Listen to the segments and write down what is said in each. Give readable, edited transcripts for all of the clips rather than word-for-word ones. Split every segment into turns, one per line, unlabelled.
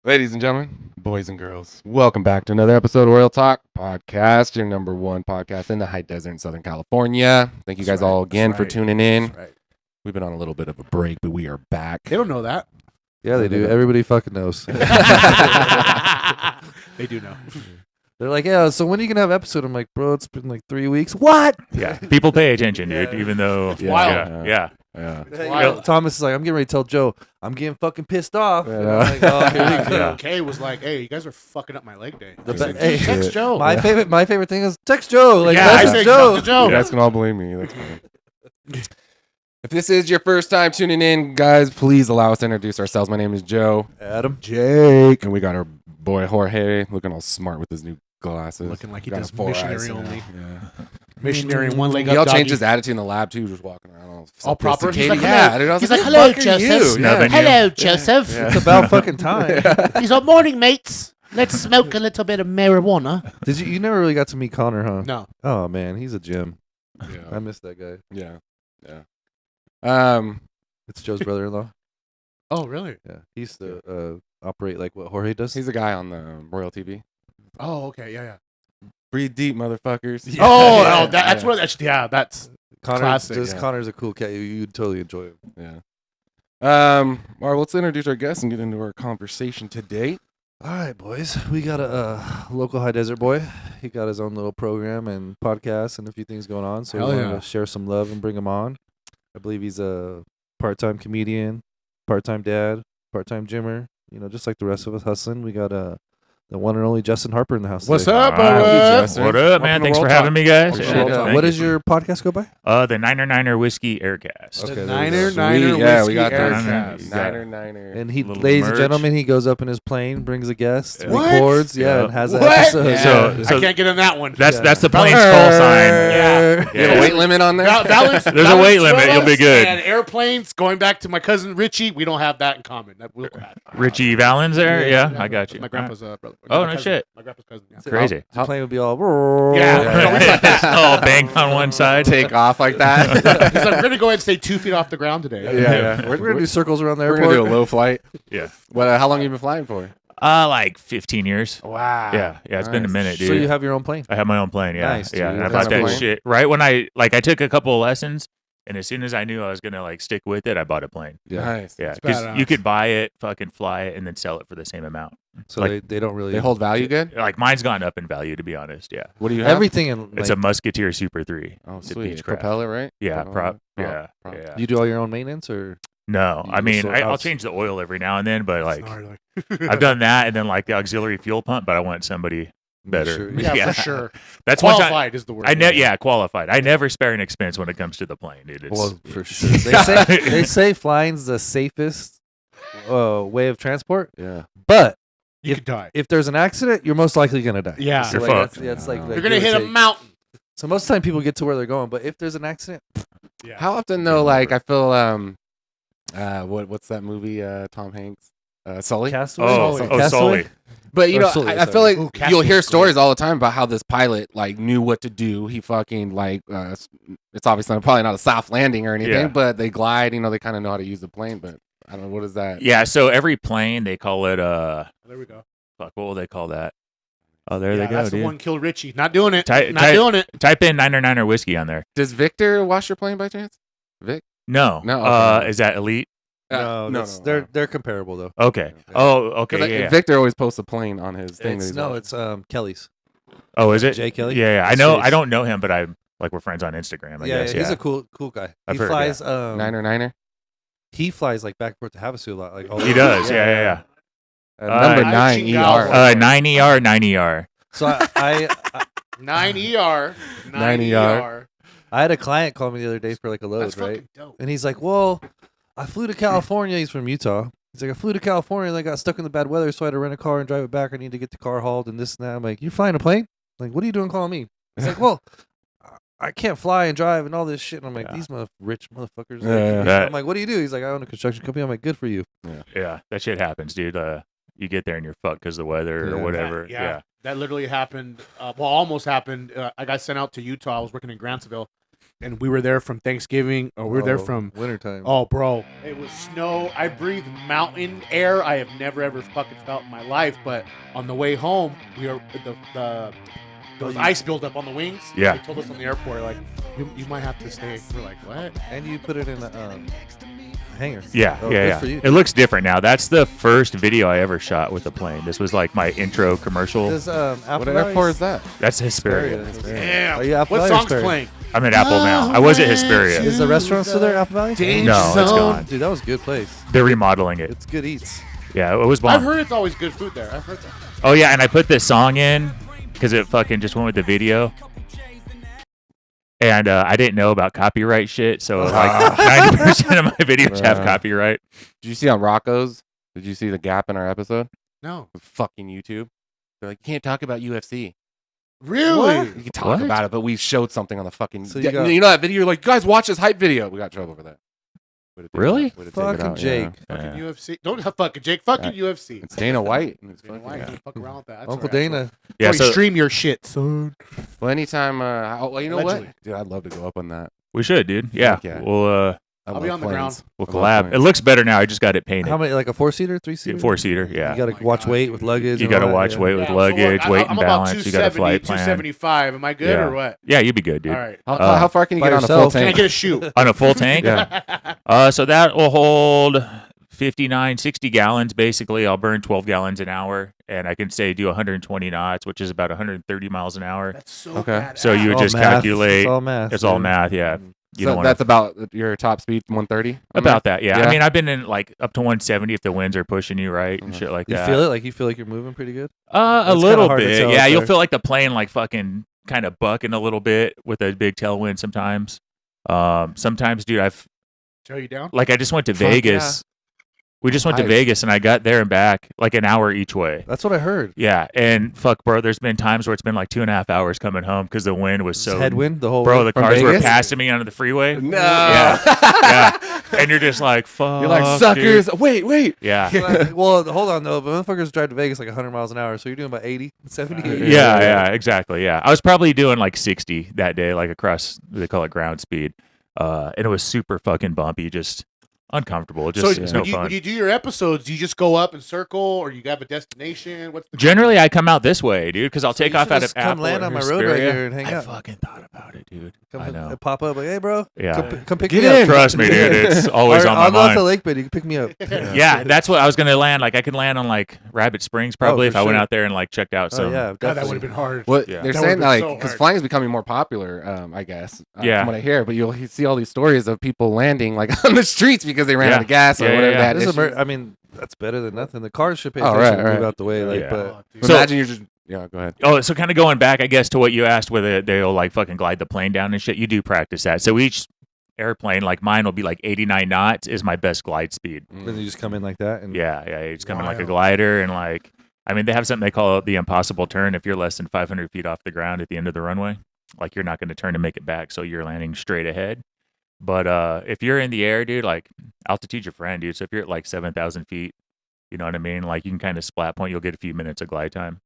Ladies and gentlemen, boys and girls, welcome back to another episode of ROIL TALK podcast, your number one podcast in the high desert in Southern California. Thank you guys all again for tuning in.
That's right.
We've been on a little bit of a break, but we are back.
They don't know that.
Yeah, they do. Everybody fucking knows.
They do know.
They're like, yeah, so when are you going to have an episode? I'm like, bro, it's been like 3 weeks. What?
Yeah, people pay attention, dude, even though...
It's wild.
Yeah.
Thomas is like, I'm getting ready to tell Joe, I'm getting fucking pissed off.
Yeah.
And I'm like, oh, here we go.
Yeah.
Kay was like, "Hey, you guys are fucking up my leg day."
The
I said,
ba- hey,
text Joe.
My favorite thing is text Joe. Like,
yeah, I
message
say
Joe.
talk to Joe.
You guys can all blame me. That's fine. If this is your first time tuning in, guys, please allow us to introduce ourselves. My name is Joe.
Adam.
Jake. And we got our boy Jorge looking all smart with his new glasses.
Looking like he
Got
does
his 4
missionary
eyes,
only.
Yeah.
Missionary and one leg
He
up.
all changed
doggy.
his attitude in the lab too, just walking around all
proper. He's like,
yeah,
hello.
dude, I was
He's
like,
like,
"Who
hello,
the fuck are you?"
Joseph.
Yeah.
Snubbing you.
Hello, Joseph.
Yeah.
It's about fucking time.
He's like, morning, mates. Let's smoke a little bit of marijuana.
Did you never really got to meet Connor, huh?
No.
Oh, man, he's a gem. I
Yeah.
miss that guy.
Yeah. Yeah.
It's Joe's brother-in-law.
Oh, really?
Yeah. He used to operate like what Jorge does.
He's a guy on the Royal TV.
Oh, okay. Yeah.
Breathe deep, motherfuckers.
Yeah.
Oh, that's
Yeah.
what. That's
Connor,
classic,
just
yeah.
Connor's a cool cat. You'd totally enjoy him.
Yeah. All right, let's introduce our guest and get into our conversation today.
All right, boys. We got a local high desert boy. He got his own little program and podcast and a few things going on. So
Hell
we wanted
yeah.
to share some love and bring him on. I believe he's a part-time comedian, part-time dad, part-time gymmer. You know, just like the rest of us hustling. We got the one and only Justin Harper in the house.
What's
today.
up,
All right.
bud?
Justin.
What up, man?
Welcome to
Thanks
World
for having
Talk.
me, guys.
Welcome to
Yeah,
World
Shit,
Talk.
thank
what
you.
does your podcast go by?
The Niner Whiskey Aircast.
Okay,
The
there you
Niner
go.
Niner
Sweet. Yeah, we
Whiskey
got that.
Aircast.
Niner.
And he,
Little
ladies and
merch.
gentlemen, he goes up in his plane, brings a guest,
What?
records,
Yeah.
and has an
What?
episode.
Yeah.
So
I can't get in that one.
That's
Yeah.
the plane's call sign.
Yeah.
You have a weight limit on there?
There's a weight limit. You'll be good.
And airplanes, going back to my cousin Richie, we don't have that in common.
Richie Valens there? Yeah, I got you.
My grandpa's brother.
Oh,
My
no
cousin.
shit.
My grandpa's cousin. Yeah.
Crazy.
The plane would be all.
Yeah.
Oh, banged on one side.
Take off like that.
He's like, we're gonna go ahead and stay 2 feet off the ground today.
Yeah.
We're gonna do circles around the
We're
airport.
gonna do a low flight.
Yeah.
What? How long have you been flying for?
Like 15 years.
Wow.
Yeah. It's been a
Nice.
minute, dude.
So you have your own plane.
I have my own plane, yeah.
Nice,
yeah.
dude.
And I
What
bought
kind of
that
plane?
shit right when I took a couple of lessons, and as soon as I knew I was gonna stick with it, I bought a plane.
Nice.
Yeah,
It's
because
badass.
you could buy it, fucking fly it, and then sell it for the same amount.
So
Like-
they don't really.
They hold value good?
Like mine's gone up in value, to be honest. Yeah,
What do you have?
everything in.
it's a Musketeer Super 3.
Oh,
It's a
sweet.
Beechcraft.
Propeller, right?
Yeah,
Propeller.
yeah.
You do all your own maintenance, or
No,
You
I
just
mean
sort
I'll
out-
change the oil every now and then, but like
Gnarly.
I've done that, and then like the auxiliary fuel pump, but I want somebody better.
Sure.
Yeah,
Yeah.
for sure.
That's one time.
Qualified is the word.
Qualified. I never spare an expense when it comes to the plane, dude. It's,
Well, for sure. They say flying's the safest way of transport,
Yeah.
but
You could die.
if there's an accident, you're most likely gonna die.
Yeah.
So
You're
like,
fucked.
that's like
You're
You're gonna
give or
hit a
take.
mountain.
So most of the time people get to where they're going, but if there's an accident,
Yeah.
How often though? Like I feel what's that movie? Tom Hanks, Sully.
Castaway.
oh, Sully.
But you
Or
know,
Sully,
I feel
sorry.
like
Ooh, Castaway's
you'll hear
great.
stories all the time about how this pilot like knew what to do. He fucking it's obviously probably not a soft landing or anything,
Yeah.
but they glide. You know, they kind of know how to use the plane. But I don't know what is that.
Yeah, so every plane they call it
There we go.
fuck, what will they call that? Oh, there
Yeah,
they go,
that's
dude.
the one killed Richie. Not doing it.
Ty-
Not
Ty-
doing it.
Type in Niner Whiskey on there.
Does Victor wash your plane by chance? Vic?
No.
No, okay.
Is that Elite?
they're comparable though.
Okay.
Okay.
Oh, okay.
'Cause,
Yeah.
Victor always posts a plane on his thing. that
It's,
he's
no,
washing.
it's Kelly's.
Oh, is it?
Jay Kelly?
Yeah. I
His
know.
face.
I don't know him, but we're friends on Instagram. I guess.
he's a cool guy.
I've
He
heard,
flies.
Niner.
He flies like back and forth to Havasu a lot. Like all
He
over.
does. Yeah.
Number
Uh,
9 ER.
9 ER.
So I
9 ER.
9 ER.
I had a client call me the other day for like a load,
That's
right?
fucking dope.
And he's like, "Well, I flew to California." He's from Utah. He's like, "I flew to California and I got stuck in the bad weather, so I had to rent a car and drive it back. I need to get the car hauled and this and that." I'm like, "You're flying a plane? Like, what are you doing calling me?" He's like, "Well, I can't fly and drive and all this shit." And I'm like,
Yeah.
"These rich motherfuckers."
Yeah.
That-
I'm like, "What do you do?" He's like, "I own a construction company." I'm like, "Good for you."
Yeah. That shit happens, dude. You get there and you're fucked because of the weather
Yeah.
or whatever.
Yeah. That literally happened. Almost happened. I got sent out to Utah. I was working in Grantsville, and we were there from Thanksgiving, or we were there from
wintertime.
Oh, bro, it was snow. I breathed mountain air I have never ever fucking felt in my life. But on the way home, we were there was ice buildup on the wings.
Yeah.
They told us on the airport, like, you might have to stay. We're like, what?
And you put it in a hangar.
Yeah,
Oh,
yeah,
good for
yeah.
you.
It looks different now. That's the first video I ever shot with a plane. This was like my intro commercial.
Does, Apple
What airport is
Valley's-
that?
That's Hesperia.
Damn.
Are you Apple
What
Valley or
song's
Sperry?
playing?
I'm at Apple now. I was at Hesperia.
Is the restaurant still there, Apple Valley?
Danger
No, it's
Zone.
gone.
Dude, that was a good place.
They're remodeling it.
It's good eats.
Yeah, it was
I've
bomb.
heard it's always good food there. I've heard that.
Oh yeah, and I put this song in because it fucking just went with the video. And I didn't know about copyright shit, so like 90% of my videos have
Bruh.
copyright.
Did you see on Rocco's? Did you see the gap in our episode?
No.
Fucking YouTube. They're like, you can't talk about UFC.
Really?
You can talk
What?
about it, but we showed something on the fucking.
So
you,
you got-
know that video? You're like, guys, watch this hype video. We got in trouble for that. Way to take it
Really?
out. Way to take it
Fucking
out,
Jake.
yeah.
Fucking
Yeah.
UFC. Don't have fucking Jake. Fucking UFC.
It's Dana White. And it's
Dana
fucking,
White,
yeah.
don't fuck around with that. That's
Uncle
all right.
Dana.
Yeah,
Bro, you
so
stream your shit, son.
Well, anytime. Well, you know
Allegedly.
what, dude? I'd love to go up on that.
we should, dude. Yeah,
Fuck yeah.
we'll
I'll be
love
on the
planes.
ground.
we'll
I love
collab. It
planes.
looks better now. I just got it painted.
How many? Like a 4-seater, 3-seater?
4-seater, yeah.
You got to
Oh my
watch
God,
weight
dude.
with luggage.
You
and
got to
all that,
watch
yeah.
weight with
Yeah,
luggage,
so
weight
I'm
and
about
balance. You got a
270,
flight plan.
275. Am I good
Yeah.
or what?
Yeah, you'd be good, dude.
All right.
How far can you
by
get on a full
yourself.
Can I
tank?
get a shoe?
On a full tank?
Yeah.
So that will hold 59, 60 gallons basically. I'll burn 12 gallons an hour, and I can say do 120 knots, which is about 130 miles an hour.
That's so
Okay.
badass.
So you would
All
just
math.
calculate.
It's all math.
It's all
dude.
math, yeah. You don't
So
want
that's about your top speed, 130.
about that, yeah.
Yeah.
I mean, I've been in like up to 170 if the winds are pushing you right and
Mhm.
shit like
You
that.
feel it? Like you feel like you're moving pretty good?
A
That's kinda
little
hard to
bit,
tell
yeah.
up
You'll
there.
feel like the plane like fucking kind of bucking a little bit with a big tailwind sometimes. Sometimes, dude,
Show you down?
I just went to
Fuck
Vegas. We just went to
Nice.
Vegas and I got there and back like an hour each way.
That's what I heard.
Yeah, and fuck, bro. There's been times where it's been like 2.5 hours coming home because the wind was so.
Headwind the whole
Bro,
way.
the
From
cars were
Vegas?
passing me onto the freeway.
No.
Yeah. Yeah. And you're just like, fuck.
You're like
dude.
suckers. Wait.
Yeah.
Like, well, hold on though. But motherfuckers drive to Vegas like 100 miles an hour, so you're doing about 80, 70.
Yeah, exactly. Yeah. I was probably doing like 60 that day, like across, they call it ground speed. And it was super fucking bumpy, just uncomfortable. Just,
So
it's
when
no
you,
fun.
when you do your episodes, do you just go up and circle, or you have a destination? What's the
Generally, I come out this way, dude, because I'll
So
take
you
off
should
out
just
of
come
Apple
land
or
on my road right
Hesperia.
here and hang
I
out.
fucking thought about it, dude.
Come
I know.
pop up like, hey, bro.
Yeah.
Come pick
Get
me
in.
up.
Trust me, dude. It's always
Or
on my
I'll go out to
mind.
Lake Bed. You can pick me up.
Yeah, that's what I was gonna land. Like I could land on like Rabbit Springs probably
for
if I went
sure.
out there and like checked out
Oh
some.
yeah,
God, that would
definitely.
have been hard.
What
Yeah.
they're
That
saying,
would've been
like,
so
because
hard.
flying is becoming more popular, I guess.
Yeah.
From what I hear, but you'll see all these stories of people landing like on the streets because they ran
Yeah.
out of gas or
Yeah,
whatever.
yeah,
That
This is
issue.
I mean, that's better than nothing. The cars should pay
Oh,
attention
right,
and move
right.
out the way. Like,
Yeah.
but
Oh, dude.
So-
Imagine you're just go ahead.
Oh, so kind of going back, I guess, to what you asked, whether they'll like fucking glide the plane down and shit. You do practice that. So each airplane, like mine, will be like 89 knots is my best glide speed.
then you just come in like that. And
Yeah, it's coming like a
Wild.
glider and like, I mean, they have something they call the impossible turn. If you're less than 500 feet off the ground at the end of the runway, like you're not going to turn and make it back, so you're landing straight ahead. But if you're in the air, dude, like altitude's your friend, dude. So if you're at like 7,000 feet, you know what I mean? Like you can kind of splat point. You'll get a few minutes of glide time.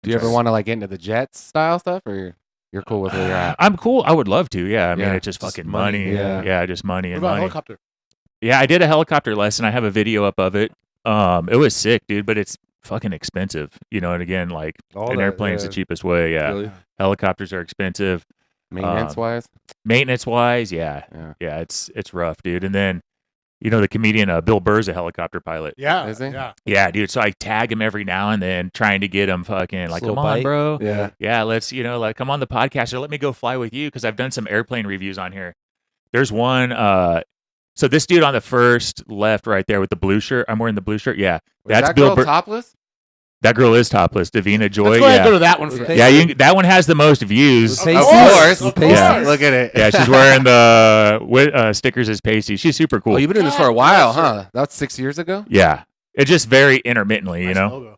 Do you ever want to like get into the jet style stuff, or you're cool with where you're at?
I'm cool. I would love to. Yeah. I mean,
Yeah,
it's just
just
fucking
money,
money.
yeah.
Yeah. Just money
What
and
about
money.
helicopter?
Yeah. I did a helicopter lesson. I have a video up of it. It was sick, dude, but it's fucking expensive. You know, and again, like
all
an
that,
airplane's
yeah.
the cheapest way. Yeah.
Really?
Helicopters are expensive.
Maintenance wise?
Maintenance wise, yeah. It's rough, dude. And then, you know, the comedian Bill Burr's a helicopter pilot.
Yeah.
Is he?
Yeah.
Yeah, dude. So I tag him every now and then, trying to get him fucking like,
Slow
come on,
bite.
bro.
Yeah.
Yeah, let's, like, come on the podcast or let me go fly with you because I've done some airplane reviews on here. There's one. So this dude on the first left right there with the blue shirt. I'm wearing the blue shirt. Yeah, that's
that
Bill
girl
Burr.
topless?
That girl is topless. Davina Joy.
Let's go ahead and
Yeah,
go to that one first.
Okay.
yeah. That one has the most views.
Pasties.
Of course.
Of
Yeah.
course.
Look at it.
Yeah, she's wearing the stickers as pasty. She's super cool.
Oh, you've been doing this for a while, huh? That's 6 years ago?
Yeah, it's just very intermittently, you
Nice
know.
logo.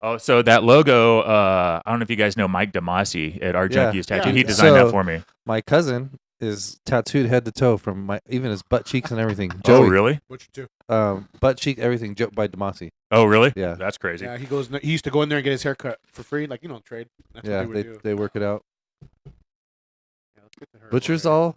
Oh, so that logo. I don't know if you guys know Mike DeMasi at Our
Yeah.
Junkies Tattoo.
Yeah.
He designed
So-
that for me.
My cousin is tattooed head to toe from even his butt cheeks and everything.
Oh,
Joey,
really?
What you do?
butt cheek, everything by Demasi.
Oh, really?
Yeah.
That's crazy.
Yeah, he used to go in there and get his hair cut for free, like trade. That's
Yeah,
what they would do.
they work it out.
Yeah, let's get to her.
Butchers all,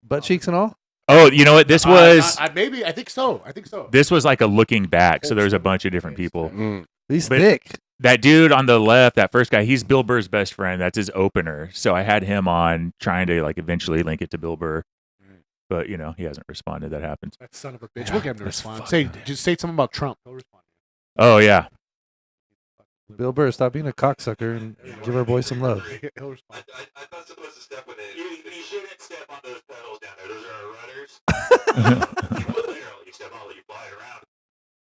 butt cheeks and all.
Oh, you know what? This was
maybe. I think so.
this was like a looking back. So there's a bunch of different people.
Mm.
He's
But-
thick.
That dude on the left, that first guy, he's Bill Burr's best friend. That's his opener. So I had him on trying to like eventually link it to Bill Burr. But, you know, he hasn't responded. That happens.
That son of a bitch. We'll get him to respond. Just say something about Trump. He'll respond.
Oh, yeah.
Bill Burr, stop being a cocksucker and give our boy some love.
He'll respond.
I'm not supposed to step with it. You shouldn't step on those pedals down there. Those are our rudders. You will literally step on it. You fly it around.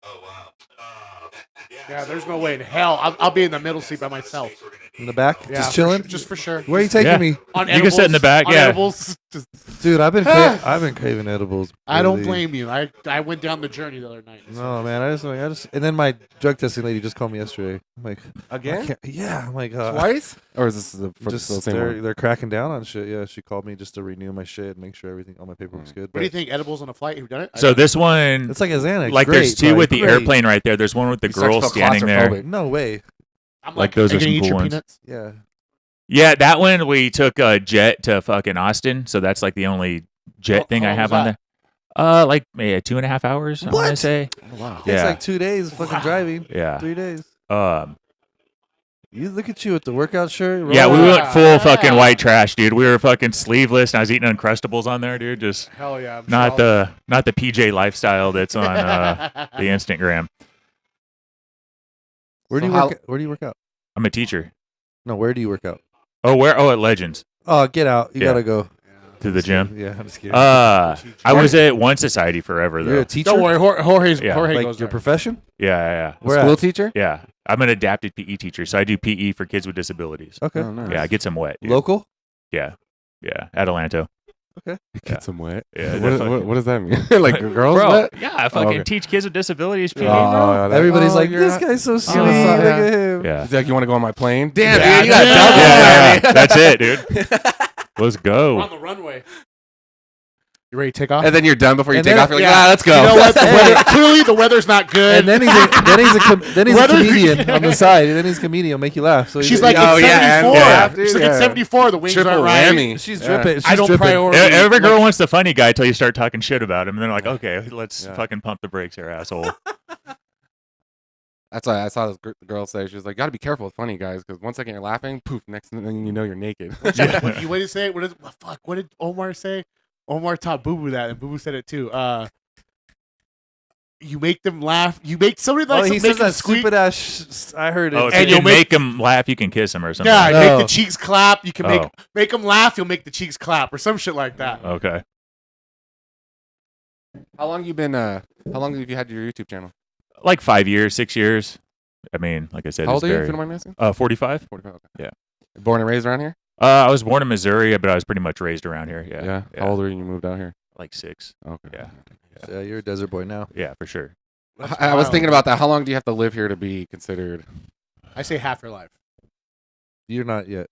Oh, wow.
Yeah, there's no way in hell. I'll be in the middle seat by myself.
In the back,
Yeah,
just chilling.
Just for sure.
Where are you taking
Yeah.
me,
On
You can sit in the back,
on
yeah.
edibles, just-
dude? I've been craving edibles.
I don't
lately.
blame you. I went down the journey the other night.
No, man. I just and then my drug testing lady just called me yesterday. I'm like, I
Again?
can't- yeah. I'm like,
Twice? Or is this the
just
same
they're
one?
they're cracking down on shit. Yeah, she called me just to renew my shit and make sure everything, all my paperwork's good.
What do you
But
think? Edibles on a flight? Have you done it?
So this one,
it's like a Xanax.
like
Great,
there's two
probably.
with the
Great.
airplane right there. There's one with the
You start to
girl
feel
standing there.
claustrophobic.
No way.
I'm
like those
are
are
you gonna
some
eat
cool
your
ones.
peanuts?
Yeah.
Yeah, that one we took a jet to fucking Austin. So that's like the only jet
Oh,
thing
how
I
long
have
was
on
that?
there. Like maybe 2.5 hours, I want to
What?
say.
Oh, wow.
It's
Yeah.
like 2 days fucking driving.
Yeah.
3 days.
Um,
You look at you with the workout shirt.
yeah, we
rolling.
went full fucking
Yeah.
white trash, dude. We were fucking sleeveless, and I was eating Uncrustables on there, dude. Just
Hell yeah. I'm
not
jealous.
the PJ lifestyle that's on the Instagram.
Where do
So
you
how-
work? Where do you work out?
I'm a teacher.
No, where do you work out?
Oh, where? Oh, at Legends
Oh, get out! You
Yeah.
gotta go
to the gym.
Yeah, I'm just kidding.
I was at One Society forever
You're a
though.
teacher.
Don't worry, Jorge's
Yeah.
Jorge
Like
goes
your
there.
profession?
Yeah.
Where
School
at?
teacher?
Yeah. I'm an adapted PE teacher, so I do PE for kids with disabilities.
Okay.
Oh, nice.
Yeah, I get some wet. Dude.
Local?
Yeah, Atalanto.
Get some wet.
Yeah,
What does that mean? Like girls
Bro,
wet?
yeah, I fucking
okay.
teach kids with disabilities PE,
Oh,
bro.
that-
Everybody's
oh,
like,
you're
this
not-
guy's so sweet.
yeah.
Look at him.
Yeah.
He's like, you want to go on my plane? Damn,
Yeah,
dude, you got
yeah.
double
Yeah,
already.
that's it, dude. Let's
We're on
go.
the runway. You ready to take off?
And then you're done before you
And
take
then-
off. You're like,
yeah.
let's go.
You know what? Clearly the weather's not good.
And then he's a
Whether-
comedian on the side. And then he's a comedian. He'll make you laugh. So
She's
he's
like,
Oh,
it's
yeah,
74.
and laugh, dude,
She's like,
yeah.
it's 74. The wings
Triple
aren't right.
whammy.
she's
Yeah.
dripping. She's
I don't
dripping.
prioritize.
Every girl wants the funny guy till you start talking shit about him, and then they're like, okay, let's
Yeah.
fucking pump the brakes here, asshole.
That's why I saw this girl say, she was like, got to be careful with funny guys because one second you're laughing, poof, next thing you know you're naked.
What did you say? What did Omar say? Omar taught Boo Boo that, and Boo Boo said it too. You make them laugh. You make somebody
Oh,
like
he
make
says
them
that
squeak.
stupid ass. I heard it.
Oh, if
And
you
you'll
can make him laugh, you can kiss him or something.
Yeah,
Oh.
make the cheeks clap. You can
Oh.
make them laugh. You'll make the cheeks clap, or some shit like that.
Okay.
How long have you had your YouTube channel?
Like 5 years, 6 years. I mean, like I said,
How old
it's
are you, if
very,
you don't mind me asking?
45.
45, okay.
Yeah.
Born and raised around here?
I was born in Missouri, but I was pretty much raised around here. Yeah.
How old were you when you moved out here?
Like 6.
Okay.
Yeah.
Yeah, you're a desert boy now.
Yeah, for sure.
I was thinking about that. How long do you have to live here to be considered?
I say half your life.
You're not yet.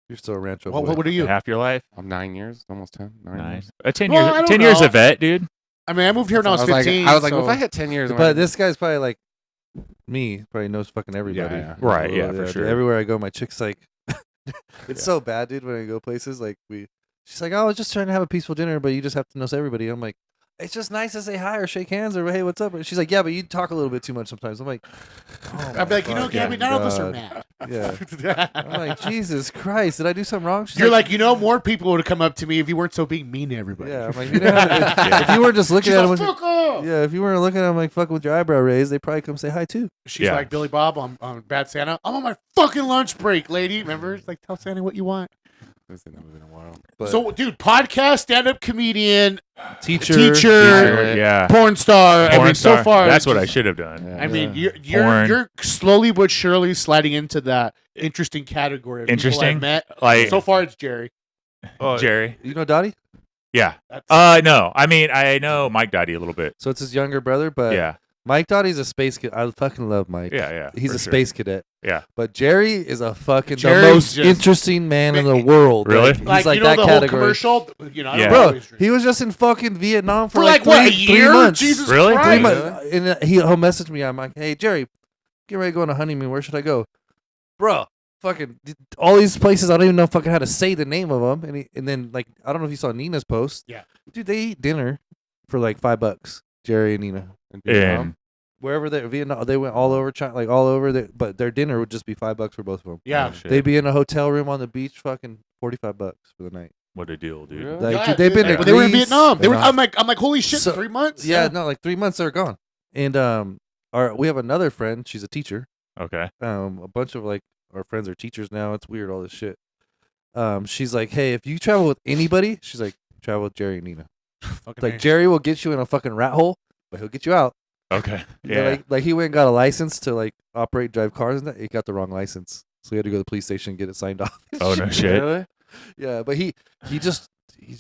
You're still a rancho boy.
What are you?
Half your life.
I'm 9 years, almost 10. 9
Nice.
years.
10
Well,
years.
I don't
10 years
know.
a vet, dude.
I mean, I moved here when I was 15.
I was like,
so
well, if I hit 10 years,
But this guy's probably like me. Probably knows fucking everybody.
Yeah.
Right, yeah, for
dude,
sure.
Everywhere I go, my chick's like, it's so bad, dude. When I go places, like she's like, oh, I was just trying to have a peaceful dinner, but you just have to know everybody. I'm like, it's just nice to say hi or shake hands or hey, what's up? She's like, yeah, but you talk a little bit too much sometimes. I'm like, oh
I'd be like,
my
Gabby,
fucking
none of us are
God.
mad.
Yeah. I'm like, Jesus Christ, did I do something wrong? She's
You're like, more people would have come up to me if you weren't so being mean to everybody.
yeah. I'm like, you know, if you were just looking
She's
at him,
like,
with,
fuck off.
yeah, if you weren't looking at him like fucking with your eyebrow raised, they probably come say hi too.
She's
Yeah.
like, Billy Bob, on Bad Santa. I'm on my fucking lunch break, lady. Remember? It's like, tell Santa what you want.
That was in a while.
But
So, dude, podcast, stand-up comedian,
teacher,
Yeah.
porn star. I
Porn
mean,
star.
so far,
That's
it's
what I
just-
should have done.
Yeah.
I mean,
Yeah.
Porn.
you're slowly but surely sliding into that interesting category. Of people
Interesting?
I've met.
Like
So far, it's Jerry.
Oh,
Jerry.
you know Dottie?
Yeah.
That's,
No. I mean, I know Mike Dottie a little bit.
So it's his younger brother, but
Yeah.
Mike Dottie's a space kid. I fucking love Mike.
Yeah.
He's
for
a
sure.
space cadet.
Yeah.
But Jerry is a fucking the
Jerry's
most
just-
interesting man in the world.
Really?
Like, he's
like,
like
you know
that
the
category.
whole commercial. You know, I
Yeah.
don't
Bro,
always drink.
he was just in fucking Vietnam for
For
like
what, a
3
year?
months.
Jesus
Really?
Christ.
3 months. And he'll message me. I'm like, hey Jerry, get ready to go on a honeymoon. Where should I go? Bro, fucking all these places. I don't even know fucking how to say the name of them. And then like I don't know if you saw Nina's post.
Yeah.
Dude, they eat dinner for like $5. Jerry and Nina,
And
wherever they're Vietnam, they went all over China, like all over. But their dinner would just be $5 for both of them.
Yeah.
oh, shit.
They'd be in a hotel room on the beach, fucking $45 for the night.
What a deal, dude.
Really?
Like,
Yeah,
dude, they've been to
but they were in
Greece.
Vietnam. They were.
And,
I'm like, holy shit!
So-
3 months.
Yeah, no, like 3 months they're gone. And we have another friend. She's a teacher.
Okay.
A bunch of like our friends are teachers now. It's weird, all this shit. She's like, hey, if you travel with anybody, she's like, travel with Jerry and Nina.
Fucking
Like
A.
Jerry will get you in a fucking rat hole, but he'll get you out.
Okay.
Yeah,
Yeah.
like he went and got a license to like operate, drive cars, and that he got the wrong license, so he had to go to the police station and get it signed off.
Oh, no shit.
Really?
Yeah, but he's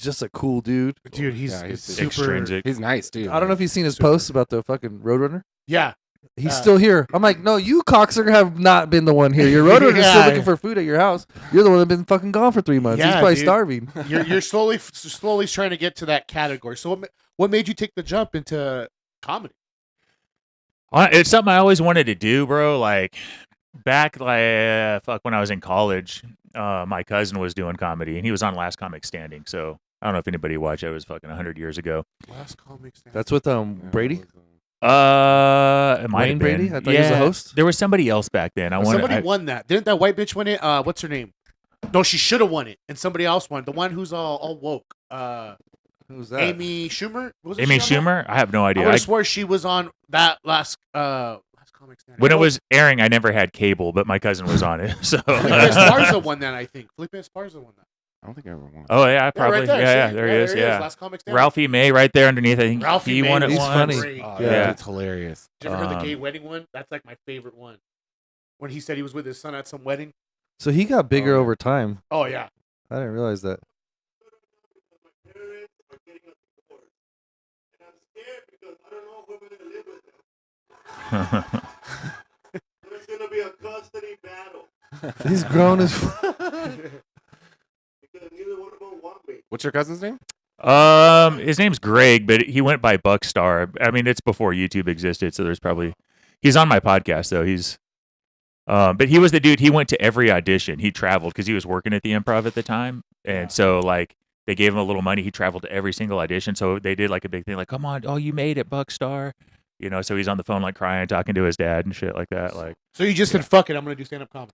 just a cool dude.
Dude, he's
Yeah, he's
super.
Extrinsic.
He's nice, dude.
I don't know if you've seen his
Super.
posts about the fucking Roadrunner.
Yeah.
He's
Uh,
still here. I'm like, no, you cocksucker have not been the one here. Your Roadrunner's
Yeah.
still looking for food at your house. You're the one that's been fucking gone for 3 months. He's
Yeah,
probably
dude.
starving.
You're slowly trying to get to that category. So what made you take the jump into comedy?
It's something I always wanted to do, bro. Like back, when I was in college, my cousin was doing comedy, and he was on Last Comic Standing. So I don't know if anybody watched it. It was fucking 100 years ago.
Last comic stand.
That's with
Yeah,
Brady.
it was,
It might
Wayne
have
Brady?
been.
I thought he was the host.
There was somebody else back then.
Somebody won that. Didn't that white bitch win it? What's her name? No, she should have won it, and somebody else won. The one who's all woke.
Who's that?
Amy Schumer. Was it
Amy
she on that?
Schumer? I have no
I
idea.
would have swore she was on that last comic stand.
When it was airing, I never had cable, but my cousin was on it. So.
Felipe Esparza won that. I think Felipe Esparza won that.
I don't think I ever won.
Oh yeah, probably.
right there.
Yeah,
See?
there he is. Yeah.
Last comic stand.
Ralphie May right there underneath. I think
Ralphie
he
May,
won it
he's
once.
funny.
Great.
Oh,
Yeah.
yeah, it's hilarious.
Did you ever hear the gay
Um,
wedding one? That's like my favorite one. When he said he was with his son at some wedding.
So he got bigger
Oh, yeah.
over time.
Oh yeah.
I didn't realize that.
My parents are getting a divorce, and I'm scared because I don't know if we're gonna live with them. There's gonna be a custody battle
He's grown as.
because neither one of them want me.
What's your cousin's name?
His name's Greg, but he went by Buckstar. I mean, it's before YouTube existed, so there's probably. He's on my podcast though. But he was the dude. He went to every audition. He traveled because he was working at the Improv at the time, and so like they gave him a little money. He traveled to every single audition. So they did like a big thing, like, "Come on, oh, you made it, Buckstar." You know, so he's on the phone like crying, talking to his dad and shit like that. Like,
So you just said, "Fuck it, I'm gonna do stand up comedy."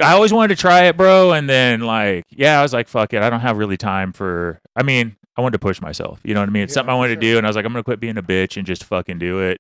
I always wanted to try it, bro. And then like, yeah, I was like, fuck it. I don't have really time for. I mean, I wanted to push myself. You know what I mean? It's
Yeah,
something I
for
wanted
sure.
to do, and I was like, I'm gonna quit being a bitch and just fucking do it.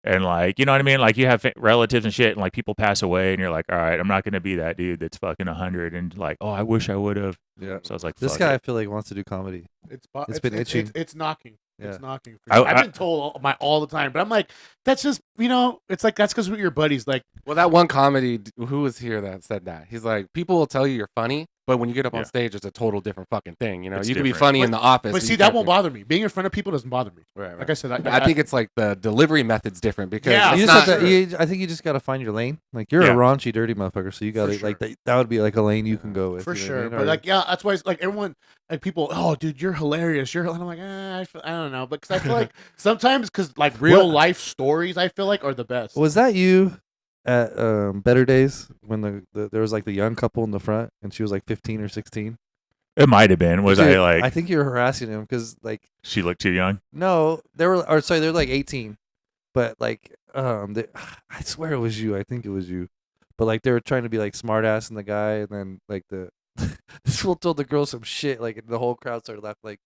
And like, you know what I mean? Like, you have relatives and shit, and like people pass away, and you're like, all right, I'm not gonna be that dude that's fucking 100 and like, oh, I wish I would have.
Yeah.
So I was like,
This
fuck
guy, I
it.
feel like, wants to do comedy.
It's
been itching.
It's knocking.
Yeah.
It's knocking.
I-
I've been told all the time, but I'm like, that's just it's like that's because we're your buddies. Like,
Well, that one comedy, who was here that said that? He's like, people will tell you you're funny, but when you get up on
Yeah.
stage, it's a total different fucking thing. You know,
It's
you can be
different.
funny in the office.
but
and
see,
you
that
can't
won't
be-
bother me. Being in front of people doesn't bother me.
Right,
Like I said,
I think it's like the delivery method's different because
Yeah.
it's
You
not.
just have to, I think you just got to find your lane. Like you're
Yeah.
a raunchy, dirty motherfucker, so you got to
sure.
like that would be like a lane you can go with.
for
you know what I
sure.
mean?
But
Or-
like, yeah, that's why it's like everyone, like people, oh, dude, you're hilarious. And I'm like, I don't know, but because I feel like sometimes because like real
What-
life stories, I feel like are the best.
was that you at Better Days when there was like the young couple in the front and she was like 15 or 16?
It might have been. Was
Dude,
I like?
I think you were harassing him because like
She looked too young.
no, they were or sorry, they're like 18, but like I swear it was you. I think it was you, but like they were trying to be like smart ass in the guy, and then like the this fool told the girl some shit, like and the whole crowd started laughing. Like,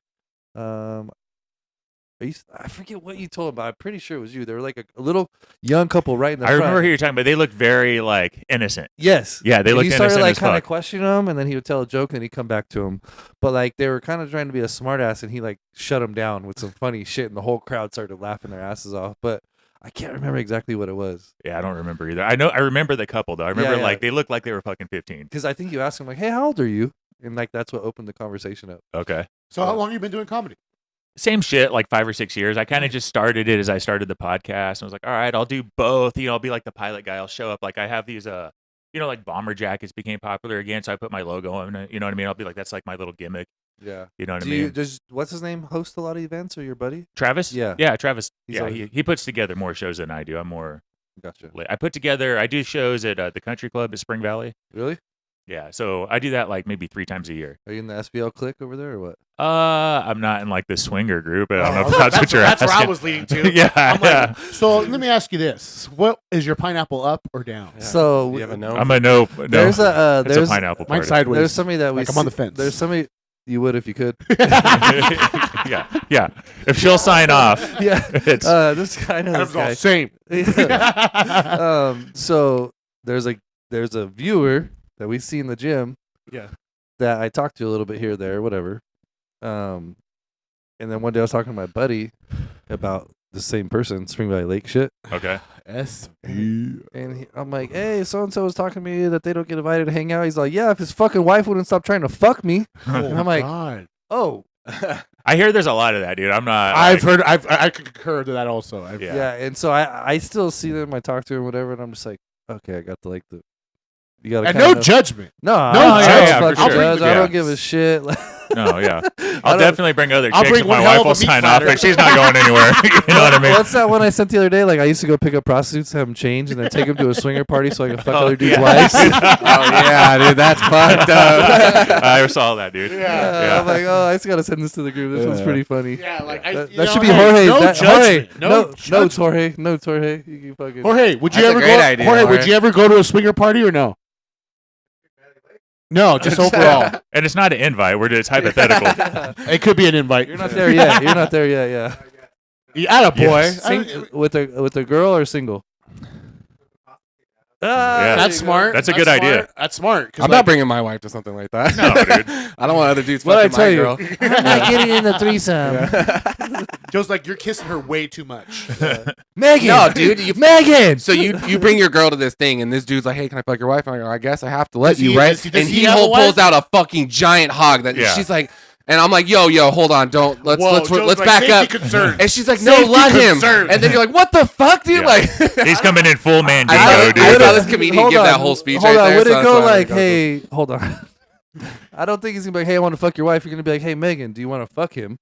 I forget what you told him, but I'm pretty sure it was you. They were like a little young couple right in the
I
front.
remember who you're talking about. They looked very like innocent.
Yes.
Yeah, they
And
looked
he started
innocent
like
as
kind of
fuck.
questioning him, and then he would tell a joke, and then he'd come back to him. But like they were kind of trying to be a smartass, and he like shut him down with some funny shit, and the whole crowd started laughing their asses off. But I can't remember exactly what it was
Yeah, I don't remember either. I remember the couple though. I remember
yeah.
like they looked like they were fucking 15.
because I think you asked him like, "Hey, how old are you?" And like that's what opened the conversation up.
Okay.
So how long you been doing comedy?
Same shit, like 5 or 6 years. I kind of just started it as I started the podcast. And I was like, all right, I'll do both. You know, I'll be like the pilot guy. I'll show up. Like I have these, like bomber jackets became popular again. So I put my logo on it. You know what I mean? I'll be like, that's like my little gimmick.
Yeah.
You know what
Do
I mean?
you does what's his name host a lot of events or your buddy?
Travis?
Yeah.
Yeah, Travis.
He's
Yeah,
always-
he puts together more shows than I do. I'm more
Gotcha.
I put together. I do shows at the Country Club at Spring Valley.
Really?
Yeah, so I do that like maybe 3 times a year.
Are you in the SBL clique over there or what?
I'm not in like the swinger group. I don't know if that's what you're
That's
asking.
where I was leading to.
Yeah,
I'm
yeah.
like, so let me ask you this: what is your pineapple up or down?
Yeah.
So
you have a no?
I'm a no.
there's a
It's a
there's
pineapple
Mine
party.
sideways.
there's somebody that we
Like I'm on the
see-
fence.
There's somebody you would if you could.
yeah, yeah. If she'll sign off,
Yeah.
it's
This guy knows
Adam's
this
all
guy.
same.
So there's a viewer that we see in the gym.
Yeah.
That I talked to a little bit here, there, whatever. And then one day I was talking to my buddy about the same person, Spring Valley Lake shit.
okay.
And I'm like, hey, so and so was talking to me that they don't get invited to hang out. He's like, yeah, if his fucking wife wouldn't stop trying to fuck me. And I'm like,
God.
oh,
I hear there's a lot of that, dude. I'm not.
I've
like-
heard. I could concur to that also.
Yeah.
yeah. And so I still see them. I talk to him, whatever, and I'm just like, okay, I got to like the. You got to
And no judgment.
No,
No,
I
yeah,
don't
yeah,
fucking
for sure.
judge. I
Yeah.
don't give a shit.
No, yeah.
I
I'll
don't-
definitely bring other
I'll
chicks
bring
if my
one hell
wife
of a
will
meat
sign off,
platter.
but she's not going anywhere. You know what I mean?
What's that one I sent the other day? Like I used to go pick up prostitutes, have them change, and then take them to a swinger party so I could fuck
Oh,
other dudes'
yeah.
wives.
Oh yeah, dude, that's fucked up.
I saw that, dude.
I'm like, oh, I just gotta send this to the group. This one's
Yeah.
pretty funny.
Yeah, like
That should be Jorge.
Jorge. No
Jorge.
judgment.
No,
No
no, Jorge. No, Jorge. You can fucking.
Jorge, would you
That's a
ever
great
go?
idea,
Jorge, would
Jorge.
you ever go to a swinger party or no? No, just overall.
And it's not an invite. It's hypothetical.
It could be an invite.
You're not there yet. You're not there yet. Yeah.
You atta boy.
Yes.
With a girl or single?
Yeah.
That's smart.
That's a good idea.
That's smart. 'cause
I'm not bringing my wife to something like that.
No, dude.
I don't want other dudes
What'd I
fucking my
tell
girl.
I'm not getting in the threesome.
Joe's like, you're kissing her way too much.
Megan.
No, dude, you
Megan.
So you bring your girl to this thing, and this dude's like, "Hey, can I fuck your wife?" I'm like, I guess I have to let
Does
you,
he-
right?
does
And
he
he
have a
pulls
wife?
out a fucking giant hog that
Yeah.
she's like, and I'm like, "Yo, hold on, don't let's
Whoa,
let's
Joe's like,
back up."
safety concerns.
And she's like, "No,
Safety
let him."
concerns.
And then you're like, "What the fuck, dude?"
Yeah.
Like,
He's coming in full man
I
dingo,
saw
dude.
this comedian
Hold
give
on,
that whole speech
Hold
right
on.
there,
Would
so
it
that's
go
why I
like,
go
hey, hold on. I don't think he's gonna be like, hey, I want to fuck your wife. You're gonna be like, hey, Megan, do you want to fuck him?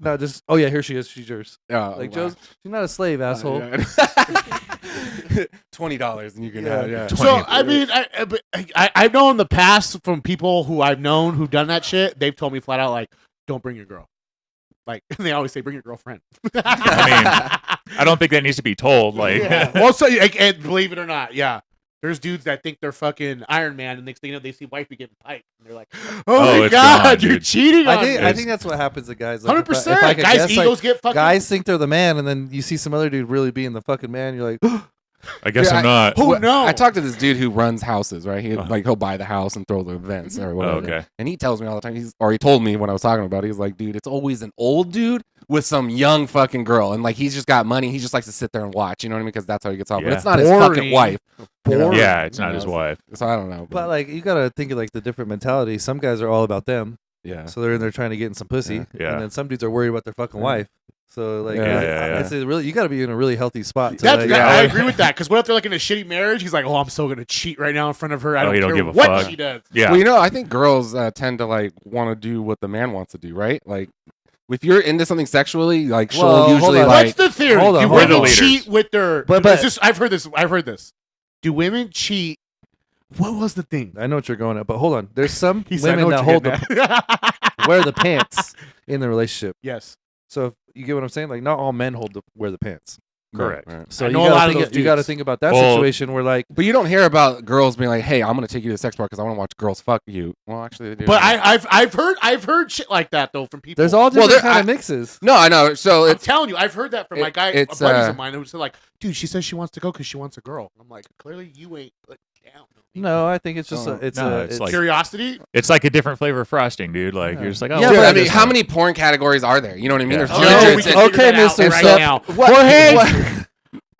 No, just, oh yeah, here she is. She's yours.
Oh,
Like
wow.
Joe's, she's not a slave, asshole.
$20 and you can
Yeah.
have, yeah.
So I mean, I know in the past from people who I've known who've done that shit, they've told me flat out like, don't bring your girl. Like they always say, bring your girlfriend.
I don't think that needs to be told. Like,
Yeah. Well, so and believe it or not, yeah. There's dudes that think they're fucking Iron Man, and next thing you know, they see wifey getting piped, and they're like, "Oh, my
it's
god,
gone,
you're
dude.
cheating on
I
me!"
think that's what happens to guys. Like,
100%.
if I could
Guys'
guess, like,
egos get fucking.
guys think they're the man, and then you see some other dude really being the fucking man. You're like,
I guess
Yeah,
I'm not.
Who
Well,
knows?
I talked to this dude who runs houses, right?
Uh-huh.
He'll buy the house and throw the events or whatever.
okay.
And he tells me all the time, he told me when I was talking about it, he's like, dude, it's always an old dude with some young fucking girl. And like, he's just got money. He just likes to sit there and watch, you know what I mean? Because that's how he gets off. But
Yeah.
it's not his fucking
Boring.
wife. you know?
Boring.
Yeah, it's not
You
his
know,
wife.
So I don't know.
but like, you gotta think of like the different mentality. Some guys are all about them,
yeah.
so they're in there trying to get in some pussy,
Yeah.
and then some dudes are worried about their fucking
Yeah.
wife. So like,
Yeah,
it's a really, you gotta be in a really healthy spot. To
That's,
like,
I agree with that. Because what if they're like in a shitty marriage? He's like, "Oh, I'm still gonna cheat right now in front of her. I
Oh,
don't
you
care
don't give a
what
fuck.
she does."
Yeah.
Well, you know, I think girls tend to like want to do what the man wants to do, right? Like, if you're into something sexually, like she'll
Well, hold
usually
on.
like.
What's the theory?
hold on,
Do
hold
women
on.
cheat with their?
But-
is this, I've heard this. I've heard this. Do women cheat? What was the thing?
I know what you're going at, but hold on. There's some
He said, I know
women that
what
hold
you're
the
getting at.
wear the pants in the relationship.
Yes.
So if you get what I'm saying? Like, not all men wear the pants.
Correct.
Right.
So
I
you
know a
gotta
lot of
think,
those
you got to
dudes.
think about that
Well-
situation where like,
But you don't hear about girls being like, "Hey, I'm gonna take you to the sex bar because I want to watch girls fuck you." Well, actually, they do.
But I've heard shit like that though from people.
there's all
Well,
different
there-
kind of mixes.
no, I know. So
I'm
it's
telling you, I've heard that from my guy,
it's,
buddies
uh,
of mine who said like, "Dude, she says she wants to go because she wants a girl." I'm like, clearly you ain't put down.
No, I think it's just
No.
it's
No,
a
it's
it's
like-
Curiosity.
It's like a different flavor of frosting, dude. Like,
Yeah.
you're just like, oh,
Yeah,
Dude,
but
I
at
mean,
this
how many porn categories are there? You know what I mean?
Yeah.
There's
Oh,
hundreds.
we can
and-
figure that out
Mr.
right
Sep.
now.
What-
Jorge,
what-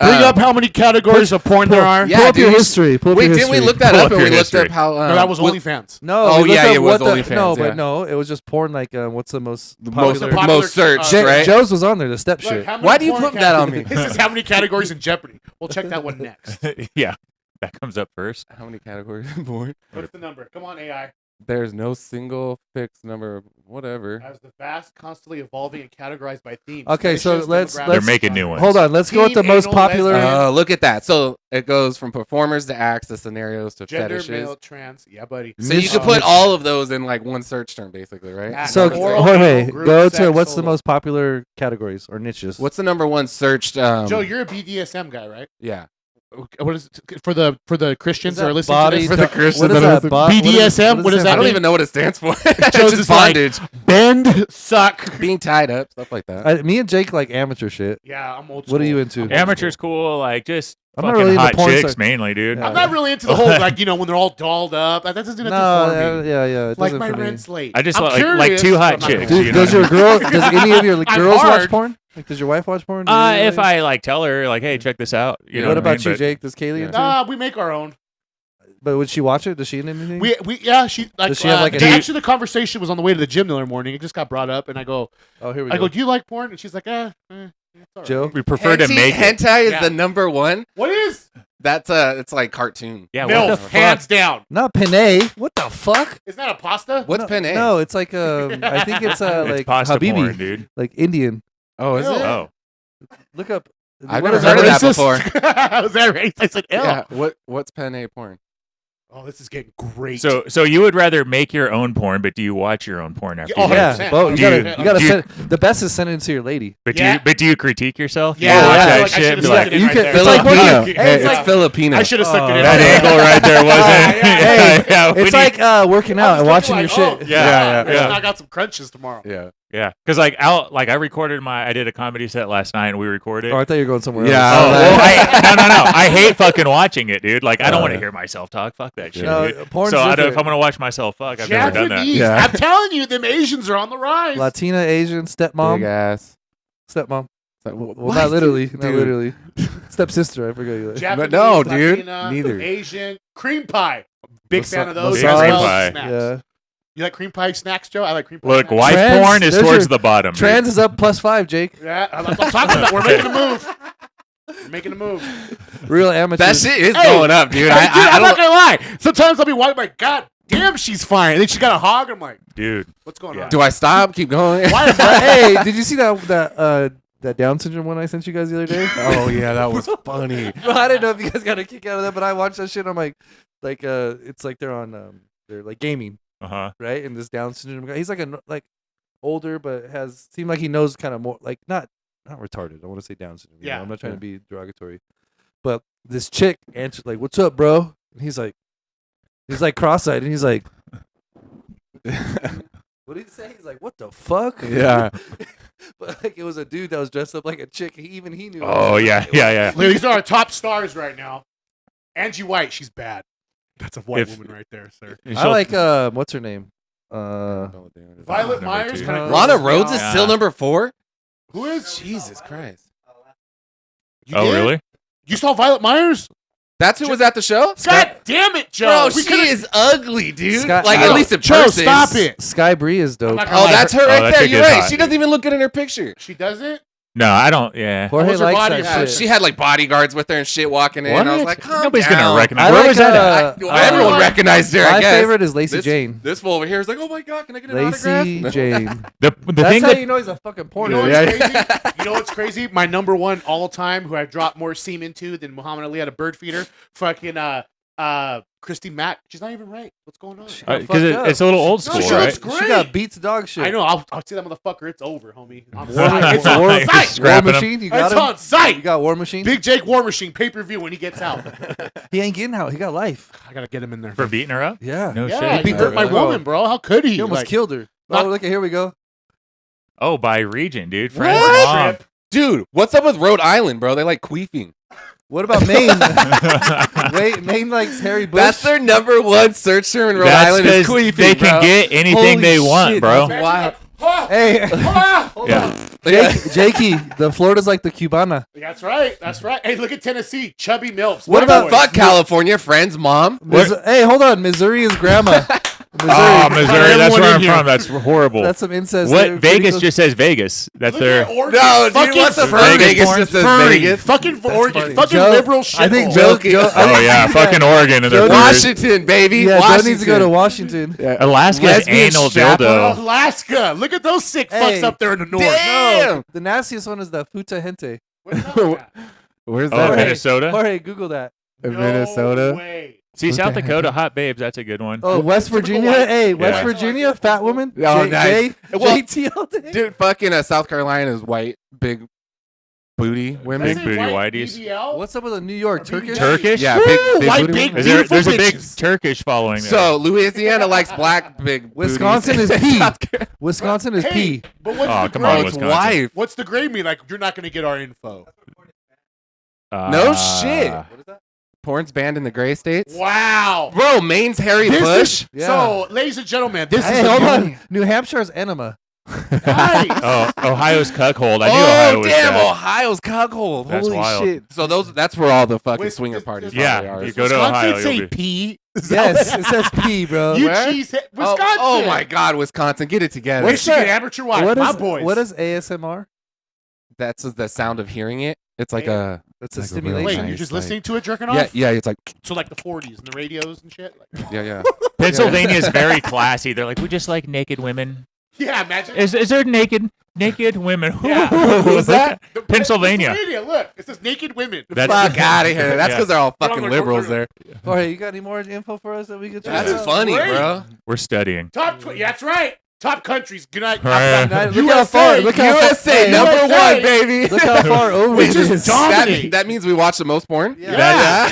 bring
Uh,
up how many categories of porn there are.
Yeah,
pull up your
dude.
history. Pull up
Wait,
your
didn't we
history.
look that
Pull
up
up
and we
your
looked up
history.
how?
No, that was
what-
OnlyFans.
No,
Oh,
we looked
yeah,
up
it was
what the-
OnlyFans,
No,
yeah.
but no, it was just porn. Like, what's the most
the most
popular?
popular-
most searched,
uh,
right?
Joe's was on there. The step
Look,
shit.
how many
Why do you
porn
put that on me?
This is how many categories in Jeopardy. We'll check that one next.
yeah, that comes up first.
How many categories in porn?
What's the number? Come on, AI.
There's no single fixed number, whatever.
As the vast, constantly evolving and categorized by themes.
Okay, so
missions,
let's-
demographics,
They're making new ones.
Hold on, let's go with the
Teen,
most
anal,
popular.
lesbian,
Look at that. So it goes from performers to acts to scenarios to
Gender,
fetishes.
male, trans. Yeah, buddy.
So you can put all of those in like one search term, basically, right?
Yeah.
So
Oral,
Jorge,
anal, group,
go
sex,
to what's the
solo.
most popular categories or niches?
What's the number one searched?
Joe, you're a BDSM guy, right?
Yeah.
What is for the Christians
Is
that are
that
listening
body
to
For
this?
the Christians
What is
that are
that?
listening.
BDSM? What does
I
that
don't
mean?
even know what it stands for.
Joe's
It's just
just like-
bondage,
Bend, suck.
being tied up, stuff like that.
Me and Jake like amateur shit.
Yeah, I'm old school.
What are you into?
Amateur's cool, like just
I'm not
fucking
really into
hot
porn
chicks
star-
mainly, dude.
Yeah.
I'm not really into the whole like when they're all dolled up. That doesn't do
No,
nothing for me.
yeah. It
Like
doesn't
my
for me.
rent's late.
I just
I'm
like
curious,
two hot
but I'm not
chicks.
gonna
Dude,
you know
does
what I
your
mean?
girl? Does any of your
I'm
girls watch
hard.
porn? Like, does your wife watch porn? Do you
If
really?
I like tell her like, hey, check this out. You know
What
I
about
mean?
you,
But
Jake? Does Kaylee
Yeah.
into?
Nah, we make our own.
But would she watch it? Does she into anything?
She like.
Does she have, like, a-
actually, the conversation was on the way to the gym the other morning. It just got brought up, and I go,
Oh, here we go.
do you like porn? And she's like, it's all right.
Joe.
We prefer to make it.
hentai is
Yeah.
the number one.
What is
That's it's like cartoon.
Yeah, what the
MILF?
fuck?
Hands down.
Not penne. What the fuck?
Isn't that a pasta?
What's
no,
penne?
No, it's like I think it's
It's
like
pasta
Habibi,
porn, dude.
like Indian.
Oh, is it?
Oh,
Look up.
I've
what
never
is
heard of that
Racist?
before.
Was that racist? I said, ew.
Yeah. What's penne porn?
Oh, this is getting great.
so you would rather make your own porn, but do you watch your own porn after?
Oh,
you
Yeah,
100%.
both. You
Do
gotta,
you-
you gotta
do you-
send. The best is send it to your lady.
But
Yeah.
do you critique yourself?
Yeah,
you watch
I
that
feel like I
shit
should've
and be
sucked
like,
it in
you
right
can-
there.
it's like
Filipino.
Hey,
Hey,
it's
it's
like-
Filipino.
I should have sucked it in.
that angle right there wasn't.
yeah.
It's like working out and watching your shit.
Yeah.
I got some crunches tomorrow.
Yeah.
Yeah, because I recorded I did a comedy set last night and we recorded.
Oh, I thought you were going somewhere
Yeah,
else.
Oh, well, no. I hate fucking watching it, dude. Like, I don't want to
yeah.
hear myself talk. Fuck that shit.
No,
dude.
porn's
So if
different.
I'm gonna watch myself fuck, I've never done that.
Japanese.
Yeah.
I'm telling you, them Asians are on the rise.
Latina, Asian, stepmom,
Big ass.
stepmom. Well,
What?
not literally, not
Dude.
literally. Stepsister, I forgot you.
Japanese,
no, dude.
Latina,
Neither.
Asian, cream pie. Big fan of those.
Big
as
cream
well as
pie.
snacks.
Yeah.
You like cream pie snacks, Joe? I like cream pie.
Look,
snacks.
wife
Trans-
porn is
there's
towards
your-
the bottom.
Trans
dude.
is up +5, Jake.
Yeah, I'm talking about. We're making a move. We're making a move.
Real amateur.
That shit is
Hey,
going up, dude.
Dude, I'm not gonna lie. Sometimes I'll be walking like, God damn, she's fine. And then she got a hog. I'm like,
Dude.
what's going
Yeah.
on?
Do I stop? Keep going?
Why am I?
Hey, did you see that Down syndrome one I sent you guys the other day?
Oh yeah, that was funny.
Bro, I didn't know if you guys got a kick out of that, but I watched that shit. I'm like, it's like they're on, they're like gaming,
Uh-huh.
right? And this Down syndrome guy, he's like older, but seemed like he knows kind of more, like not retarded. I want to say Down syndrome.
Yeah.
I'm not trying to be derogatory, but this chick answered like, "What's up, bro?" And he's like cross-eyed, and he's like, "What did he say?" He's like, "What the fuck?"
Yeah.
But like it was a dude that was dressed up like a chick. He knew.
Oh yeah.
These are our top stars right now. Angie White, she's bad. That's a white
If-
woman right there, sir.
I like what's her name?
Violet
number
Myers,
two.
kind of.
Lana Rhodes is
Yeah.
still number 4.
Who is?
Jesus Christ.
You
Oh
did?
really?
You saw Violet Myers?
That's who was at the show?
God damn it, Joe!
Bro,
We
she
could've-
is ugly, dude.
Scott-
like,
Joe,
at least in
Joe,
person.
stop it.
Sky Bree is dope.
I'm not gonna
Oh,
lie,
that's her
Oh,
right
that
there.
chick
You're
is
right.
hot,
She doesn't
dude.
even look good in her picture.
She doesn't.
No, I don't. Yeah.
Jorge
What was her
likes
body
that
Yeah,
shit.
she had like bodyguards with her and shit walking in. I was like, calm
Nobody's
down.
gonna recognize.
I
Where
like,
was that at?
Everyone recognized her, I
My
guess.
favorite is Lacey
this,
Jane.
This fool over here is like, oh my God, can I get an
Lacey
autograph?
Jane.
The
That's
thing
how
that
you know he's a fucking
You
porn.
know what's
Yeah.
crazy? You know what's crazy? My number one all time, who I dropped more semen to than Muhammad Ali at a bird feeder, fucking Christy Mack. She's not even right. What's going on?
fucked
because
up.
it's a little old
No,
school,
she
right?
looks great.
She got beats dog shit.
I know. I'll see that motherfucker. It's over, homie. I'm
War,
sorry. It's
War-
on
You're
site.
War
scrapping him.
Machine. You got
It's
him.
on site.
You got War Machine.
Big Jake War Machine pay per view when he gets out.
He ain't getting out. He got life.
I gotta get him in there.
For beating her up?
Yeah.
No
yeah,
shit.
he hurt my
Bro.
woman, bro. How could he?
He almost
Like,
killed her.
not-
Oh, look at here we go.
Oh, by region, dude. Friend's
What?
mom.
Dude, what's up with Rhode Island, bro? They like queefing.
What about Maine? Wait, Maine likes Harry Bush.
That's their number one search term in Rhode
That's
Island is
'cause
queefing,
they can
bro.
get anything
Holy
they want,
shit,
bro.
that's wild.
Hey,
Ah!
Yeah.
Jakey, the Florida's like the Cubana.
That's right. That's right. Hey, look at Tennessee. Chubby milfs.
What
My
about
boys.
fuck California, friends, mom?
Hey, hold on. Missouri is grandma.
Oh, Missouri. That's
everyone
where
in
I'm
here.
from. That's horrible.
That's some incest.
What?
there.
Vegas
Pretty
just says Vegas. That's
Look
their.
at Oregon.
No, dude,
Fucking
what the fuck?
furry
Vegas
porn.
just says
Furry.
Vegas.
Fucking Oregon.
funny.
Fucking
Joe-
liberal shit.
I think
hole.
Joe.
Oh yeah, fucking Oregon and their furries.
Washington, baby.
Yeah,
Washington.
Joe needs to go to Washington.
Alaska's
Lesbian
anal
strap-on.
dildo.
Alaska. Look at those sick fucks
Hey.
up there in the north.
Damn.
No, the nastiest one is the Futa Gente.
Where's that at?
Where's
Oh,
that?
Jorge.
Minnesota.
Jorge, Google that.
In
No
Minnesota.
way.
See,
What
South
the
Dakota, hot babes. That's a good one.
Oh, West Virginia.
white-
Hey, West
Yeah.
Virginia, fat woman.
Oh, nice. Well,
JTL.
Dude, fucking South Carolina's white, big booty women.
Big booty whiteys.
BBL?
What's up with the New York Turkish?
Turkish?
Yeah,
Woo!
big
White
booty
big
women.
Is there's a big
bitches.
Turkish following there.
So Louisiana likes black big.
Wisconsin
booties.
is P.
South Carolina-
Wisconsin is
Hey,
P.
but what's
Oh,
the
come
gray?
on,
Oh, it's
Wisconsin.
wife.
What's the gray mean? Like, you're not going to get our info.
No shit.
What is that?
Porn's banned in the gray states.
Wow.
Bro, Maine's Harry
This
Bush.
is-
Yeah.
So, ladies and gentlemen, this
Hey,
is a
hold
new-
on. New Hampshire's enema.
Nice.
Oh, Ohio's cuckold. I knew
Oh
Ohio was
damn,
bad.
Ohio's cuckold.
That's
Holy
wild.
shit. So that's where all the fucking
Wait,
swinger
this-
parties
this-
probably
Yeah,
are.
you go to Ohio,
Wisconsin say
you'll be.
P.
Yes, it says P, bro.
You
Where?
cheesehead.
Oh,
Wisconsin.
oh my God, Wisconsin, get it together.
What's
Michigan
that?
amateur watch.
What
My
is
boys.
what is ASMR?
That's the sound of hearing it. It's like
Yeah.
a
That's a
Like a
stimulation.
Wait,
nice,
you're just
like-
listening to it jerking
yeah,
off?
yeah. It's like
So like the 40s and the radios and shit? Like,
yeah.
Pennsylvania is very classy. They're like, we just like naked women.
yeah, imagine.
Is there naked women?
Yeah.
Who was that?
The-
Pennsylvania.
Pennsylvania, look. It says naked women.
Fuck out of here. That's
Yeah.
because they're all
They're
fucking
on their-
liberals there.
All right, you got any more info for us that we could check
That's
out?
funny,
great.
bro.
We're studying.
Yeah, that's right. Top countries. Good night.
Right.
Look how far. Look how far.
USA
hey,
number
USA.
one, baby.
Look how far over
We
it
just
is.
dominate.
That means we watch the most porn.
Yeah.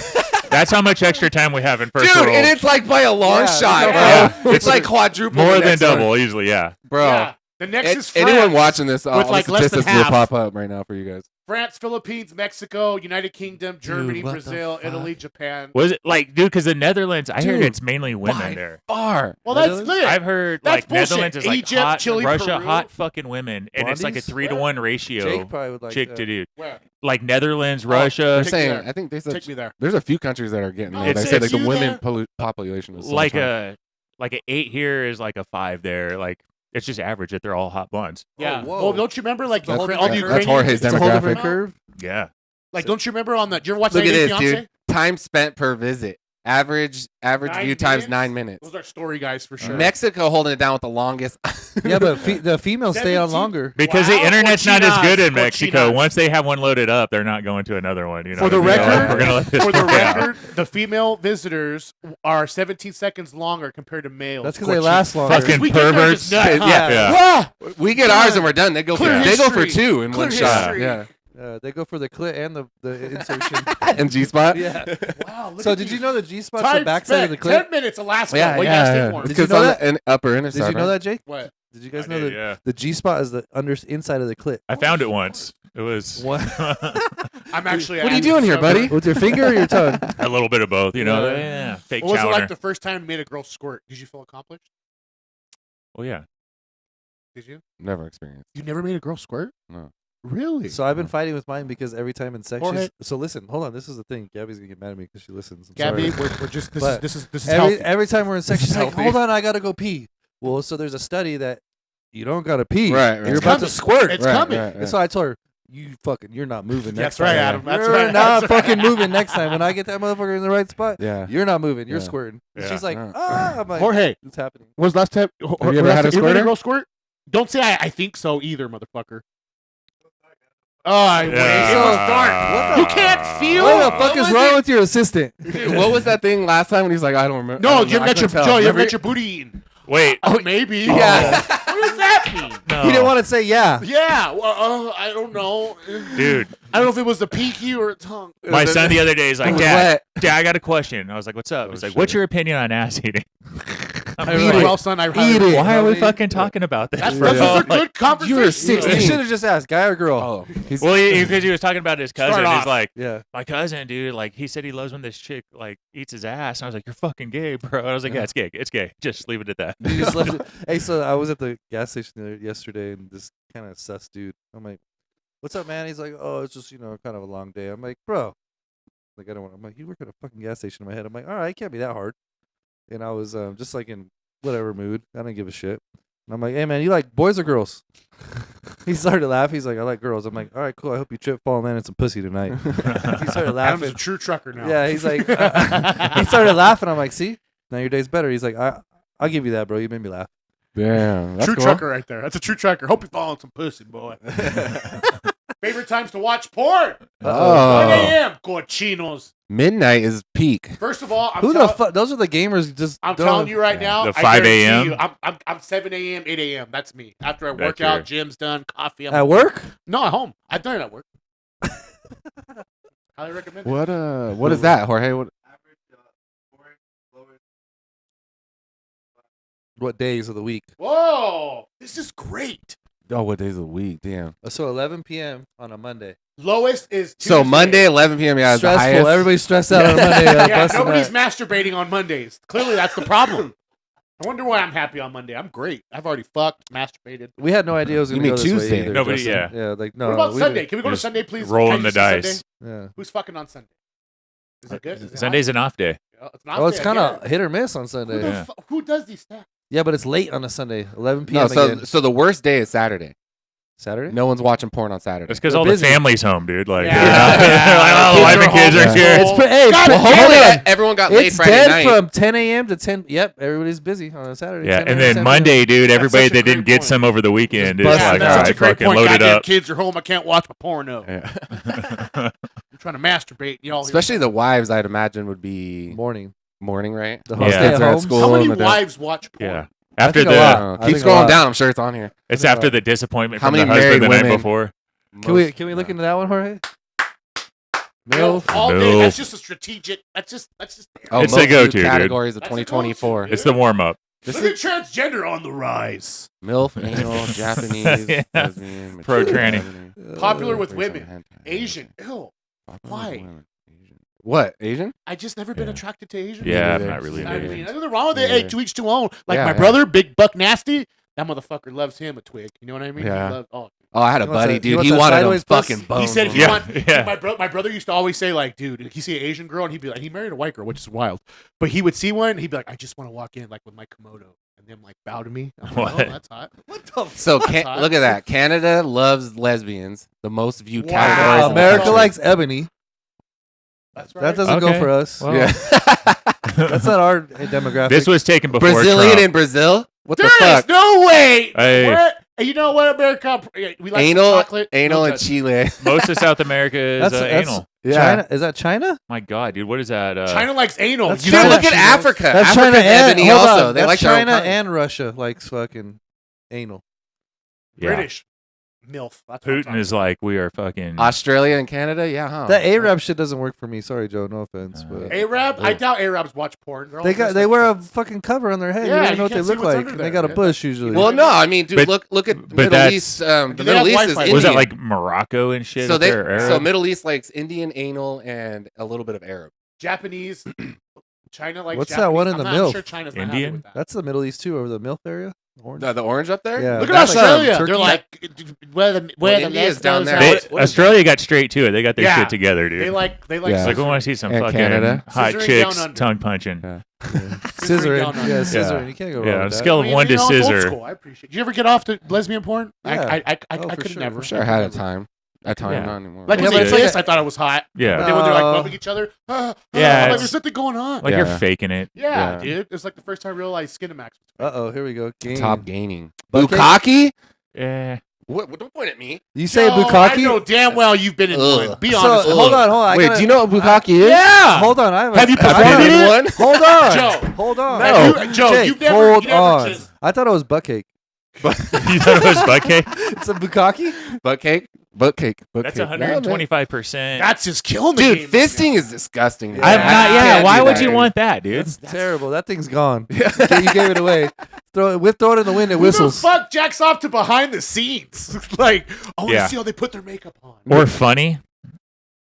That's how much extra time we have in first
Dude,
world.
and it's like by a long
Yeah,
shot,
look
bro.
how
far.
It's like quadruple.
more
the
than
next one.
double, easily. Yeah.
bro.
Yeah. The next is France.
Anyone watching this, all
with
the
like less than
statistics will
half.
pop up right now for you guys.
France, Philippines, Mexico, United Kingdom, Germany,
what the
Brazil,
fuck?
Italy, Japan.
Was it like, dude? Because the Netherlands, I heard
Dude,
it's mainly women
by
there.
Far.
Well, that's
Netherlands?
good.
I've heard
That's
like
bullshit.
Netherlands is like
Egypt,
hot,
Chile,
Russia,
Peru.
hot fucking women, and it's like a
Blondies?
3-to-1 ratio,
Jake probably would like
chick
that.
to dude.
Where?
Like Netherlands,
Oh,
Russia,
They're
Take
saying.
me there.
I think they said
Take me there.
there's a few countries that are getting
No,
there. They
it's-
said like
it's
the
you
women
there.
population is so
like
much
a 8 here is like a 5 there. Like it's just average that they're all hot blondes.
Yeah.
whoa.
Well, don't you remember like
It's a whole
all the
different-
That's
Ukrainians?
Jorge's
It's a whole different
demographic.
curve.
Yeah.
Like, don't you remember on the? Did you ever watch
Look at
90 Day
this,
Fiancé?
dude. Time spent per visit. Average
9
view times
minutes?
9 minutes.
Those are story guys for sure.
Mexico holding it down with the longest.
Yeah, but the females stay on
17
longer.
Because
Wow,
the internet's not as good in
cochinas,
Mexico.
cochinas.
Once they have one loaded up, they're not going to another one. You know
For the
what I mean?
record-
we're gonna let this
For the
play out.
record, the female visitors are 17 seconds longer compared to males.
That's because they last longer.
That's 'cause
Fucking
we get there
perverts.
just nuts, huh?
Yeah.
Yeah.
We get ours and we're done. They go for
Clear
they go for
history.
2 in
Clear
one shot.
history.
Yeah.
They go for the clit and the insertion.
And G spot.
Yeah.
Wow. Look
So
at
did you
these.
know the G spot's
Time
the backside of the
spent,
clip?
10 minutes, Alaska.
Yeah,
Well, you
yeah,
guys
yeah.
did more.
It's
Did you
'cause
know
on
that?
the upper
Did
interside.
you know that, Jake?
What?
Did you guys
I
know
did,
that
yeah.
the G spot is the inside of the clit?
I found it once. It was
What?
I'm actually.
What are you doing here, buddy?
With your finger or your tongue?
a little bit of both. You know,
Yeah.
fake
What was it
chowder.
like the first time you made a girl squirt? Did you feel accomplished?
Well, yeah.
Did you?
Never experienced.
You never made a girl squirt?
No.
Really?
So I've been fighting with mine because every time in sex,
Jorge.
so listen, hold on. This is the thing. Gabby's gonna get mad at me because she listens. I'm
Gabby,
sorry.
we're just this
But
is this is
every
healthy.
every time we're in sex,
This
she's
is
like,
healthy.
"Hold on, I gotta go pee." Well, so there's a study that you don't gotta pee.
Right, right.
You're
It's
about to
coming.
squirt.
It's coming.
And so I told her, you're not moving next
That's right,
time.
Adam. That's
You're
right.
not
That's right.
fucking moving next time. When I get that motherfucker in the right spot,
Yeah.
you're not moving. You're
Yeah.
squirting. And
Yeah.
she's like,
Yeah.
ah. I'm like,
Jorge,
it's happening.
when's the last time?
Have you ever had a
made
squirter?
girl squirt? Don't say I think so either, motherfucker. Oh, I wait. It was dark.
What the-
You can't feel.
What the
What
fuck is
was
wrong
it?
with your assistant?
Dude, what was that thing last time when he's like, I don't remember?
No,
I
you
don't know.
ever
I
got your
couldn't tell.
Joe, you ever
Never-
got your booty eaten?
Wait.
Oh, maybe.
Yeah.
What does that mean?
No.
He didn't want to say yeah.
Yeah. Well, I don't know.
Dude,
I don't know if it was the pinky or a tongue.
my son the other day is
It
like,
was
Dad,
wet.
I got a question. I was like, what's up?
Oh,
He's like,
shit.
what's your opinion on ass eating? I'm
I
like,
was like, well, son, I
Eat it.
why are we
Homie.
fucking talking about this?
That's
bro?
those are
Like,
good conversations.
You were
You
16.
should have just asked, guy or girl.
Oh, he's
well, because he was talking about his cousin.
Start
He's
off.
like,
Yeah.
my cousin, dude, like he said he loves when this chick like eats his ass. And I was like, you're fucking gay, bro. I was like, yeah, it's gay. It's gay. Just leave it at that.
You just left it. Hey, so I was at the gas station yesterday, and this kind of sus dude. I'm like, "What's up, man?" He's like, "Oh, it's just kind of a long day." I'm like, "Bro, like I don't want." I'm like, "You work at a fucking gas station." In my head, I'm like, "All right, it can't be that hard." And I was just like in whatever mood. I didn't give a shit. And I'm like, hey man, you like boys or girls? He started laughing. He's like, I like girls. I'm like, all right, cool. I hope you trip, fall, and land in some pussy tonight. He started
Adam's
laughing.
a true trucker now.
Yeah, he's like, he started laughing. I'm like, see, now your day's better. He's like, I'll give you that, bro. You made me laugh.
Damn. That's
True
cool.
trucker right there. That's a true trucker. Hope you're following some pussy, boy. Favorite times to watch porn? 1
Oh.
a.m. Cochinos.
Midnight is peak.
First of all,
Who the fuck? Those are the gamers. Just
I'm
don't-
telling you right now.
The
I
5
guarantee
a.m.?
you, I'm 7 a.m., 8 a.m. That's me. After I work
That's
out,
your-
gym's done, coffee. I'm
At work?
No, at home. I've done it at work. Highly recommend it.
What is that, Jorge?
What days of the week?
Whoa, this is great.
Oh, what days of the week? Damn.
So 11 p.m. on a Monday.
Lowest is Tuesday.
So Monday, 11 p.m. Yeah, is the
Stressful.
highest.
Everybody's stressed out on a Monday.
Yeah,
busting
nobody's
that.
masturbating on Mondays. Clearly, that's the problem. I wonder why I'm happy on Monday. I'm great. I've already fucked, masturbated.
We had no idea it was
You
going to
mean
go this
Tuesday?
way either.
Nobody-
Justin. Yeah, like no.
what about
we
Sunday?
didn't-
Can we go to
Just
Sunday, please?
rolling
Can you
the
see
dice.
Sunday?
Yeah.
Who's fucking on Sunday? Is it good? Is it
Sunday's
hot?
an off day.
Yeah, it's not
Oh, it's
fair.
kind
I
of
get
hit or miss on
it.
Sunday.
Yeah.
Who does these stats?
Yeah, but it's late on a Sunday. 11 p.m.
No,
again.
so the worst day is Saturday.
Saturday?
No one's watching porn on Saturday.
That's because
We're
all
busy.
the family's home, dude. Like,
Yeah.
they're like, oh, the wife and kids are
home.
here.
It's hey,
God,
well,
hold
hopefully
on.
everyone got laid
it's
Friday
dead
night.
from 10 a.m. to 10. Yep, everybody's busy on a Saturday.
Yeah,
10
and
a.m. to
then
10
Monday, dude,
That's
everybody
such a
that
great
didn't get
point.
some over the weekend is
Just
Yeah,
like,
that's
all
such a
right,
great
fucking
point.
load it
Goddamn
up.
kids are home. I can't watch my porno.
Yeah.
I'm trying to masturbate. Y'all,
Especially the wives, I'd imagine, would be
morning.
morning, right?
The
Yeah.
whole stay at
Kids are at
home.
school.
How many
and the-
wives watch porn?
Yeah.
I
After
think a
the,
lot.
Oh,
I
keep
think a
scrolling
lot.
down. I'm sure it's on here.
it's after the disappointment
How
from
many
the husband
married
the night
women?
before.
Can we look into that one, Jorge?
Milf
Milf.
all day.
Milf.
That's just a strategic. That's just.
Oh,
It's
most
the go-to, dude.
categories of
That's the
2024.
go-to.
It's the warm up.
This
Look at transgender on the rise.
MILF, anal, Japanese,
Yeah.
lesbian,
Pro
mature,
tranny.
feminine,
Popular with
threesome,
women.
hentai,
Asian. Ew.
popular with
Why?
women, Asian. What? Asian?
I just never been
Yeah.
attracted to Asian.
Yeah, I'm
neither.
not really.
I
into
mean,
it.
there's nothing wrong with
Me
it. Hey,
neither.
to each to own. Like
Yeah,
my
yeah.
brother, Big Buck Nasty. That motherfucker loves him a twig. You know what I mean?
Yeah.
He loves,
Oh, I had a
He wants
buddy,
that- he
dude.
wants
He
that
wanted them
sideways puss?
fucking bones.
He said if
on
you
him.
want,
Yeah.
my brother used to always say like, dude, he see an Asian girl and he'd be like, he married a white girl, which is wild. But he would see one, and he'd be like, I just want to walk in like with my Komodo and then like bow to me. I'm like,
What?
oh, that's hot.
What the
So
That's hot.
look at that. Canada loves lesbians. The most viewed
Wow.
categories. in the
America
country.
likes ebony.
That's right.
That doesn't go
Okay.
for us.
Well,
Yeah.
That's not our demographic.
This was taken before
Brazilian
Trump.
in Brazil. What
There
the
is
fuck?
no way.
Hey.
What? And you know what, America? We like
Anal,
chocolate.
anal,
No
and
judge.
Chile.
Most of South America is
That's
anal.
Yeah.
China. Is that China?
My God, dude, what is that?
China likes anal.
That's
You
Dude,
know
look
that
at
she knows.
Africa.
That's
Africa's
China and
ebony
hold
also.
on,
They
that's
like their own
China
continent.
and Russia likes fucking anal.
Yeah.
British MILF. That's what I'm
Putin
talking
is
about.
like, we are fucking.
Australia and Canada, yeah, huh?
That Arab shit doesn't work for me. Sorry, Joe. No offense, but
Arab. I doubt Arabs watch porn. They're all
they
dressed
they
like
wear a
that.
fucking cover on their head.
Yeah,
you don't
you
even know what they
can't see
look
what's
like.
under
And they
there,
got a
man.
bush usually.
Well, no, I mean, dude,
But-
look at
but
Middle
that's-
East. The
they
Middle
have
East is
Wi-Fi?
Indian.
was that like Morocco and shit?
so
up there,
so
Arab?
Middle East likes Indian, anal, and a little bit of Arab.
Japanese. China likes
What's that
Japanese.
one in
I'm
the
not
MILF?
sure China's not happy
Indian?
with that.
That's the Middle East too, over the MILF area. Orange.
The orange up there.
Yeah.
Look at
That's,
Australia.
Turkey.
They're like
Where the
India's down there.
They-
What is
Australia got straight to it. They got their
Yeah.
shit together, dude.
they like
Yeah.
It's like, we
scissoring.
want to see some
And
fucking
Canada.
hot
Scissoring
chicks
down under.
tongue punching.
Yeah.
Scissoring.
down under.
Yeah, scissoring.
Yeah.
You can't go wrong
Yeah, on a
with that.
scale of
I mean,
1 to
you know, it's old
scissor.
school. I appreciate. Did you ever get off to lesbian porn?
Yeah.
I
Oh, for
could
sure,
never.
For sure, I had a time. A time,
Yeah.
not anymore.
Like
Yeah,
when
but
they
it's like
kiss, I thought it was hot. But
Yeah.
then when they're like
No.
bumping each other,
Yeah,
I'm like,
it's-
there's something going on.
Like
Yeah.
you're faking it.
Yeah,
Yeah.
dude. It's like the first time I realized Skinamax.
Uh-oh, here we go. Game.
Top gaining.
Bukkake?
Bukkake?
Yeah.
What? Don't point at me.
You say
Yo, I
bukkake?
know damn well you've been in
Ugh.
one. Be
So,
honest.
hold on. I
Wait,
gotta-
do you know what bukkake is?
Yeah.
Hold on. I have,
Have you
I
performed
gotta-
it?
one?
Hold on.
Joe.
Hold on.
No. Joe,
Jake,
you've never-
hold
you never
on.
kissed.
I thought it was butt cake.
You thought it was butt cake?
It's a bukkake?
Butt cake? Butt cake. Butt
That's
cake.
125%.
That's just killing the
Dude,
game.
fisting is disgusting. dude.
I'm
Yeah.
not. Yeah.
Can't
Why
do
would
that,
you
dude.
want that, dude?
It's terrible. That thing's gone. You gave it away. Throw it in the wind. It
Who
whistles.
the fuck jacks off to behind the scenes? Like, I want to
Yeah.
see how they put their makeup on.
Or funny?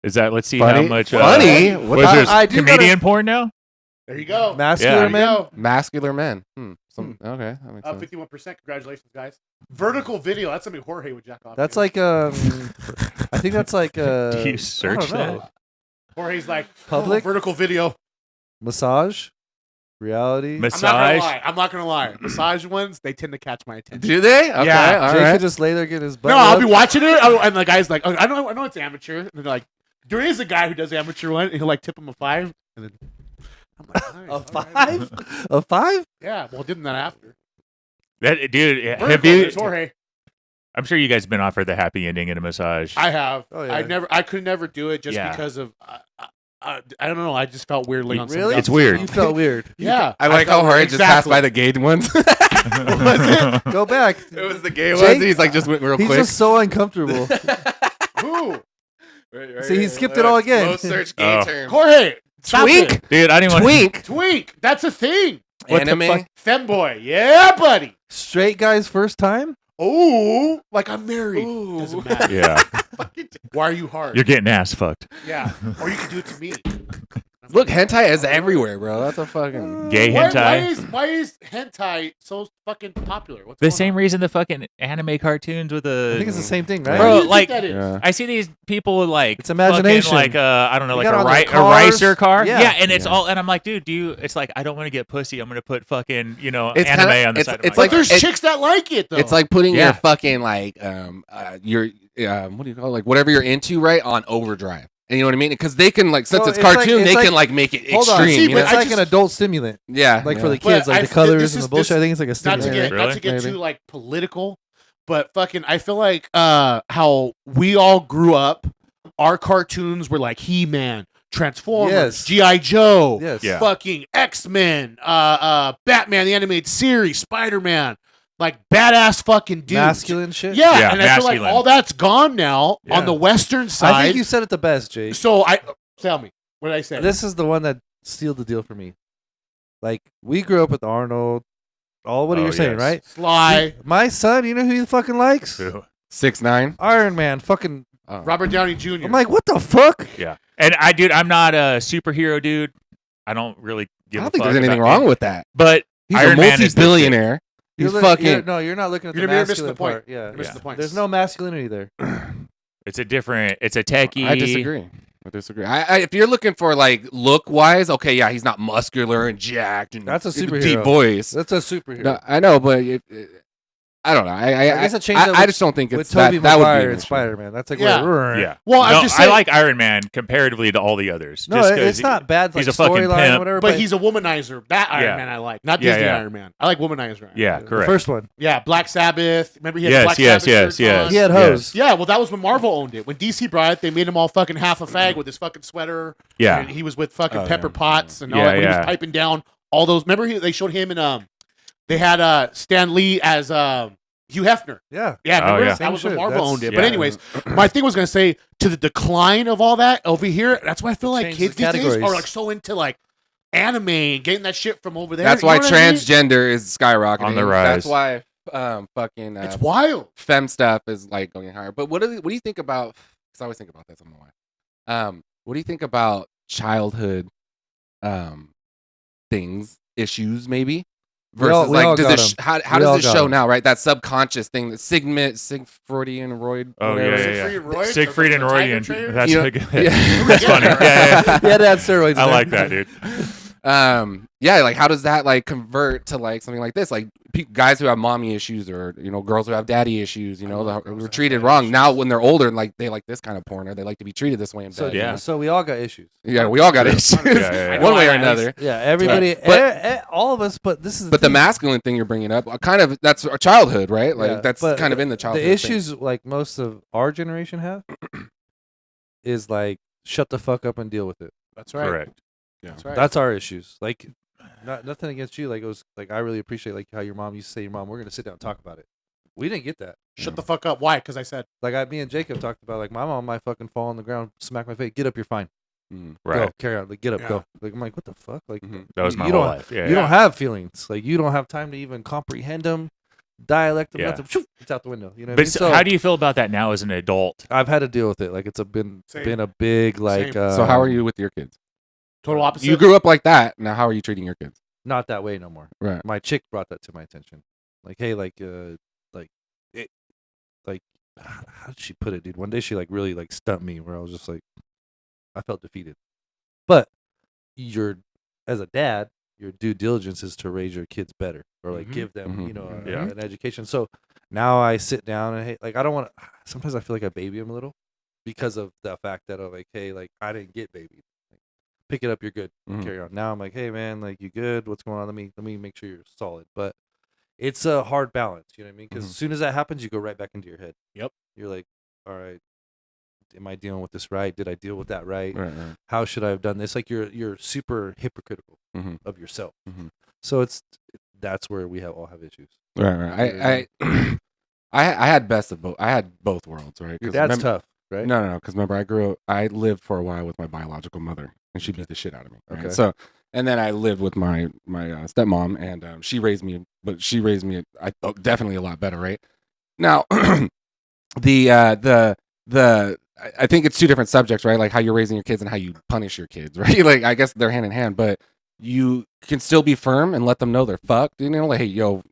Is that? Let's see
Funny?
how much.
Funny? What
Was
the-
there
I do
comedian porn now?
There you go.
Muscular
Yeah.
There you
men?
go.
Mascular men. Okay, that makes sense.
51%. Congratulations, guys. Vertical video. That's something Jorge would jack off.
That's
to.
like I think that's like
Do you search
I don't know.
that?
Jorge's like
Public?
vertical video.
Massage. reality.
Massage.
I'm not gonna lie. Massage ones, they tend to catch my attention.
Do they? Okay,
Yeah.
all
Jake
right.
could just lay there getting his butt.
No, I'll be
rubbed.
watching it, and the guy's like, oh, I know it's amateur. And they're like, there is a guy who does amateur one, and he'll like tip him a 5, and then I'm like, nice,
A
all right.
5? A 5?
Yeah, well, didn't that after?
That dude, have
Vertical,
you?
there's Jorge.
I'm sure you guys have been offered the happy ending in a massage.
I have.
Oh, yeah.
I could never do it just
Yeah.
because of. I don't know. I just felt weirdly on some
Really?
It's
guys.
weird.
You felt weird.
Yeah,
I like
felt
how Jorge
weird.
just passed by the gay ones.
Go back.
It was the gay
Jake-
ones. He's like, just went real
He's
quick.
just so uncomfortable.
Who?
See, he skipped it all again.
Most search gay
Oh.
terms.
Jorge. Stop
Twink?
it.
Dude, I didn't want
Twink.
Twink. That's a thing.
What the
Anime.
fuck?
Femboy. Yeah, buddy.
Straight guy's first time?
Oh, like I'm married.
Ooh.
Doesn't matter.
Yeah,
Why are you hard?
you're getting ass fucked.
Yeah. Or you could do it to me.
Look, hentai is everywhere, bro. That's a fucking.
Gay hentai.
Why is hentai so fucking popular? What's
The
going
same
on?
reason the fucking anime cartoons with the.
I think it's the same thing, right?
Why do
Bro,
you think
like-
that is?
Yeah.
I see these people with like
It's imagination.
fucking like I don't know,
They
like
got
a,
on their
a
cars.
ricer car.
Yeah.
Yeah, and it's
Yeah.
all, and I'm like, dude, it's like I don't want to get pussy. I'm gonna put fucking
It's
anime
kinda-
on the
it's-
side of
it's
my
like
But
car.
there's chicks that like it though.
It's like putting
Yeah.
your fucking like your what do you call it? Like whatever you're into, right, on overdrive. And you know what I mean? Because they can like since
No,
it's
it's like-
cartoon,
it's
they
like-
can like make it
Hold on.
extreme.
See,
you
but
know?
It's
I
like
just-
an adult stimulant.
Yeah,
Like for
yeah.
the kids,
But
like
I-
the colors
this
and
is-
the bullshit.
this-
I think it's like a
not
stimulant.
to get
Really?
not to get
Maybe.
too like political, but fucking I feel like how we all grew up, our cartoons were like He-Man, Transformers,
Yes.
G.I. Joe,
Yes.
Yeah.
fucking X-Men, Batman the animated series, Spider-Man, like badass fucking dudes.
Masculine shit.
Yeah,
Yeah,
and I feel like
masculine.
all that's gone now
Yeah.
on the western
I
side.
think you said it the best, Jake.
So tell me, what did I say?
This is the one that sealed the deal for me. Like we grew up with Arnold. All what
Oh,
you're saying,
yes.
right?
Sly,
My son, you know who he fucking likes?
Ooh.
6'9".
Iron Man. Fucking.
Oh.
Robert Downey Jr.
I'm like, what the fuck?
Yeah, and I'm not a superhero dude. I don't really give.
I don't
a
think
fuck
there's anything
about
wrong
it.
with that.
But
He's
Iron
a
Man is the
multi-billionaire. He's fucking.
No, you're not looking at the
You're missing
masculine
the point.
part. Yeah.
You're missing the point.
There's no masculinity there.
it's a techie.
I disagree. If you're looking for like look wise, okay, yeah, he's not muscular and jacked and
That's a
deep
superhero.
voice.
That's a superhero.
No, I know, but I don't know. I
guess it changed
I
with-
just don't think
With
it's
Tobey
that would be
Maguire
an
and
issue.
Spider-Man. That's like
Yeah.
where-
Yeah.
Well,
no,
I'm just
I
saying,
like Iron Man comparatively to all the others.
No,
just 'cause
it's not bad. Like
he's a fucking
storyline or
pimp.
whatever.
but he's a womanizer. That Iron
Yeah.
Man I like, not
Yeah,
Disney
yeah.
Iron Man. I like womanizer. Iron
Yeah,
Man.
the
correct.
first one.
Yeah, Black Sabbath. Remember he had
Yes,
Black
yes,
Sabbath
yes,
shirts
yes.
on?
He had
Yes.
hose.
Yeah, well, that was when Marvel owned it. When DC brought it, they made him all fucking half a fag with his fucking sweater.
Yeah.
and he was with fucking
Oh,
Pepper
yeah.
Potts and all
Yeah,
that. When he
yeah.
was piping down all those. Remember they showed him in they had Stan Lee as Hugh Hefner.
Yeah.
Yeah,
Oh,
remember?
yeah.
That
Same
was when
shit.
Marvel
That's-
owned it.
yeah.
But anyways, my thing was gonna say to the decline of all that over here. That's why I feel like
Change
kids
the
these days
categories.
are like so into like anime and getting that shit from over there.
That's
You
why
know what I mean?
transgender is skyrocketing.
On the rise.
That's why fucking
It's wild.
fem stuff is like going higher. But what do you think about? Because I always think about that. I don't know why. What do you think about childhood things, issues, maybe?
We all-
Versus
we all
like, does
got
it
'em.
how
We all
does it
got
show
'em.
now? Right, that subconscious thing, that Freudian Royd.
Oh
whatever.
yeah, yeah,
Siegfried and
yeah.
Roy,
Siegfried and
the
Roy.
Tiger
And
Trader?
that's
You know-
a good.
Yeah.
That's funny. Yeah, yeah, yeah.
He had to have steroids. in
I
there.
like that, dude.
Yeah, like how does that like convert to like something like this? Like guys who have mommy issues, or girls who have daddy issues, were treated wrong. Now when they're older and like they like this kind of porn, or they like to be treated this way in
So
bed.
Yeah.
So we all got issues.
Yeah, we all got issues,
Yeah, yeah, yeah.
one way or
I know I
another.
Yeah, everybody,
But-
all of us. But this is.
But the
thing.
masculine thing you're bringing up, kind of that's our childhood, right? Like
Yeah,
that's
but
kind of in the childhood.
The issues like most of our generation have is like shut the fuck up and deal with it.
That's right.
Correct.
That's right.
That's our issues. Like, nothing against you. Like it was like I really appreciate like how your mom used to say, "Your mom, we're gonna sit down and talk about it." We didn't get that.
Shut the fuck up. Why? Because I said
Like me and Jacob talked about like my mom might fucking fall on the ground, smack my face, get up, you're fine.
Mhm.
Right.
Go, carry on. Like get up,
Yeah.
go. Like I'm like, what the fuck? Like
Mhm.
That was
you
my
don't-
whole life. Yeah.
you don't have feelings. Like you don't have time to even comprehend them, dialect them.
Yeah.
Nothing. Shoo, it's out the window. You know. What I
But
mean? So
how do you feel about that now as an adult?
I've had to deal with it. Like it's been
Same.
a big like.
Same.
So how are you with your kids?
total opposite.
You grew up like that. Now how are you treating your kids?
Not that way no more.
Right.
My chick brought that to my attention. Like, hey, like it, like, how did she put it, dude? One day she like really like stumped me, where I was just like, I felt defeated. But as a dad, your due diligence is to raise your kids better or like
Mhm.
give them,
Mhm.
you know,
Yeah.
an education. So now I sit down and like I don't want to. Sometimes I feel like I baby them a little because of the fact that I'm like, hey, like I didn't get babied. Like, pick it up, you're good.
Mhm.
Carry on. Now I'm like, hey man, like you good? What's going on? Let me make sure you're solid. But it's a hard balance. You know what I mean? Because
Mhm.
as soon as that happens, you go right back into your head.
Yep.
You're like, all right, am I dealing with this right? Did I deal with that right?
Right, right.
How should I have done this? Like you're super hypocritical
Mhm.
of yourself.
Mhm.
So that's where we all have issues.
Right, right. I had best of both. I had both worlds, right?
Your
'Cause
dad's
remember-
tough, right?
No. Because remember, I lived for a while with my biological mother, and she beat the shit out of me. Right?
Okay.
So, and then I lived with my stepmom, and she raised me, but she raised me, definitely a lot better, right? Now, I think it's two different subjects, right? Like how you're raising your kids and how you punish your kids, right? Like I guess they're hand in hand, but you can still be firm and let them know they're fucked. You know, like hey, yo,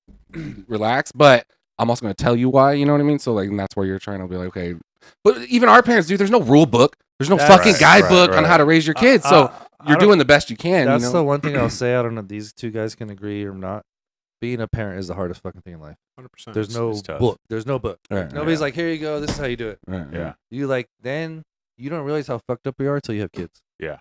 relax. But I'm also gonna tell you why. You know what I mean? So like, and that's where you're trying to be like, okay. But even our parents, dude, there's no rule book. There's no
That's-
fucking
Right,
guidebook on
right.
how to raise your kids. So you're doing the best you can.
That's
you know?
the one thing I'll say. I don't know if these two guys can agree or not. Being a parent is the hardest fucking thing in life.
100%.
There's no
it's tough.
book. There's no book.
Right,
Nobody's like, here you go. This is how you do it.
right,
Yeah.
You like then you don't realize how fucked up you are until you have kids.
Yeah.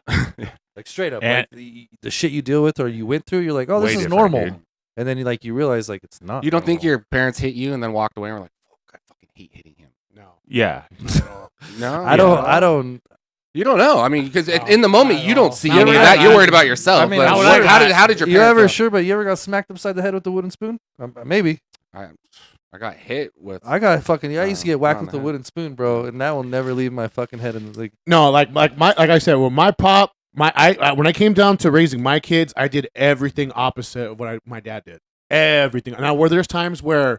Like straight up,
And-
like the shit you deal with or you went through. You're like, oh, this
Way
is
different,
normal.
dude.
And then you realize like it's not.
You don't think
normal.
your parents hit you and then walked away and were like, fuck, I fucking hate hitting him.
No.
Yeah.
No,
I don't.
You don't know. I mean, because
No,
in the moment
not
you
at
don't
all.
see
Not
any of
at
that.
all.
You're worried about yourself.
I mean,
but
I was
what-
like,
how did your
You
parents
ever
know?
sure? But you ever got smacked upside the head with the wooden spoon? Maybe.
I got hit with.
I got fucking. I used to get whacked
on
with
the
a
head.
wooden spoon, bro, and that will never leave my fucking head. And like,
No, like I said, when my pop, when I came down to raising my kids, I did everything opposite of what my dad did. Everything. Now, where there's times where,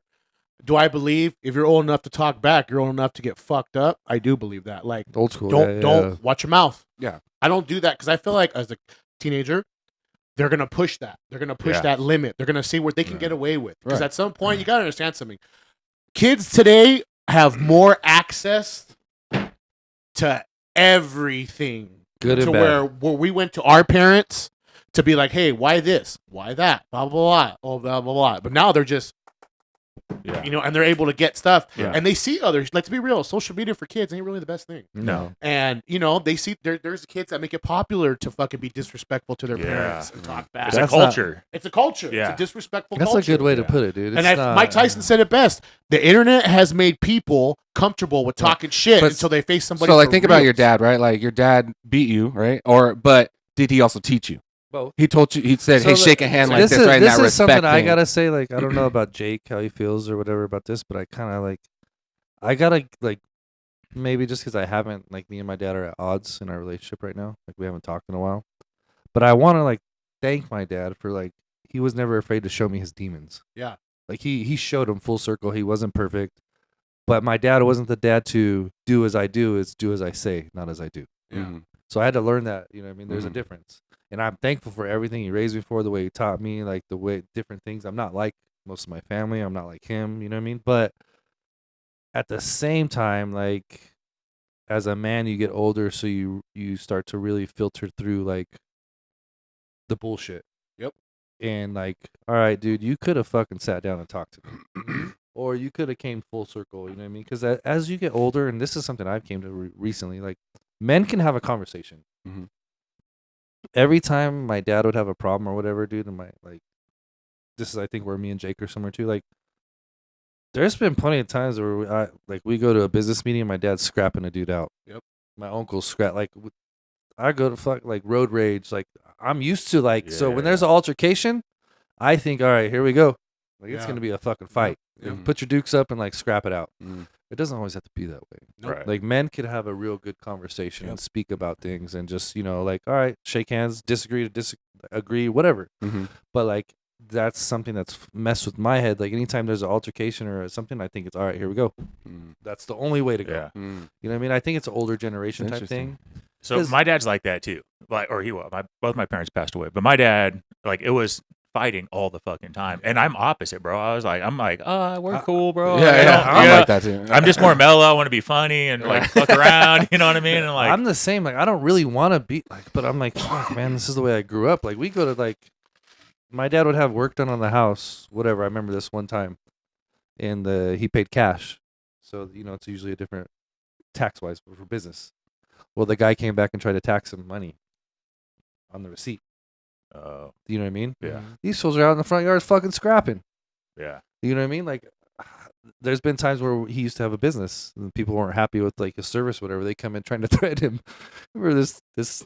do I believe if you're old enough to talk back, you're old enough to get fucked up? I do believe that. Like,
old school.
don't watch your mouth.
Yeah.
I don't do that because I feel like as a teenager, they're gonna push that. They're gonna push
Yeah.
that limit. They're gonna see what they can
Right.
get away with. Because
Right.
at some point, you gotta understand something. Kids today have more access to everything.
Good and
to
bad.
where we went to our parents to be like, hey, why this? Why that? Blah, blah, blah. Oh, blah, blah, blah. But now they're just,
Yeah.
you know, and they're able to get stuff.
Yeah.
And they see others. Like, to be real, social media for kids ain't really the best thing.
No.
And, you know, they see there's kids that make it popular to fucking be disrespectful to their
Yeah.
parents and talk back.
It's a
That's not-
culture.
It's a culture.
Yeah.
It's a disrespectful
That's
culture.
a good way to
Yeah.
put it, dude.
And
It's not-
Mike Tyson said it best. The internet has made people comfortable with talking shit
But-
until they face somebody.
So like,
for
think about
reals.
your dad, right? Like your dad beat you, right? But did he also teach you?
Both.
He told you. He said,
So
"Hey,
the-
shake a hand like this,
is,
right?" And
this
that
is something
respect
I
thing.
gotta say. Like, I don't know about Jake, how he feels or whatever about this, but I kind of like, I gotta like, maybe just because I haven't, like, me and my dad are at odds in our relationship right now. Like, we haven't talked in a while, but I want to like thank my dad for like he was never afraid to show me his demons.
Yeah.
Like he showed him full circle. He wasn't perfect, but my dad wasn't the dad to do as I do. It's do as I say, not as I do.
Mhm.
So I had to learn that, you know what I mean? There's a
Mhm.
difference. And I'm thankful for everything he raised me for, the way he taught me, like the way different things. I'm not like most of my family. I'm not like him, you know what I mean? But at the same time, like as a man you get older, so you start to really filter through like the bullshit.
Yep.
And like, all right, dude, you could have fucking sat down and talked to me. Or you could have came full circle, you know what I mean? Because as you get older, and this is something I've came to recently, like men can have a conversation.
Mhm.
Every time my dad would have a problem or whatever, dude, and this is I think where me and Jake are somewhere too. Like, there's been plenty of times where we go to a business meeting and my dad's scrapping a dude out.
Yep.
My uncle's I go to fuck like road rage. Like I'm used to like so when
Yeah.
there's an altercation, I think all right, here we go. Like it's
Yeah.
gonna be a fucking fight.
Yep.
Like, put your dukes up and like scrap it out.
Mhm.
It doesn't always have to be that way.
Nope.
Right.
Like men could have a real good conversation and
Yep.
speak about things and just like all right, shake hands, disagree to disagree, whatever.
Mhm.
But like that's something that's messed with my head. Like anytime there's an altercation or something, I think it's all right. Here we go.
Mhm.
That's the only way to go.
Yeah.
Mhm.
You know what I mean? I think it's an older generation type
Interesting.
thing.
So
'Cause-
my dad's like that too. Like, or he was. Both my parents passed away, but my dad, like, it was fighting all the fucking time. And I'm opposite, bro. I'm like, we're cool, bro.
Yeah,
Like, I
yeah,
don't-
I'm
yeah.
like that too.
I'm just more mellow. I want to be funny and like fuck around. You know what I mean? And like,
I'm the same. Like I don't really want to be like, but I'm like, fuck, man, this is the way I grew up. Like we go to like my dad would have work done on the house, whatever. I remember this one time, and he paid cash, so it's usually a different tax wise for business. Well, the guy came back and tried to tax him money on the receipt. You know what I mean?
Yeah.
These fools are out in the front yard fucking scrapping.
Yeah.
You know what I mean? Like, there's been times where he used to have a business and people weren't happy with like his service, whatever. They come in trying to threaten him. Remember this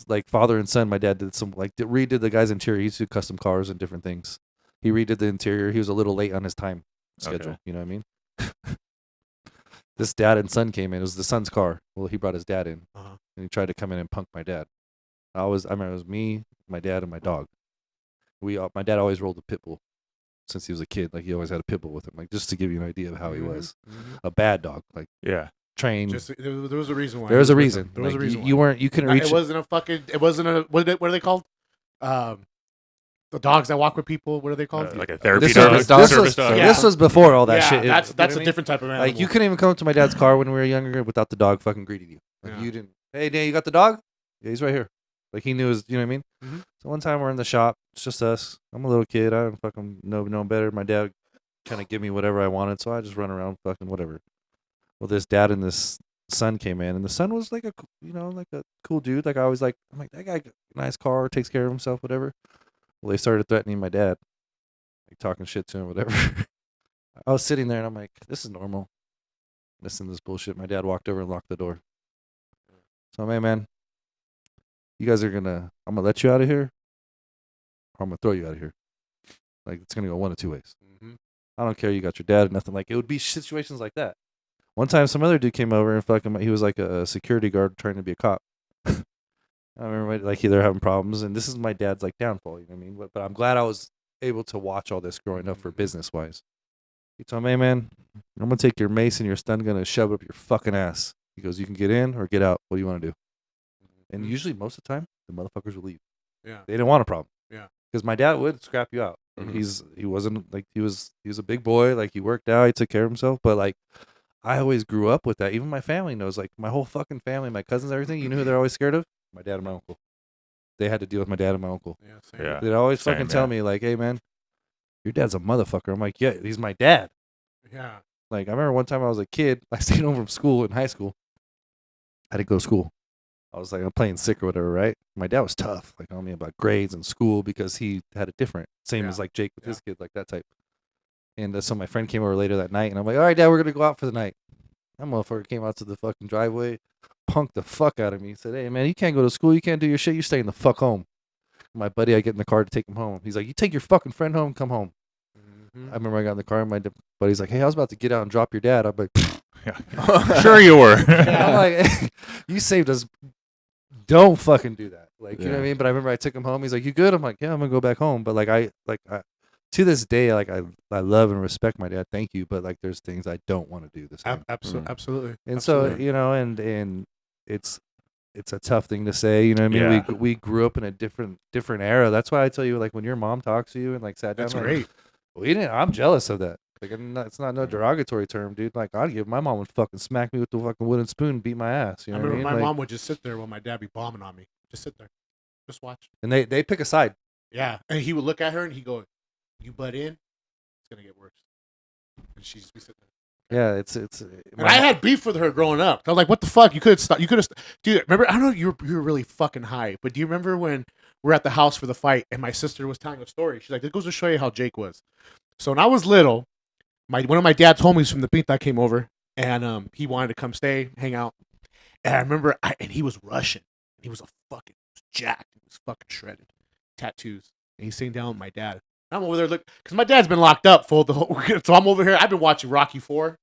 like father and son. My dad did some redid the guy's interior. He used to do custom cars and different things. He redid the interior. He was a little late on his time schedule.
Okay.
You know what I mean? This dad and son came in. It was the son's car. Well, he brought his dad in, and he tried to come in and punk my dad. I remember it was me, my dad, and my dog. My dad always rolled a pit bull since he was a kid. Like, he always had a pit bull with him. Like, just to give you an idea of how he was. A bad dog. Like,
Yeah.
trained.
There was a reason why.
There was a reason.
There was a
Like,
reason.
you couldn't reach.
It wasn't a fucking. It wasn't a. What are they called? The dogs that walk with people. What are they called?
Like a therapy
This
dog,
was-
service
was-
dog.
Yeah.
This was before all that shit.
That's
You know what I
a
mean?
different type of animal.
Like, you couldn't even come up to my dad's car when we were younger without the dog fucking greeting you. Like,
Yeah.
you didn't. Hey, Dan, you got the dog? Yeah, he's right here. Like, he knew his. You know what I mean?
Mhm.
So one time we're in the shop. It's just us. I'm a little kid. I don't fucking know better. My dad kind of give me whatever I wanted, so I just run around fucking whatever. Well, this dad and this son came in, and the son was like like a cool dude. Like, I'm like, that guy, nice car, takes care of himself, whatever. Well, they started threatening my dad, like talking shit to him, whatever. I was sitting there, and I'm like, this is normal. Listen to this bullshit. My dad walked over and locked the door. So, hey, man, you guys I'm gonna let you out of here, or I'm gonna throw you out of here. Like, it's gonna go one of two ways. I don't care. You got your dad or nothing. Like, it would be situations like that. One time, some other dude came over and fucking. He was like a security guard trying to be a cop. I remember, like, they're having problems, and this is my dad's like downfall. You know what I mean? But I'm glad I was able to watch all this growing up for business wise. He told me, hey, man, I'm gonna take your mace and your stun gun and shove it up your fucking ass. He goes, you can get in or get out. What do you want to do? And usually, most of the time, the motherfuckers would leave.
Yeah.
They didn't want a problem.
Yeah.
Because my dad would scrap you out.
Mhm.
He wasn't like he was a big boy. Like, he worked out, he took care of himself. But like, I always grew up with that. Even my family knows. Like, my whole fucking family, my cousins, everything. You know who they're always scared of? My dad and my uncle. They had to deal with my dad and my uncle.
Yeah. Same.
Yeah.
They'd always
Same,
fucking tell
yeah.
me like, "Hey, man, your dad's a motherfucker." I'm like, "Yeah, he's my dad."
Yeah.
Like, I remember one time I was a kid. I stayed home from school in high school. I didn't go to school. I was like, I'm playing sick or whatever, right? My dad was tough, like, on me about grades and school because he had it different. Same
Yeah.
as like Jake with
Yeah.
his kid, like that type. And so my friend came over later that night, and I'm like, all right, Dad, we're going to go out for the night. That motherfucker came out to the fucking driveway, punked the fuck out of me. He said, hey, man, you can't go to school. You can't do your shit. You stay in the fuck home. My buddy, I get in the car to take him home. He's like, you take your fucking friend home, come home. I remember I got in the car, and my buddy's like, hey, I was about to get out and drop your dad. I'm like,
Sure you were.
I'm like, you saved us. Don't fucking do that. Like, you know what I
Yeah.
mean? But I remember I took him home. He's like, you good? I'm like, yeah, I'm going to go back home. But like, I to this day, like, I love and respect my dad. Thank you. But like, there's things I don't want to do this time.
Absolutely.
And so,
Absolutely.
you know, and it's a tough thing to say, you know what I mean?
Yeah.
We grew up in a different era. That's why I tell you, like, when your mom talks to you and like sat down,
That's
like,
great.
I'm jealous of that. Like, it's not no derogatory term, dude. Like, my mom would fucking smack me with the fucking wooden spoon and beat my ass. You
I
know what I
remember
mean?
my
Like,
mom would just sit there while my dad be bombing on me. Just sit there. Just watch.
and they pick a side.
Yeah. And he would look at her and he'd go, you butt in, it's going to get worse. And she'd just be sitting there.
Yeah, it's.
And I had beef with her growing up. I was like, what the fuck? You could have stopped. You could have. Dude, remember, I don't know, you were really fucking high, but do you remember when we were at the house for the fight and my sister was telling a story? She's like, this goes to show you how Jake was. So when I was little, one of my dad's homies from the Pinta came over and he wanted to come stay, hang out. And I remember, and he was Russian. He was jacked. He was fucking shredded. Tattoos. And he's sitting down with my dad. I'm over there because my dad's been locked up for the whole. So I'm over here. I've been watching Rocky 4.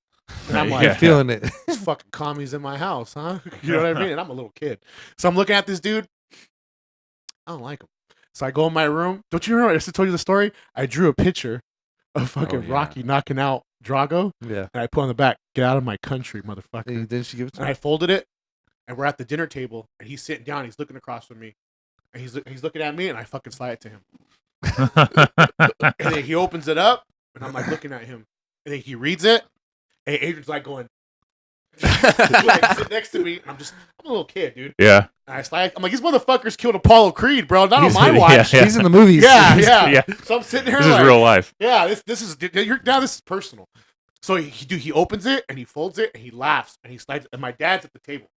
And I'm like,
Yeah.
feeling it.
these fucking commies in my house, huh? You know what I mean? And I'm a little kid. So I'm looking at this dude. I don't like him. So I go in my room. Don't you remember? I just told you the story. I drew a picture of fucking
yeah.
Rocky knocking out Drago.
Yeah.
And I put on the back, get out of my country, motherfucker.
Then she give it to
And
me.
I folded it. And we're at the dinner table. And he's sitting down. He's looking across from me. And he's looking at me. And I fucking slide it to him. And then he opens it up. And I'm like looking at him. And then he reads it. And Adrian's like going. He like sit next to me. I'm a little kid, dude.
Yeah.
And I'm like, these motherfuckers killed Apollo Creed, bro. Not on
He's-
my
yeah,
watch.
yeah.
He's in the movies.
Yeah, yeah.
Yeah.
So I'm sitting here
This
like,
is real life.
yeah, this is now this is personal. So he opens it and he folds it and he laughs and he slides and my dad's at the table.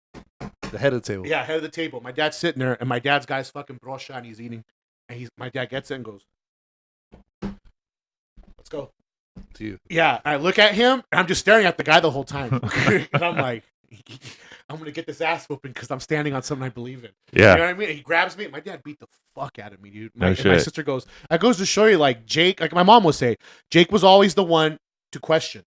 The head of the table.
Yeah, head of the table. My dad's sitting there and my dad's guy's fucking brosha and he's eating. And my dad gets it and goes, let's go.
To you.
Yeah, I look at him and I'm just staring at the guy the whole time. And I'm like, I'm gonna get this ass whooping because I'm standing on something I believe in.
Yeah.
You know what I mean? And he grabs me. My dad beat the fuck out of me, dude.
No
My
shit.
sister goes, that goes to show you, like Jake, like my mom would say, Jake was always the one to question.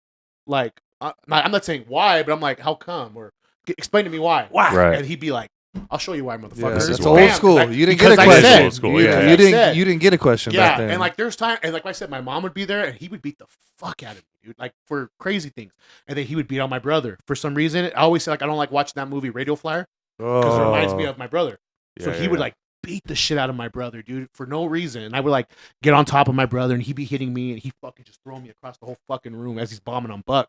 Like, I'm not saying why, but I'm like, how come? Or explain to me why. Why?
Right.
And he'd be like, I'll show you why, motherfucker.
Yeah,
This
that's
is
old
wild.
school.
Bam,
You didn't
because
get a
I
question.
said-
Old school,
You,
yeah.
you didn't.
said-
You didn't get a question
Yeah,
back then.
and like there's time, and like I said, my mom would be there, and he would beat the fuck out of me, dude, like for crazy things. And then he would beat on my brother for some reason. I always say like I don't like watching that movie Radio Flyer because it reminds me of my brother. So
Yeah,
he would
yeah.
like beat the shit out of my brother, dude, for no reason. And I would like get on top of my brother, and he'd be hitting me, and he fucking just throw me across the whole fucking room as he's bombing on Buck.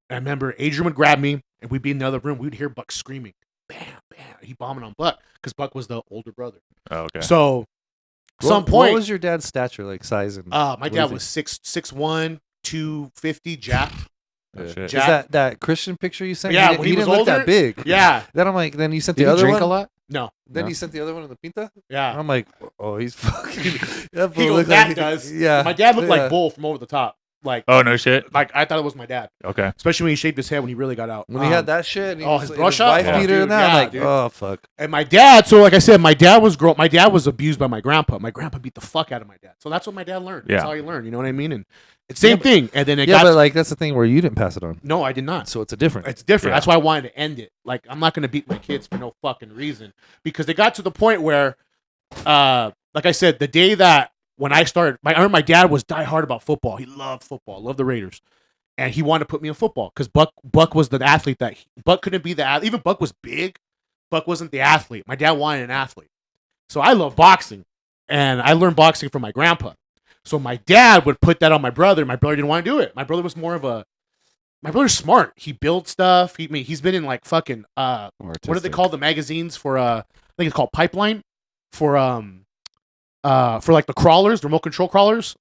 And I remember Adrian would grab me, and we'd be in the other room. We'd hear Buck screaming, bam, bam. He bombing on Buck because Buck was the older brother.
Oh, okay.
So some
What
point,
was your dad's stature like, size and?
my
what
dad
is
was 6'1", 250, jacked.
Oh, shit.
Is
Jack-
that Christian picture you sent?
Yeah,
he,
when he
didn't
was
look that
older?
big.
Yeah,
Then I'm like, then you sent
Did
the
you
other
drink
one.
a lot?
no,
Then
No.
you sent the other one in the pinta.
yeah.
I'm like, oh, he's fucking. That
He
fool
goes,
look
that
like-
does.
Yeah.
My dad looked
yeah.
like Bull from Over the Top. Like,
Oh, no shit.
I thought it was my dad,
Okay.
especially when he shaved his head when he really got out.
When he had that shit. And he
oh,
was
his
like-
brush
his
up?
wife
Yeah.
beater
Dude,
and that.
yeah,
I'm like,
dude.
oh fuck.
And my dad, so like I said, my dad was abused by my grandpa. My grandpa beat the fuck out of my dad. So that's what my dad learned. That's
Yeah.
how he learned. You know what I mean? And it's same
Yeah, but-
thing. And then it
Yeah,
got
but like that's the thing where you didn't pass it on,
no, I did not.
so it's a different.
It's different.
Yeah.
That's why I wanted to end it. Like I'm not going to beat my kids for no fucking reason because it got to the point where, like I said, the day that when I started, I remember my dad was diehard about football. He loved football, loved the Raiders, and he wanted to put me in football because Buck was the athlete that Buck couldn't be the athlete. Even Buck was big. Buck wasn't the athlete. My dad wanted an athlete, so I love boxing, and I learned boxing from my grandpa. So my dad would put that on my brother. My brother didn't want to do it. My brother was more of a my brother's smart. He builds stuff. He's been in like fucking what do they call the magazines for I think it's called Pipeline for like the crawlers, the remote control crawlers.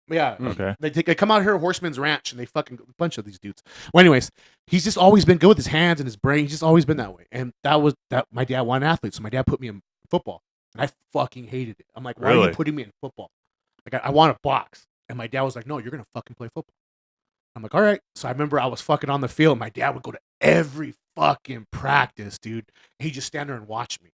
Yeah.
Okay.
They come out here at Horseman's Ranch and they fucking a bunch of these dudes. Well, anyways, he's just always been good with his hands and his brain. He's just always been that way. And that my dad wanted an athlete, so my dad put me in football. And I fucking hated it. I'm like, why are
Really?
you putting me in football? Like I want to box. And my dad was like, no, you're gonna fucking play football. I'm like, all right. So I remember I was fucking on the field. My dad would go to every fucking practice, dude. And he'd just stand there and watch me.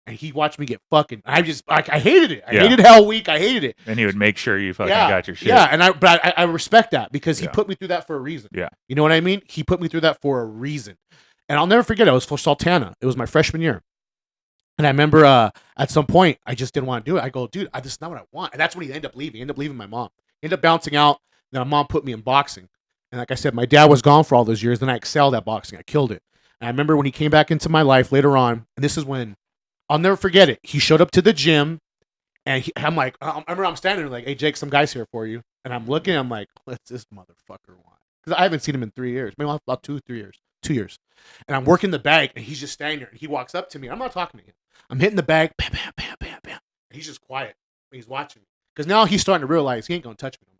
And he watched me get fucking. I hated it. I
Yeah.
hated Hell Week. I hated it.
And he would make sure you fucking
Yeah,
got your shit.
Yeah, and I respect that because he
Yeah.
put me through that for a reason.
Yeah.
You know what I mean? He put me through that for a reason. And I'll never forget it. I was for Sultana. It was my freshman year. And I remember at some point I just didn't want to do it. I go, dude, this is not what I want. And that's when he ended up leaving. He ended up leaving my mom. He ended up bouncing out. Then my mom put me in boxing. And like I said, my dad was gone for all those years. Then I excelled at boxing. I killed it. And I remember when he came back into my life later on, and this is when I'll never forget it. He showed up to the gym, and I'm like, I remember I'm standing there like, hey, Jake, some guys here for you. And I'm looking, I'm like, what's this motherfucker want? Because I haven't seen him in 3 years. Maybe about 2 years. 2 years. And I'm working the bag, and he's just standing there. And he walks up to me. I'm not talking to him. I'm hitting the bag, bam, bam, bam, bam, bam. And he's just quiet. He's watching me. Because now he's starting to realize he ain't going to touch me no more.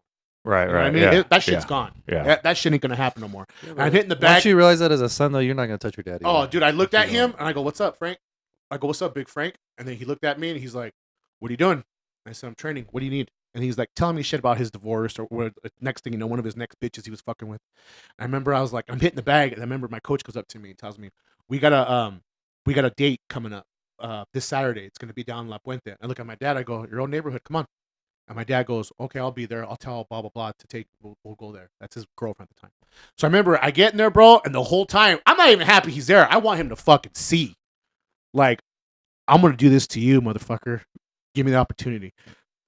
Right,
You know what
right.
I mean?
Yeah.
That shit's
yeah.
gone.
Yeah.
That shit ain't going to happen no more. And I'm hitting the bag.
Once you realize that as a son, though, you're not gonna touch your daddy.
Oh, dude, I looked at him and I go, what's up, Frank? I go, what's up, big Frank? And then he looked at me and he's like, what are you doing? I said, I'm training. What do you need? And he's like telling me shit about his divorce or what, next thing you know, one of his next bitches he was fucking with. I remember I was like, I'm hitting the bag. And I remember my coach goes up to me and tells me, we got a date coming up this Saturday. It's going to be down in La Puente. I look at my dad. I go, your own neighborhood. Come on. And my dad goes, okay, I'll be there. I'll tell blah, blah, blah to take, we'll go there. That's his girlfriend at the time. So I remember I get in there, bro. And the whole time, I'm not even happy he's there. I want him to fucking see. Like, I'm going to do this to you, motherfucker. Give me the opportunity.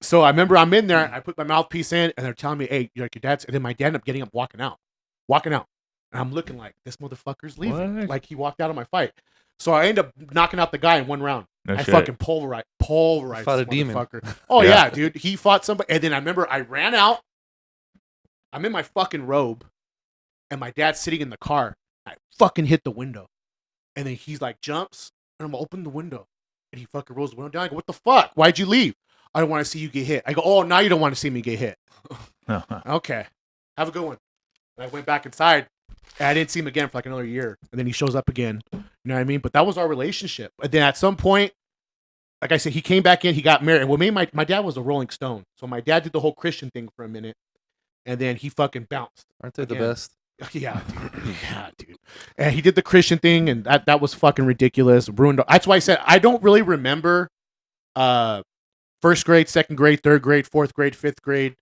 So I remember I'm in there. I put my mouthpiece in and they're telling me, hey, you're like your dad's. And then my dad ended up getting up, walking out. And I'm looking like, this motherfucker's leaving.
What?
Like he walked out of my fight. So I end up knocking out the guy in one round.
No
I
shit.
fucking pulverized
Fought
this
a demon.
motherfucker. Oh
Yeah.
yeah, dude. He fought somebody. And then I remember I ran out. I'm in my fucking robe. And my dad's sitting in the car. I fucking hit the window. And then he's like jumps, and I'm open the window. And he fucking rolls the window down. I go, what the fuck? Why'd you leave? I don't want to see you get hit. I go, oh, now you don't want to see me get hit. Okay. Have a good one. And I went back inside. And I didn't see him again for like another year. And then he shows up again. You know what I mean? But that was our relationship. And then at some point, like I said, he came back in, he got married. And what made my dad was a Rolling Stone. So my dad did the whole Christian thing for a minute. And then he fucking bounced.
Aren't they the
Again.
best?
Yeah, dude. Yeah, dude. And he did the Christian thing, and that was fucking ridiculous. Ruined. That's why I said I don't really remember first grade, second grade, third grade, fourth grade, fifth grade,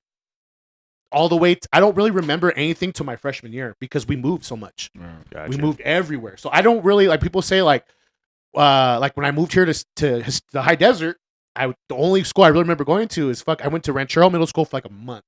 all the way. I don't really remember anything to my freshman year because we moved so much.
Gotcha.
We moved everywhere, so I don't really like. People say like when I moved here to the high desert, the only school I really remember going to is I went to Ranchero Middle School for like a month,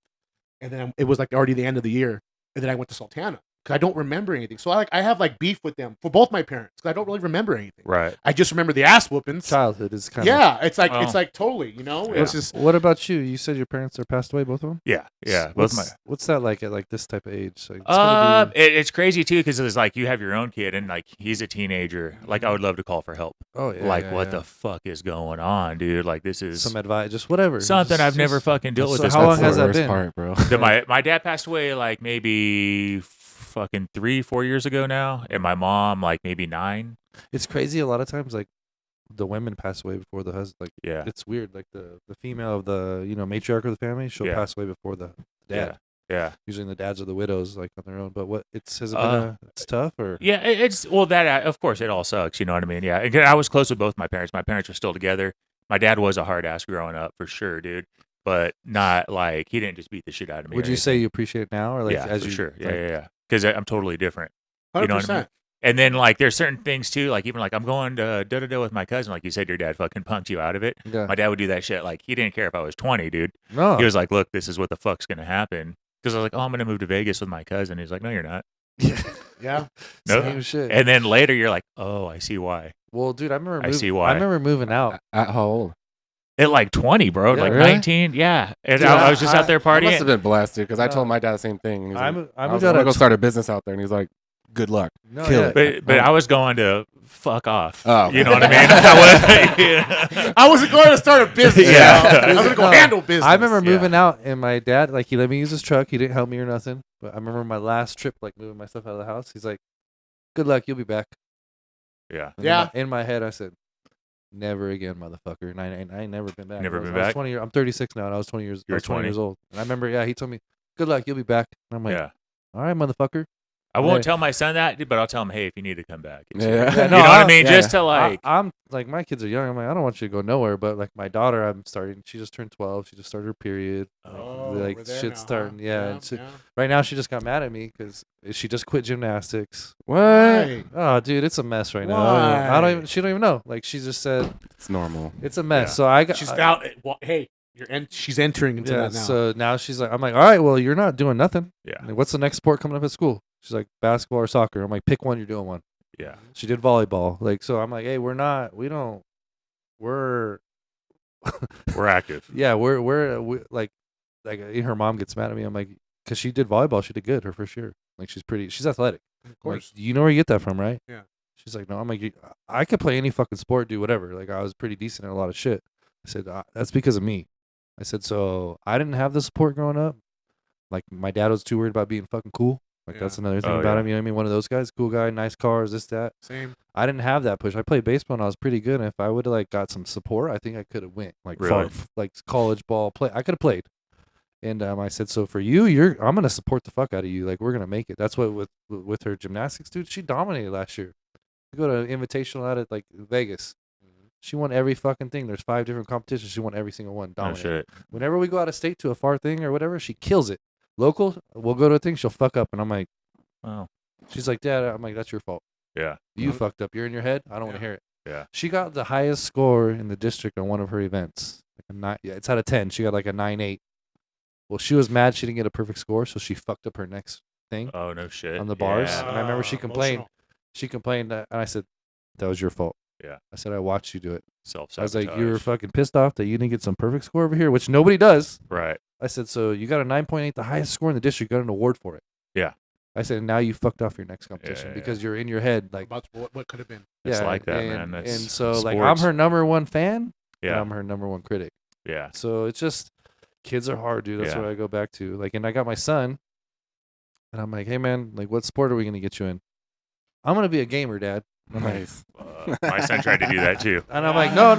and then it was like already the end of the year. And then I went to Sultana because I don't remember anything. So I have like beef with them for both my parents because I don't really remember anything.
Right.
I just remember the ass whoopings.
Childhood is kind of.
Yeah, it's like
Oh.
totally, you know.
Yeah.
It's just
What about you? You said your parents are passed away, both of them.
Yeah. Yeah. Both my.
What's that like at like this type of age? Like, it's gotta be-
It's crazy too because it's like you have your own kid and like he's a teenager. Like I would love to call for help.
oh yeah.
Like
yeah,
what
yeah.
the fuck is going on, dude? Like this is
Some advice, just whatever.
something
Just-
I've never
just-
fucking dealt with.
So
This
how long
before.
has that
worst
been?
part, bro.
My dad passed away like maybe fucking 3-4 years ago now, and my mom like maybe 9.
It's crazy. A lot of times, like the women pass away before the husband. Like
Yeah.
it's weird. Like the female of the matriarch of the family, she'll
Yeah.
pass away before the dad.
Yeah.
Usually the dads are the widows, like on their own. But has it been it's tough or
Yeah, it's well that of course it all sucks. You know what I mean? Yeah, again, I was close with both my parents. My parents were still together. My dad was a hard ass growing up for sure, dude. But not like he didn't just beat the shit out of me.
would
or
you say you appreciate it now or like
anything.
as
for
you
sure?
like,
Yeah. Because I'm totally different.
100%.
You know what I mean? And then like there's certain things too, like even like I'm going to da with my cousin, like you said, your dad fucking punked you out of it.
Yeah.
My dad would do that shit. Like he didn't care if I was 20, dude.
No.
He was like, "Look, this is what the fuck's gonna happen." Because I was like, "Oh, I'm gonna move to Vegas with my cousin." He's like, "No, you're not."
Yeah.
No.
Same shit.
And then later you're like, "Oh, I see why."
Well, dude, I remember.
I see why.
I remember moving out.
At how old?
At like 20, bro,
Yeah,
like
really?
19, yeah. And
Dude,
I was just out there
I must
partying.
have been blessed, dude, because I told my dad the same thing. And he's
I
like,
moved
I
out
was like, I'm
at
gonna go start a business out there, and he's like, "Good luck."
No,
Kill
yeah.
it.
But I was going to fuck off.
Oh,
You know
okay.
what I mean? Yeah.
I wasn't going to start a business.
Yeah.
You know? I was going to go
No.
handle business.
I remember
Yeah.
moving out, and my dad, like, he let me use his truck. He didn't help me or nothing. But I remember my last trip, like, moving my stuff out of the house. He's like, "Good luck, you'll be back."
Yeah.
And
Yeah.
In my head, I said, "Never again, motherfucker." And I ain't never been back.
Never
I was,
been
I was
back?
20 years. I'm 36 now, and I was 20 years.
You were
I was 20 years
20.
old. And I remember, yeah, he told me, "Good luck, you'll be back." And I'm like,
Yeah.
"All right, motherfucker."
I won't
Yeah.
tell my son that, but I'll tell him, hey, if you need to come back. It's
Yeah.
here.
Yeah,
You
no,
know what I
I-
mean?
yeah,
Just to like,
I'm like, my kids are young. I'm like, I don't want you to go nowhere. But like my daughter, I'm starting. She just turned 12. She just started her period.
Oh,
like
we're there
shit's
now,
starting.
huh?
Yeah. And she, right now, she just got mad at me because she just quit gymnastics.
What?
Right.
Oh, dude, it's a mess right now. I don't
Why?
even. She don't even know. Like she just said,
It's normal.
it's a mess.
Yeah.
So I got.
She's out. Well, hey, she's entering into
Yeah.
that now.
So now she's like, I'm like, all right, well, you're not doing nothing.
yeah,
Like, what's the next sport coming up at school? She's like, basketball or soccer. I'm like, pick one. You're doing one.
yeah,
She did volleyball. Like, so I'm like, hey, we're
we're active.
yeah, we're like her mom gets mad at me. I'm like, because she did volleyball, she did good her first year. Like she's athletic.
of
I'm like,
course.
you know where you get that from, right?
Yeah.
She's like, no. I'm like, I could play any fucking sport, do whatever. Like I was pretty decent at a lot of shit. I said, that's because of me. I said, so I didn't have the support growing up. Like my dad was too worried about being fucking cool. Like
Yeah.
that's another thing
Oh,
about
yeah.
him. You know what I mean? One of those guys, cool guy, nice cars, this, that.
Same.
I didn't have that push. I played baseball and I was pretty good. And if I would have like got some support, I think I could have went like
Really?
like college ball play. I could have played. And I said, so for you, I'm gonna support the fuck out of you. Like we're gonna make it. That's what with her gymnastics, dude. She dominated last year. You go to invitational out at like Vegas. She won every fucking thing. There's 5 different competitions. She won every single one.
Oh
Dominated.
shit.
Whenever we go out of state to a far thing or whatever, she kills it. Local, we'll go to a thing. She'll fuck up, and I'm like,
Oh
she's like, Dad. I'm like, that's your fault.
yeah,
You fucked up. You're in your head. I don't want to
Yeah.
hear it.
Yeah.
She got the highest score in the district on one of her events. Like a 9. Yeah, it's out of 10. She got like a 9.8. Well, she was mad she didn't get a perfect score, so she fucked up her next thing
Oh no shit.
on the bars.
Yeah.
And I remember she complained.
Emotional.
She complained, and I said, that was your fault.
Yeah.
I said, I watched you do it.
Self
I was
sabotage.
like, you were fucking pissed off that you didn't get some perfect score over here, which nobody does.
right.
I said, so you got a 9.8, the highest score in the district, got an award for it.
Yeah.
I said, now you fucked off your next competition
Yeah.
because you're in your head like,
About what could have been.
It's like that,
and,
man. That's
and so like I'm
sports.
her number one fan, and
Yeah.
I'm her number one critic.
Yeah.
So it's just kids are hard, dude. That's
Yeah.
what I go back to. Like, and I got my son, and I'm like, hey man, like, what sport are we gonna get you in? I'm gonna be a gamer, Dad. I'm like,
Nice.
My son tried to do that too.
and I'm like, no.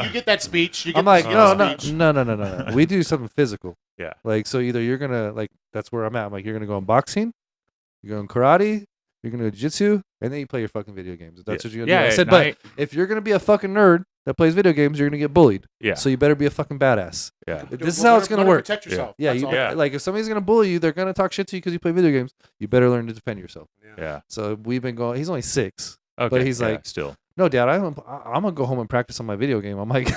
You get that speech. You get
I'm like,
the speech.
no. We do something physical.
Yeah.
Like, so either you're gonna like, that's where I'm at. I'm like, you're gonna go in boxing, you're going karate, you're gonna go jiu-jitsu, and then you play your fucking video games. If that's what you're gonna do. I
at
said,
night-
but if you're gonna be a fucking nerd that plays video games, you're gonna get bullied.
Yeah.
So you better be a fucking badass.
Yeah.
This is how it's gonna work.
Protect yourself.
Yeah,
That's
you
all.
Yeah.
like if somebody's gonna bully you, they're gonna talk shit to you because you play video games. You better learn to defend yourself.
Yeah.
So we've been going. He's only 6.
Okay.
But he's
yeah,
like-
still.
No, Dad, I'm gonna go home and practice on my video game. I'm like,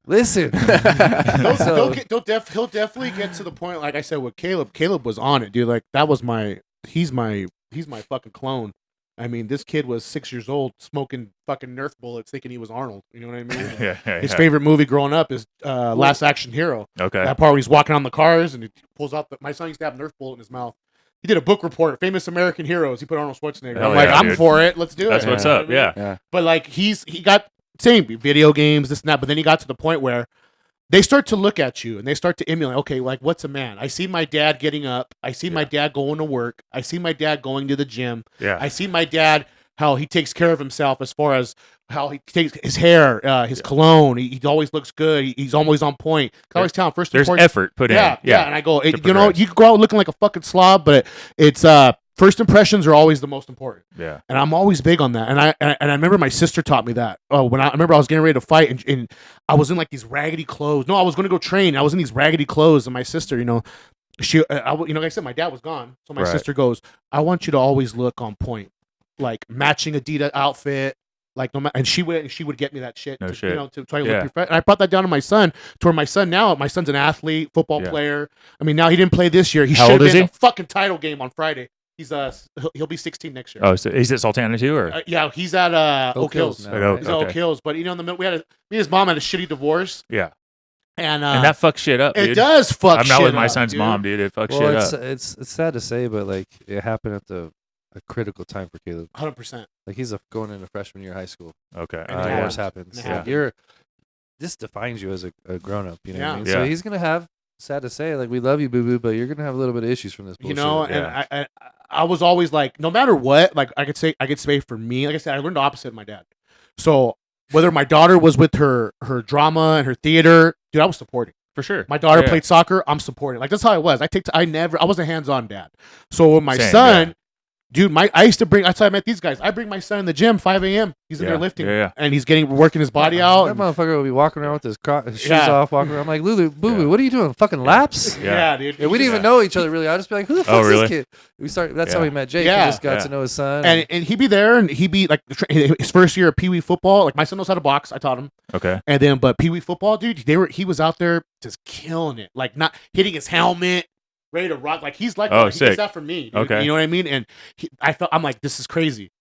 listen. So-
He'll definitely get to the point. Like I said with Caleb. Caleb was on it, dude. Like that was he's my fucking clone. I mean, this kid was 6 years old, smoking fucking Nerf bullets, thinking he was Arnold. You know what I mean?
Yeah.
His favorite movie growing up is Last Action Hero.
Okay.
That part where he's walking on the cars and he pulls out. My son used to have a Nerf bullet in his mouth. He did a book report, Famous American Heroes. He put Arnold Schwarzenegger.
Hell
I'm like,
yeah,
I'm
dude.
for it. Let's do
That's
it.
what's
You know
up.
what I mean?
Yeah.
But like he got same video games, this and that. But then he got to the point where they start to look at you and they start to emulate. Okay, like what's a man? I see my dad getting up. I see my dad going to work. I see my dad going to the gym.
Yeah.
I see my dad how he takes care of himself as far as how he takes his hair, his cologne. He always looks good. He's always on point. I always tell him first.
There's
important-
effort put in.
Yeah. And I go,
to
you know,
progress.
you can go out looking like a fucking slob, but it's first impressions are always the most important.
Yeah.
And I'm always big on that. And I remember my sister taught me that. When I remember I was getting ready to fight and I was in like these raggedy clothes. No, I was going to go train. I was in these raggedy clothes, and my sister, you know, like I said, my dad was gone. So my
Right.
sister goes, I want you to always look on point, like matching Adidas outfit. Like no matter, and she would get me that shit.
No
to,
shit.
You know, to try to
Yeah.
look professional. And I brought that down to my son. To where my son's an athlete, football
Yeah.
player. I mean, now he didn't play this year. He
How
should
old
have
is
been
he?
a fucking title game on Friday. He'll be 16 next year.
Oh, so he's at Sultana too, or?
Yeah, he's at Oak Hills.
now,
At
right?
Oak-
He's at Oak
okay.
Hills, but you know, in the middle, me and his mom had a shitty divorce,
Yeah.
and
that fucks shit up,
it
dude.
does fuck.
I'm not
shit
with my
up,
son's
dude.
mom, dude. It fucks
Well,
shit up.
it's sad to say, but like it happened at a critical time for Caleb.
100%.
Like he's going into freshman year of high school.
Okay.
And
And
it
divorce
happens.
happens.
Yeah.
Like, this defines you as a grown up. You know what I
Yeah.
mean?
Yeah.
So he's gonna have. Sad to say, like we love you, boo boo, but you're gonna have a little bit of issues from this
You
bullshit.
know, and
Yeah.
I was always like, no matter what, like I could say for me, like I said, I learned the opposite of my dad. So whether my daughter was with her drama and her theater, dude, I was supporting.
For sure.
My daughter
Yeah.
played soccer, I'm supporting. Like that's how I was. I was a hands-on dad. So with my
Same,
son,
yeah.
dude, I used to bring. That's how I met these guys. I bring my son in the gym 5 a.m. He's in
Yeah.
there lifting,
Yeah.
and he's working his body out.
That
and-
motherfucker will be walking around with his shoes
Yeah.
off, walking around. I'm like, Lulu, boo boo,
Yeah.
what are you doing? Fucking laps?
yeah, dude.
And we didn't even
Yeah.
know each other really. I'd just be like, who the fuck is
really?
this kid? That's how
Yeah.
we met Jake.
Yeah.
We just got
Yeah.
to know his son.
And he'd be there, and he'd be like his first year of Pee Wee football. Like my son knows how to box. I taught him.
Okay.
And then, but Pee Wee football, dude, he was out there just killing it, like not hitting his helmet, ready to rock. Like he's like,
Oh,
he
sick.
does that for me. Dude.
Okay.
You know what I mean? And I'm like, this is crazy.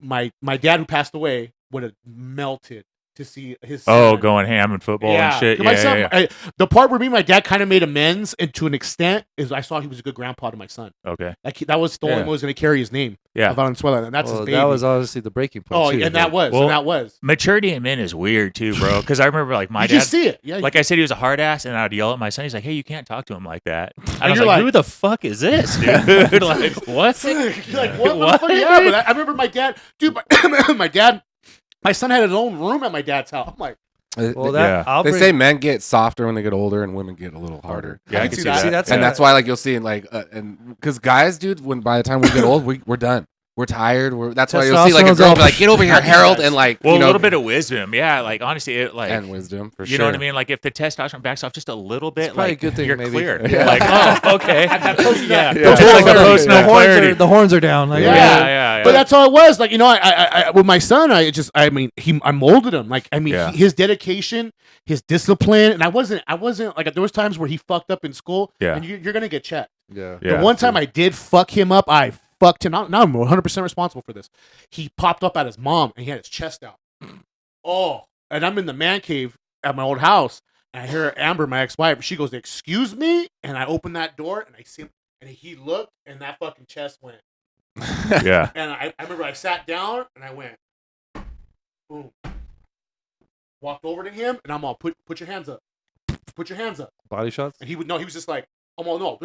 My dad who passed away would have melted to see his son.
Oh, going ham and football and shit.
'Cause
Yeah,
my son,
yeah.
the part where me and my dad kind of made amends, and to an extent, is I saw he was a good grandpa to my son.
Okay.
Like that was the only
Yeah.
one who was going to carry his name.
Yeah.
of Valenzuela, and that's
well,
his baby.
that was obviously the breaking point.
oh,
too,
and that
but-
was,
Well,
and that was.
Maturity in men is weird too, bro. Because I remember like my
You
dad.
just see it, yeah.
Like I said, he was a hard ass, and I'd yell at my son. He's like, "Hey, you can't talk to him like that." And I was
you're
like,
like-
"Who the fuck is this, dude?" Like, what?
like what?
What?
What? Yeah, but I remember my dad, dude. My son had his own room at my dad's house. I'm like,
Well,
Yeah.
I'll
They
bring,
say men get softer when they get older, and women get a little harder.
Yeah, I
can
can
see
see
that.
that.
See, that's
And
Yeah.
that's why, like, you'll see, like, and because guys, dude, when by the time we get old, we're done. We're tired. That's why you'll see, like, a
Testosterone's
girl
all-
be like, "Get over here, Harold," and like,
Well,
you know,
a little bit of wisdom, yeah. Like honestly, it like
and wisdom for
you
sure.
know what I mean. Like if the testosterone backs off just a little bit,
probably
like
a good thing,
you're
maybe.
clear.
Yeah.
Like oh, okay,
yeah.
yeah.
Yeah.
It's like the post
the
clarity.
the horns are down. Like,
Yeah.
Yeah.
but that's how it was. Like, you know, I with my son, I molded him. Like,
Yeah.
his dedication, his discipline, and I wasn't like there was times where he fucked up in school.
Yeah.
and you're gonna get checked.
yeah.
Yeah.
The one time I did fuck him up, I fucked him. Now I'm 100% responsible for this. He popped up at his mom and he had his chest out. Oh, and I'm in the man cave at my old house. And I hear Amber, my ex-wife. She goes, "Excuse me," and I open that door and I see him. And he looked, and that fucking chest went.
Yeah.
And I remember I sat down, and I went, boom. Walked over to him, and I'm all, put your hands up. Put your hands up.
Body shots.
And he was just like, I'm all, no.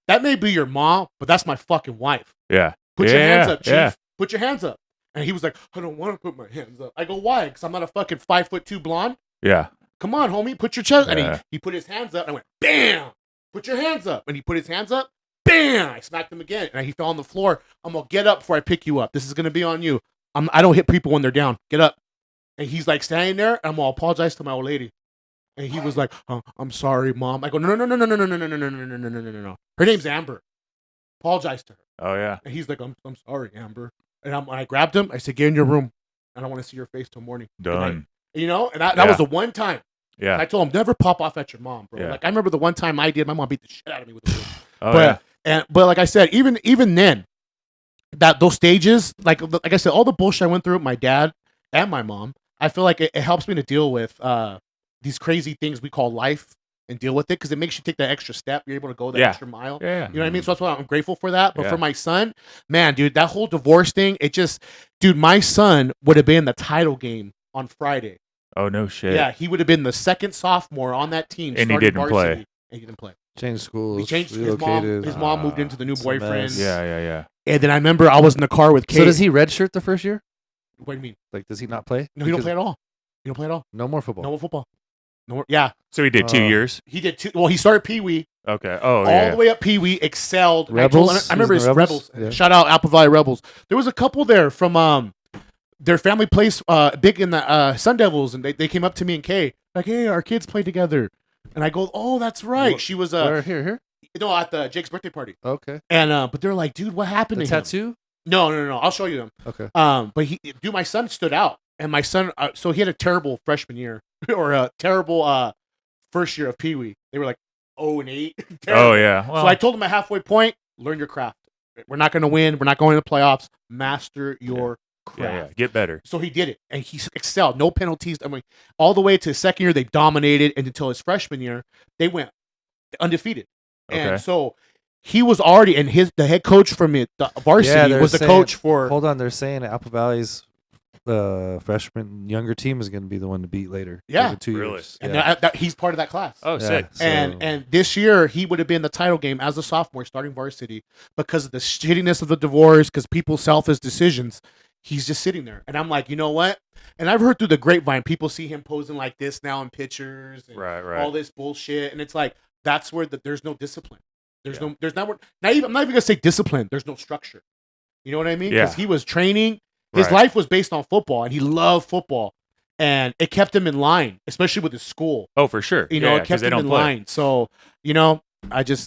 That may be your mom, but that's my fucking wife.
Yeah.
Put your hands up, Chief.
Yeah.
Put your hands up. And he was like, I don't want to put my hands up. I go, why? Because I'm not a fucking 5'2" blonde.
Yeah.
Come on, homie, put your chest.
Yeah.
And he put his hands up. And I went, bam. Put your hands up. And he put his hands up. Bam. I smacked him again. And he fell on the floor. I'm gonna get up before I pick you up. This is gonna be on you. I don't hit people when they're down. Get up. And he's like standing there. And I'm gonna apologize to my old lady. And he was like, I'm sorry, Mom. I go, no. Her name's Amber. Apologize to her.
Oh yeah.
And he's like, I'm sorry, Amber. And I grabbed him. I said, get in your room. I don't want to see your face till morning.
Done.
And that was the one time.
Yeah.
And I told him, never pop off at your mom, bro.
Yeah.
Like I remember the one time I did, my mom beat the shit out of me with the room.
Oh
but
yeah.
but like I said, even then, those stages, like I said, all the bullshit I went through with my dad and my mom, I feel like it helps me to deal with these crazy things we call life and deal with it because it makes you take that extra step. You're able to go that extra mile.
Yeah.
You know what I mean? So that's why I'm grateful for that. But
Yeah.
for my son, man, dude, that whole divorce thing, my son would have been in the title game on Friday.
Oh no shit.
Yeah, he would have been the second sophomore on that team.
And he
starting
didn't play.
And he didn't play.
Changed schools.
We changed his
relocated.
mom moved into the new
it's a
boyfriend.
mess.
Yeah.
And then I remember I was in the car with Kate.
So does he redshirt the first year?
What do you mean?
Like, does he not play?
No, he don't
Because-
play at all. He don't play at all.
No more football.
No more football. No more. Yeah,
So he did 2 years.
he did two. Well, he started Pee Wee.
Okay. Oh
all
yeah.
the way up Pee Wee, excelled. And
Rebels?
I remember
He was
his
in the
Rebels.
Rebels? Yeah.
Shout out Apple Valley Rebels. There was a couple there from their family plays big in the Sun Devils, and they came up to me and Kay like, hey, our kids play together. And I go, oh, that's right. She was
Here.
no, at the Jake's birthday party.
Okay.
And but they're like, dude, what happened
The
to him?
tattoo.
No. I'll show you them.
Okay.
But my son stood out, and my son, so he had a terrible freshman year or a terrible first year of Pee Wee. They were like 0-8.
Oh yeah. Well,
So I told him at halfway point, learn your craft. We're not going to win. We're not going to the playoffs. Master your craft.
yeah. Get better.
So he did it, and he excelled. No penalties. I mean, all the way to his second year, they dominated, and until his freshman year, they went undefeated.
Okay.
And so he was already, and the head coach from the varsity
they're
was the
saying-
coach for.
Hold on, they're saying Apple Valley's freshman younger team is going to be the one to beat later.
Yeah.
Like in 2
Really?
years.
And
Yeah.
he's part of that class.
Oh,
Yeah,
sick.
so-
And this year he would have been the title game as a sophomore starting varsity because of the shittiness of the divorce, because people's selfish decisions. He's just sitting there, and I'm like, you know what? And I've heard through the grapevine, people see him posing like this now in pictures and
Right.
all this bullshit, and it's like that's where there's no discipline. There's
Yeah.
I'm not even gonna say discipline. There's no structure. You know what I mean?
Yeah.
Because he was training. His
Right.
life was based on football, and he loved football, and it kept him in line, especially with his school.
Oh, for sure.
You know,
yeah,
it kept
they
him
don't
in
play.
line. So,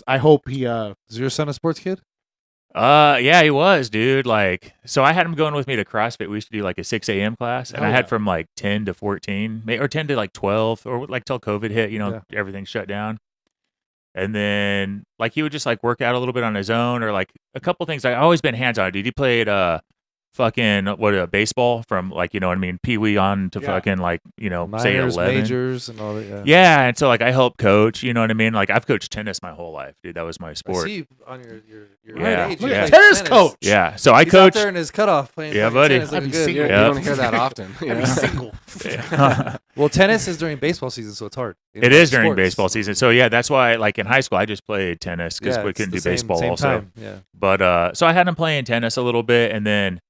I hope he
Is your son a sports kid?
Yeah, he was, dude. Like, so I had him going with me to CrossFit. We used to do like a 6 a.m. class, and
Oh,
I had
yeah.
from like 10 to 14, or 10 to like 12, or like till COVID hit. You know,
Yeah.
everything shut down. And then like he would just like work out a little bit on his own, or like a couple things. I've always been hands on, dude. He played baseball from like, you know what I mean, Pee Wee on to
Yeah.
fucking like, say
Minors,
11.
majors, and all that. Yeah.
Yeah, and so like I help coach, you know what I mean? Like I've coached tennis my whole life, dude. That was my
I
sport.
see on your
Yeah.
right age.
look
you
at
play
tennis coach.
Yeah, so I
He's out
coach.
there in his cutoff playing.
Yeah,
fucking
buddy.
tennis, looking
I'm
good.
single.
Yeah.
You don't hear that often.
I'd
Yeah.
be single.
Well, tennis is during baseball season, so it's hard.
It is during
Sports.
baseball season. So yeah, that's why like in high school I just played tennis because
Yeah,
we
it's
couldn't
the
do
same-
baseball
same
also.
time. Yeah.
But so I had him playing tennis a little bit, and then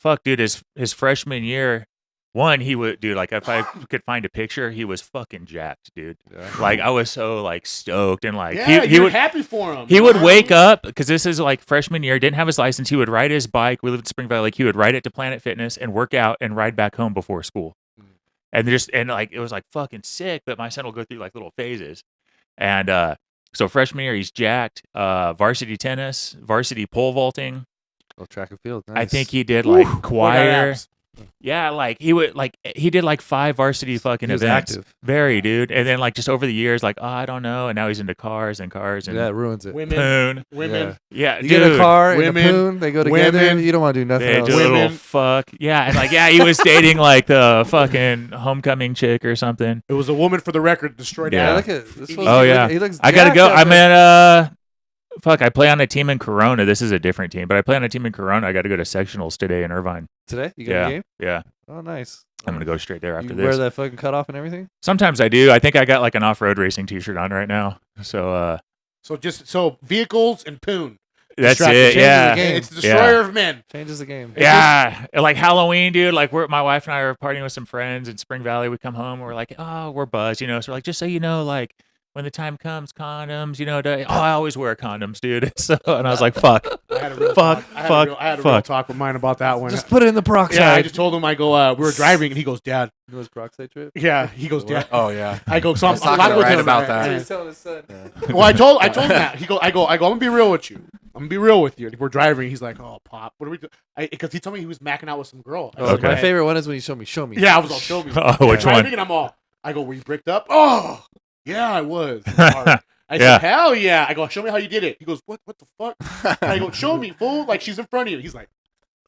fuck, dude, his freshman year, he would, dude, like if I could find a picture, he was fucking jacked, dude.
Yeah.
Like I was so like stoked, and like
Yeah,
he
you're
would
happy for him.
he would
man.
wake up because this is like freshman year, didn't have his license. He would ride his bike. We lived in Spring Valley. Like he would ride it to Planet Fitness and work out and ride back home before school. And like it was like fucking sick. But my son will go through like little phases. And so freshman year he's jacked. Varsity tennis, varsity pole vaulting.
Oh, track and field.
I
Nice.
think he did like
Boy, got
choir.
abs.
Yeah, like he did like 5 varsity fucking
He was
events.
active.
Very, dude. And then like just over the years, like, oh, I don't know. And now he's into cars and
Yeah, it ruins it.
Women,
poon.
women.
Yeah,
You
dude.
get a car
women,
and a poon, they go together.
women,
You don't want to do nothing
They
else.
do a little
Women.
fuck. Yeah, and like, yeah, he was dating like the fucking homecoming chick or something.
It was a woman for the record destroyed.
Yeah.
Yeah,
Yeah.
look at this.
Oh,
Oh, yeah.
He looks
I gotta
jacked
go.
out
I'm
there.
at Fuck, I play on a team in Corona. This is a different team, but I play on a team in Corona. I got to go to sectionals today in Irvine.
Today? You got
Yeah,
a game?
yeah.
Oh, nice.
I'm gonna go straight there
You
after
wear
this.
that fucking cutoff and everything?
Sometimes I do. I think I got like an off-road racing T-shirt on right now. So
So vehicles and poon.
that's
Distract-
it.
changes the
Yeah.
game.
It's the destroyer
Yeah.
of men.
Changes the game.
Yeah, like Halloween, dude. Like my wife and I are partying with some friends in Spring Valley. We come home, we're like, oh, we're buzzed, you know. So we're like, just so you know, like when the time comes, condoms, you know. I always wear condoms, dude. So and I was like, fuck,
I had a real
fuck,
talk. I had
fuck,
a real, I had a
fuck.
real talk with mine about that one.
Just put it in the peroxide.
Yeah, I just told him. I go. We were driving, and he goes, "Dad."
It was peroxide trip.
Yeah, he goes, "Dad."
Oh yeah.
I go. So
I
I'm
was talking
talking
to
with
Ryan
him
about that.
He's telling his son.
Well, I told him that. He go. I go. I'm gonna be real with you. I'm gonna be real with you. We're driving. He's like, "Oh, Pop, what are we doing?" Because he told me he was macking out with some girl. I
Oh,
said,
Okay.
My
"Hey."
favorite one is when you show me. Show me.
Yeah, I was all show me.
Oh, which
driving,
one?
And I'm all. I go. Were you bricked up? Oh, yeah, I was. I
Yeah.
said, hell yeah. I go, show me how you did it. He goes, what the fuck? And I go, show me, fool. Like, she's in front of you. He's like,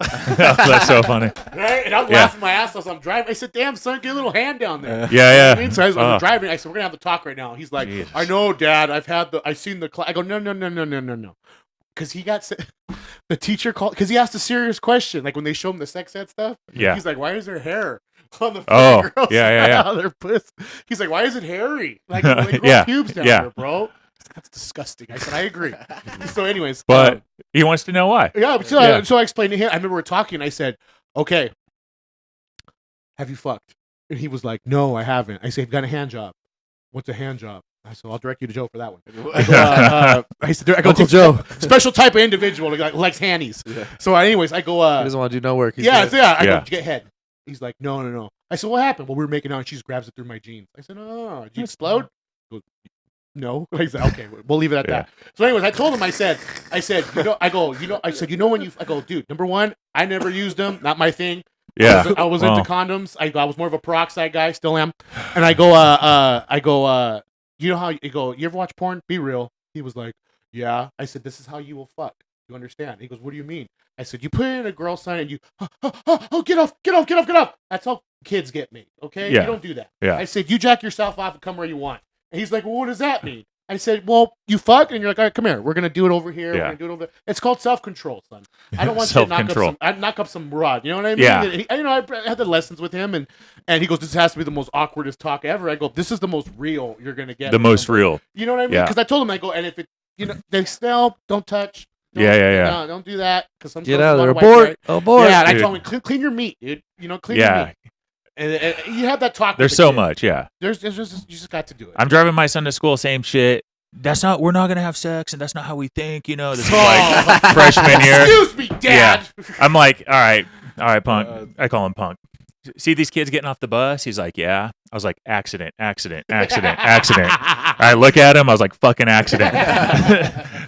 That's so funny.
right? And I'm
Yeah.
laughing my ass off as I'm driving. I said, damn, son, get a little hand down there.
Yeah,
You know
yeah.
what I mean? So as I'm
Oh.
driving, I said, we're going to have to talk right now. He's like,
Jesus.
I know, Dad. I've seen the class. I go, no. Because he got, the teacher called, because he asked a serious question. Like when they show him the sex ed stuff.
Yeah.
He's like, why is there hair on the
Oh,
girls?
yeah.
Their puss. He's like, why is it hairy? Like, they grow
Yeah,
pubes down
yeah.
there, bro. That's disgusting. I said, I agree. So, anyways,
But he wants to know why.
yeah. So,
Yeah.
so I explained to him. I remember we were talking. I said, "Okay, have you fucked?" And he was like, "No, I haven't." I said, "You've got a hand job. What's a hand job?" I said, "I'll direct you to Joe for that one." I said, "I go
Uncle
to
Joe.
special type of individual like likes handies." So, anyways, I go.
He doesn't want to do no work. He's
Yeah,
good.
so yeah. I
Yeah.
go, get head. He's like, no. I said, what happened? Well, we were making out and she just grabs it through my jeans. I said, oh, did you explode? He goes, no. I said, okay, we'll leave it at that. So anyways, I told him, I said, I said, when you, I go, dude, number one, I never used them. Not my thing.
Yeah.
I was
Well,
into condoms. I was more of a peroxide guy, still am. And I go, you know how you go, you ever watch porn? Be real. He was like, yeah. I said, this is how you will fuck. You understand? He goes, what do you mean? I said, you put it in a girl sign and you, get off. That's how kids get me, okay?
Yeah.
You don't do that.
Yeah.
I said, you jack yourself off and come where you want. And he's like, well, what does that mean? I said, well, you fuck, and you're like, all right, come here. We're going to do it over here. We're
Yeah.
going to do it over there. It's called self-control, son. I don't want you to
Self-control.
knock up some rod. You know what I mean?
Yeah.
And I had the lessons with him, and he goes, this has to be the most awkwardest talk ever. I go, this is the most real you're going to get.
The most real.
You know what I mean?
Yeah.
Because I told him, I go, and if it, they smell, don't touch. Don't,
Yeah.
No, don't do that. Because some
Get
girls
out of there.
want to wipe
Abort.
their-
Abort.
Yeah, and I
Dude.
told him, clean your meat, dude. Clean your
Yeah.
meat. And you have that talk.
There's
with the
so
kid.
much. Yeah.
There's just you just got to do it.
I'm driving my son to school. Same shit. We're not gonna have sex, and that's not how we think. You know, this is
Oh.
like freshman year.
Excuse me, Dad.
I'm like, all right, punk. I call him punk. See these kids getting off the bus? He's like, yeah. I was like, accident. All right, look at him. I was like, fucking accident.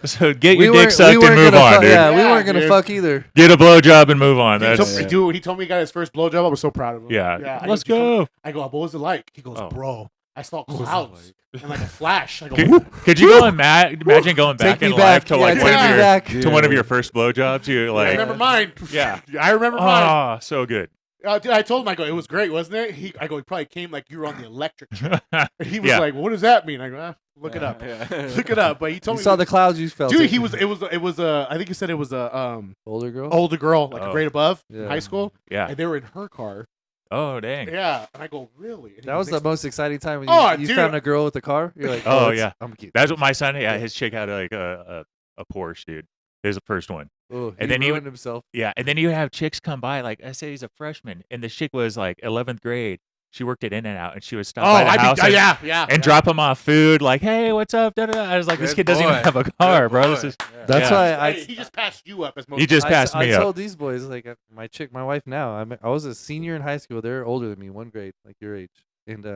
So get your dick sucked and move on, dude.
Yeah, we
Yeah,
weren't gonna
dude.
fuck either.
Get a blowjob and move on.
Dude,
That's
dude, when he told me he got his first blowjob, I was so proud of him.
yeah.
I
Let's
go.
go.
I go, what was it like? He goes,
Oh.
bro, I saw
What was it
clouds and like a flash. I go,
Could,
whoop.
could you go imagine going back
Take me
in
back.
life to
Yeah,
like
take
one
me
of your
back.
to one of your first blowjobs? You
I
like,
remember mine.
yeah.
I remember mine.
Oh, so good.
Dude, I told him, I go, it was great, wasn't it? I go, he probably came like you were on the electric chair. And he was
Yeah.
like, what does that mean? I go, look it up. Look it up. But he told
You
me,
saw the clouds. You felt.
dude,
it.
it was I think he said it was a
older girl.
older girl, like a
Oh.
grade above in
Yeah.
high school.
Yeah.
And they were in her car.
Oh, dang.
Yeah. And I go, really? And he
That was the
next-
most exciting time when
Oh,
you
dude.
found a girl with a car. You're like,
Oh,
that's-
yeah.
I'm cute.
That's what my son. Yeah, his chick had like a Porsche, dude. There's the first one.
Oh,
and
he
then he
ruined himself.
Yeah, and then you have chicks come by. Like I say, he's a freshman, and the chick was like 11th grade. She worked at In-N-Out, and she would stop by the house and,
yeah.
and drop him off food. Like, hey, what's up? Da, da, da. I was like, this
Good
kid doesn't even
boy.
have a car,
Good
bro. This
boy.
is
That's
Yeah.
why
He just passed you up as most.
He just passed me
I
up.
told these boys like my wife now. I was a senior in high school. They're older than me, one grade, like your age, and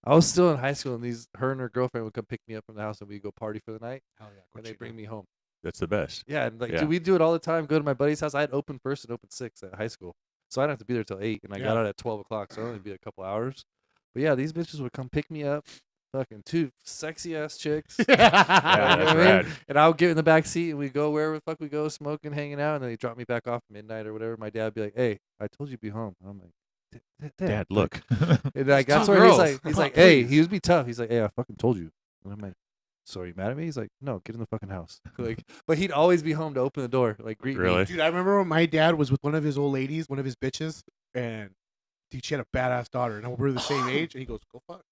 I was still in high school, and her and her girlfriend would come pick me up from the house, and we'd go party for the night, and they bring me home.
That's the best.
Yeah, and like
Yeah.
dude, we do it all the time. Go to my buddy's house. I had open first and open 6 at high school, so I didn't have to be there till 8, and I got
Yeah.
out at 12 o'clock, so I'd only be a couple hours. But yeah, these bitches would come pick me up, fucking two sexy ass chicks.
Yeah,
You know
that's
what I mean?
rad.
And I'll get in the back seat and we go wherever the fuck we go, smoking, hanging out, and then they drop me back off midnight or whatever. My dad would be like, "Hey, I told you to be home." I'm like,
Dad, look.
And like that's
two
where
girls.
he's like, hey, he was be tough. He's like, "Hey, I fucking told you." And I'm like, so are you mad at me? He's like, no, get in the fucking house. Like, but he'd always be home to open the door, like greet me.
Really?
Dude, I remember when my dad was with one of his old ladies, one of his bitches, and dude, she had a badass daughter, and we were the same age, and he goes, "Go fuck."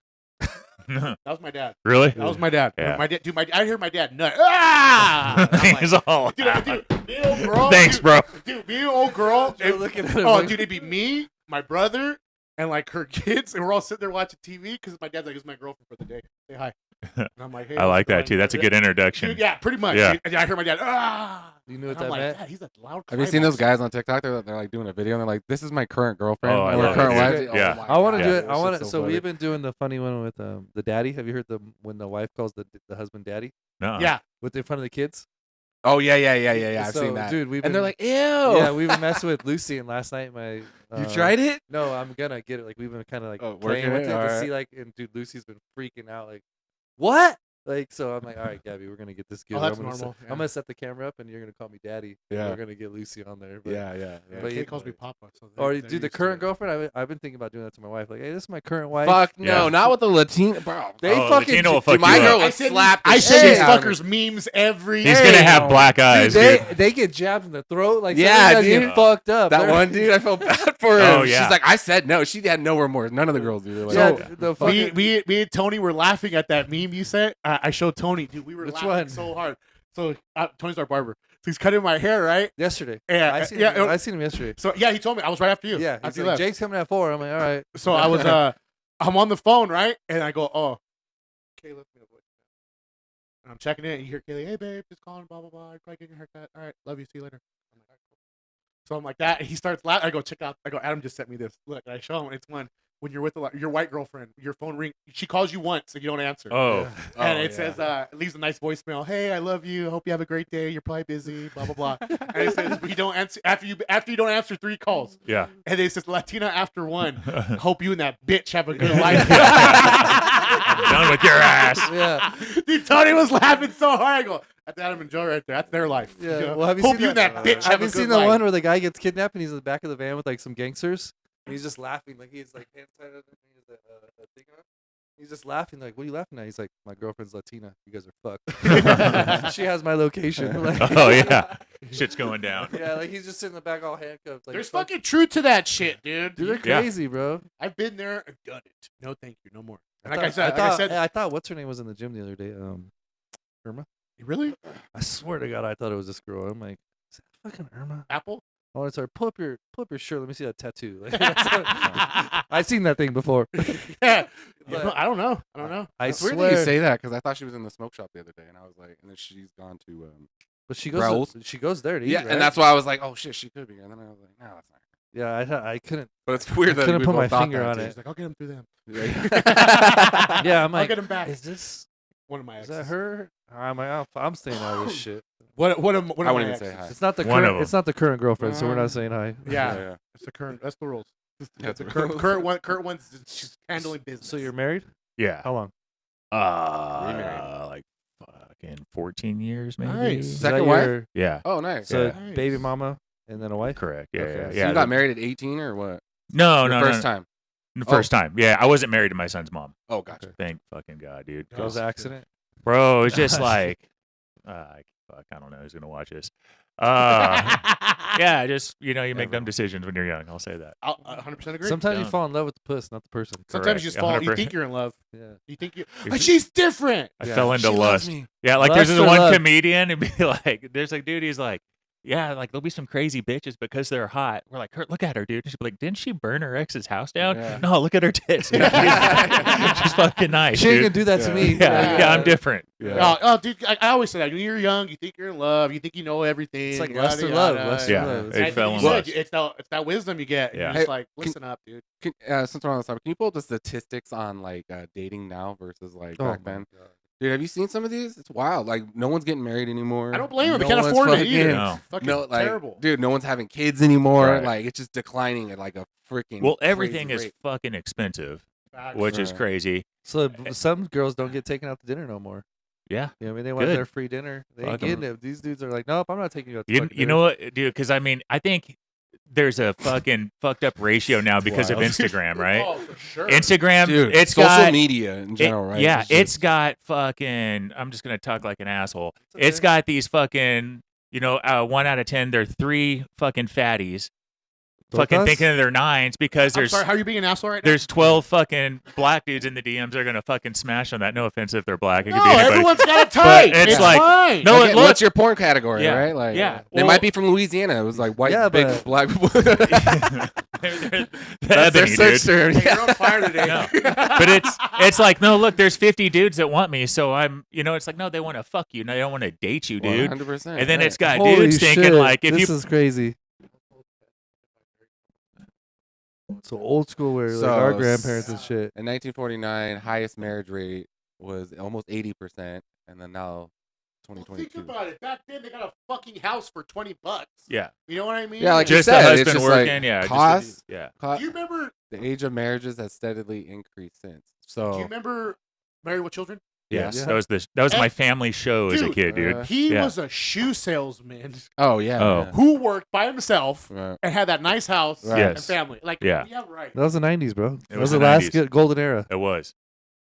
That was my dad.
Really?
That was my dad.
Yeah.
My dad, dude. I hear my dad nut. Ah! I'm like,
He's all.
dude, me and old girl.
Thanks,
dude,
bro.
Dude, me and old girl.
You're looking at him
Oh,
like-
dude, it'd be me, my brother, and like her kids, and we're all sitting there watching TV because my dad's like, "It's my girlfriend for the day. Say hi." And I'm like, "Hey."
I like
what's
that too.
going
That's a
on?"
good introduction.
Dude, yeah, pretty much.
Yeah.
And I hear my dad. Ah.
You knew what
And I'm
that
like,
meant?
"Dad, he's a loud.
Have you seen those
climax."
guys on TikTok? They're like doing a video and they're like, "This is my current girlfriend
Oh, I
or
love
current
it,
wife."
dude.
Oh
Yeah.
my
I want to
God,
do it.
it's
I want to.
just
So
funny.
we've been doing the funny one with the daddy. Have you heard when the wife calls the husband daddy
Nuh-uh.
Yeah.
with in front of the kids?
Oh yeah. I've
So,
seen that.
dude.
And they're like, "Ew."
yeah, we've been messing with Lucy, and last night my
You tried it?
No, I'm gonna get it. Like we've been kind of like
Oh,
playing
working
with
it?
it to
Alright.
see like, and dude, Lucy's been freaking out. Like, what? Like, so I'm like, all right, Gabby, we're gonna get this good.
Oh, that's
I'm gonna
normal,
Set,
yeah.
I'm gonna set the camera up, and you're gonna call me daddy. and
Yeah.
we're gonna get Lucy on there. But,
Yeah.
But
Kid
you-
calls me Papa. So
Or
they're
dude, the
used to
current
it.
girlfriend. I've been thinking about doing that to my wife. Like, hey, this is my current wife.
Fuck no,
Yeah.
not with the Latina, bro.
They
Oh,
fucking.
Latino will
Dude,
fuck
my
you
girl
up.
would
I send
slap.
I
the
send
shit
these
out of me.
fuckers memes every
He's
day.
gonna have black eyes,
Dude,
dude.
they get jabbed in the throat. Like,
Yeah,
some of these guys
dude.
get fucked up.
That
They're-
one dude, I felt bad for him.
Oh, yeah.
She's like, I said no. She had no remorse. None of the girls do. They're like,
Yeah,
"Oh,
the
Me,
fucking.
me and Tony were laughing at that meme you sent. I showed Tony, dude. We were
Which
laughing
one?
so hard. So Tony's our barber. So he's cutting my hair, right?
Yesterday.
Yeah,
I seen
yeah,
him. I seen him yesterday.
So yeah, he told me I was right after you.
Yeah, he's
after you
like,
left.
Jake's coming at 4. I'm like, all right.
So I was I'm on the phone, right? And I go, oh, Kay left me a voice. And I'm checking in, and you hear Kaylee, hey babe, just calling, blah blah blah. I'm probably getting your haircut. All right, love you, see you later. I'm like, all right, cool. So I'm like that, and he starts laughing. I go, check out. I go, Adam just sent me this. Look, and I show him. It's one when you're with your white girlfriend. Your phone ring. She calls you once, and you don't answer.
Oh,
And
Oh,
it
yeah.
says, it leaves a nice voicemail. Hey, I love you. Hope you have a great day. You're probably busy. Blah blah blah. And it says, we don't answer after you don't answer 3 calls.
yeah.
And it says Latina after 1. Hope you and that bitch have a good life.
I'm done with your ass.
Yeah.
Dude, Tony was laughing so hard. I go, that's Adam and Joe right there. That's their life.
Yeah.
You know?
Well, have you
Hope
seen
you and
that?
that bitch have
Have
a
you
good
seen the
life.
one where the guy gets kidnapped and he's in the back of the van with like some gangsters and he's just laughing like he's like hand tied up and he has a thing on. He's just laughing like, what are you laughing at? He's like, my girlfriend's Latina. You guys are fucked. She has my location. Like,
Oh yeah, shit's going down.
yeah, like he's just sitting in the back all handcuffed. Like,
There's
fuck-
fucking truth to that shit, dude.
Dude, they're
Yeah.
crazy, bro.
I've been there and done it. No, thank you. No more. And
I
like I
thought,
said,
I thought what's her name was in the gym the other day. Irma.
really?
I swear to God, I thought it was this girl. I'm like, is that fucking Irma?
Apple?
I want to start pull up your shirt. Let me see that tattoo. Like, I've seen that thing before.
Yeah.
But-
I don't know. I don't know.
I
It's
swear.
weird that you say that because I thought she was in the smoke shop the other day, and I was like, and then she's gone to.
But she goes.
Raoul's?
She goes there to eat.
Yeah,
right?
and that's why I was like, oh shit, she could be. And then I was like, no, that's not.
Yeah, I couldn't.
But it's weird that
couldn't
we
put
both
my
thought
finger
that,
on
too.
it.
He's like, I'll get him through them.
Yeah, I'm
I'll
like,
get him back.
is this?
One of my
Is
exes.
that her? I'm like, I'm staying out of this shit.
One of
I
my
wouldn't even
exes.
say hi.
It's not the
One of
current.
them.
It's not the current girlfriend, so we're not saying hi.
Yeah. It's the current. That's the rules.
That's
the
the
current,
rules.
current one. Current one's she's handling business.
So you're married?
Yeah.
How long?
Like fucking 14 years maybe.
Nice.
Is
Second
that
wife?
your-
Yeah.
Oh, nice.
So
Yeah.
Nice.
baby mama and then a wife.
Correct. Yeah.
Okay.
Yeah.
So
So
yeah.
you got married at 18 or what?
No,
Your
no,
first
no.
time.
The first time. Yeah, I wasn't married to my son's mom.
Oh, gotcha.
Thank fucking God, dude.
Oh,
That was an accident.
Bro, it's just like, fuck, I don't know who's gonna watch this. Yeah, just you make dumb decisions when you're young. I'll say that.
I 100% agree.
Sometimes you
Don't.
fall in love with the puss, not the person.
Sometimes
Correct.
you just fall. You
100%.
think you're in love.
Yeah.
You think you.
If-
Like, she's different.
I
Yeah.
fell into
She loves
lust.
me.
Yeah, like
Lust
there's
or
this one
love?
comedian and be like, there's like, dude, he's like, yeah, like there'll be some crazy bitches because they're hot. We're like, look at her, dude. She'll be like, didn't she burn her ex's house down?
Yeah.
No, look at her tits. She's fucking nice.
She ain't
dude.
gonna do that to
Yeah.
me.
Yeah, I'm different.
Yeah.
Oh, dude, I always say that. When you're young, you think you're in love. You think you know everything.
It's like
yada,
lust or
yada,
love.
yada.
Lust or
Yeah.
love.
It
And
fell
you
in
said,
lust.
it's that wisdom you get. And
Yeah.
you're just
Hey,
like, listen up, dude.
Since we're on this topic, can you pull up the statistics on like dating now versus like
Oh
back then? Dude, have you seen some of these? It's wild. Like, no one's getting married anymore.
I don't blame him. They
No
can't
one's
afford it
fucking-
either.
No.
Fucking
No, like,
terrible.
dude, no one's having kids anymore.
Right.
Like, it's just declining at like a freaking.
Well,
crazy
everything is
rate.
fucking expensive,
Facts.
which is
Right.
crazy.
So some girls don't get taken out to dinner no more.
Yeah.
You know what I mean? They want
Good.
their free dinner. They ain't
Fuck 'em.
getting it. These dudes are like, nope, I'm not taking you out to
You
fucking
know
dinner.
what, dude? Because I mean, I think there's a fucking fucked up ratio now because of
Wild.
Instagram, right?
Oh, for sure.
Instagram,
Dude,
it's
social
got
media in general, right?
Yeah,
It's
it's
just-
got fucking. I'm just gonna talk like an asshole.
okay.
It's got these fucking. 1 out of 10, they're 3 fucking fatties, fucking
Tortas?
thinking they're 9s because
I'm
there's
sorry, how are you being an asshole right now?
there's 12 fucking black dudes in the DMs. They're gonna fucking smash on that. No offense if they're black. It could
No,
be anybody.
everyone's got a type.
it's
It's
like-
fine.
No,
Okay,
look-
what's your porn category,
Yeah,
right? Like,
yeah.
they
Well-
might be from Louisiana. It was like white,
Yeah,
big
but-
black people.
They're
That's their
ebony,
search
dude.
term.
Hey, you're on fire today.
No. But it's like, no, look, there's 50 dudes that want me, so I'm, it's like, no, they want to fuck you. No, they don't want to date you, dude.
100%.
And then it's got
Holy
dudes thinking
shit,
like, if
this
you
is crazy. So old school where like
So,
our grandparents and shit.
In 1949, highest marriage rate was almost 80%, and then now
Think
2022.
about it. Back then, they got a fucking house for $20.
yeah,
You know what I mean?
Yeah, like
just
you
the
said, it's
husband
just
working,
like
yeah,
costs.
yeah.
Do you remember?
The age of marriages has steadily increased since. So
Do you remember Married with Children?
Yes,
Yeah.
that was my
And-
family show as a
Dude,
kid, dude.
He
Yeah.
was a shoe salesman
oh yeah,
Oh.
yeah.
who worked by himself
Right.
and had that nice house
Right.
and
Yes.
family. Like,
Yeah.
right.
That was the 90s, bro.
It
That
was
was the
the
last
90s.
golden era.
It was.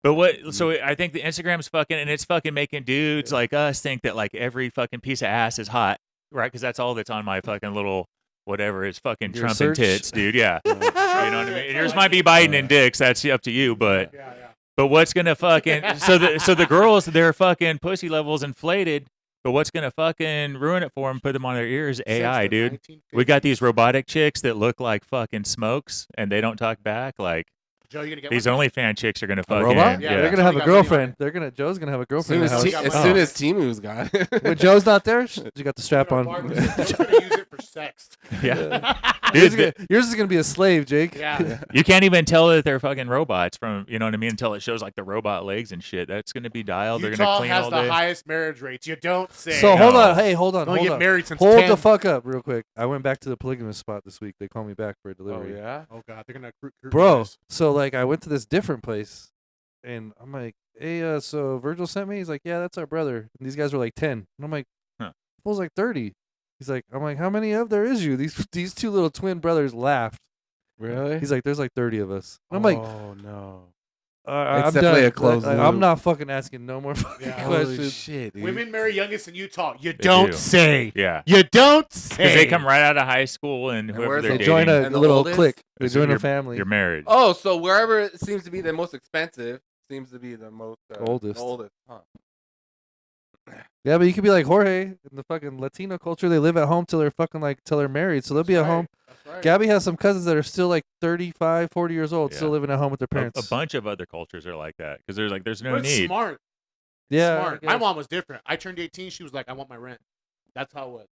But what? So I think the Instagram's fucking, and it's fucking making dudes like us think that like every fucking piece of ass is hot, right? Because that's all that's on my fucking little whatever is fucking
Your
Trump and
search?
tits, dude. Yeah, you know what I mean. Yours
like
might be Biden and dicks. That's up to you, but.
Yeah.
But what's gonna fucking so the girls, their fucking pussy levels inflated. But what's gonna fucking ruin it for them? Put them on their ears. AI,
Since the
dude.
1950s.
We got these robotic chicks that look like fucking smokes, and they don't talk back. Like
Joe, you gonna get
these
one?
OnlyFans chicks are gonna fucking.
robot?
Yeah,
They're
Yeah.
gonna have a
Somebody got money on
girlfriend.
it.
Joe's gonna have a
As
girlfriend.
soon
in the
as,
house.
got
as
money.
soon as Timu's got it.
When Joe's not there, you got the strap on.
Joe's gonna use it for sex.
Yeah.
yours,
Dude,
yours is gonna be a slave, Jake.
Yeah.
you can't even tell that they're fucking robots from, you know what I mean, until it shows like the robot legs and shit. That's gonna be dialed. They're gonna
Utah
clean
has
all
the
day.
highest marriage rates. You don't say.
So hold
No.
on. Hey, hold on.
Only
Hold
get
on.
married since
Hold
10.
the fuck up, real quick. I went back to the polygamous spot this week. They called me back for a
Oh
delivery.
yeah.
Oh god, they're gonna
Bro, so like I went to this different place, and I'm like, hey, so Virgil sent me. He's like, yeah, that's our brother. And these guys were like 10, and I'm like,
Huh.
fool's like 30. He's like, I'm like, how many of there is you? These two little twin brothers laughed.
Really?
He's like, there's like 30 of us. I'm like,
oh no.
I'm
definitely
done.
a closed
Like,
loop.
I'm not fucking asking no more fucking
Yeah.
Holy
questions.
shit, dude.
Women marry youngest in Utah. You
They
don't
do.
say.
Yeah.
You don't say.
Because they come right out of high school and whoever
where's
they're
They
the-
join
dating.
a
And the
little
oldest?
clique. They
So
join a
you're-
family.
You're married.
Oh, so wherever it seems to be the most expensive seems to be the most
Oldest.
Oldest. Huh.
Yeah, but you could be like Jorge in the fucking Latino culture. They live at home till they're married. So they'll be at home.
That's right.
Gabby has some cousins that are still like 35, 40 years old, still
Yeah.
living at home with their
A
parents.
bunch of other cultures are like that because there's no
But it's
need.
smart.
Yeah,
Smart.
I
My
guess.
mom was different. I turned 18. She was like, I want my rent. That's how it was.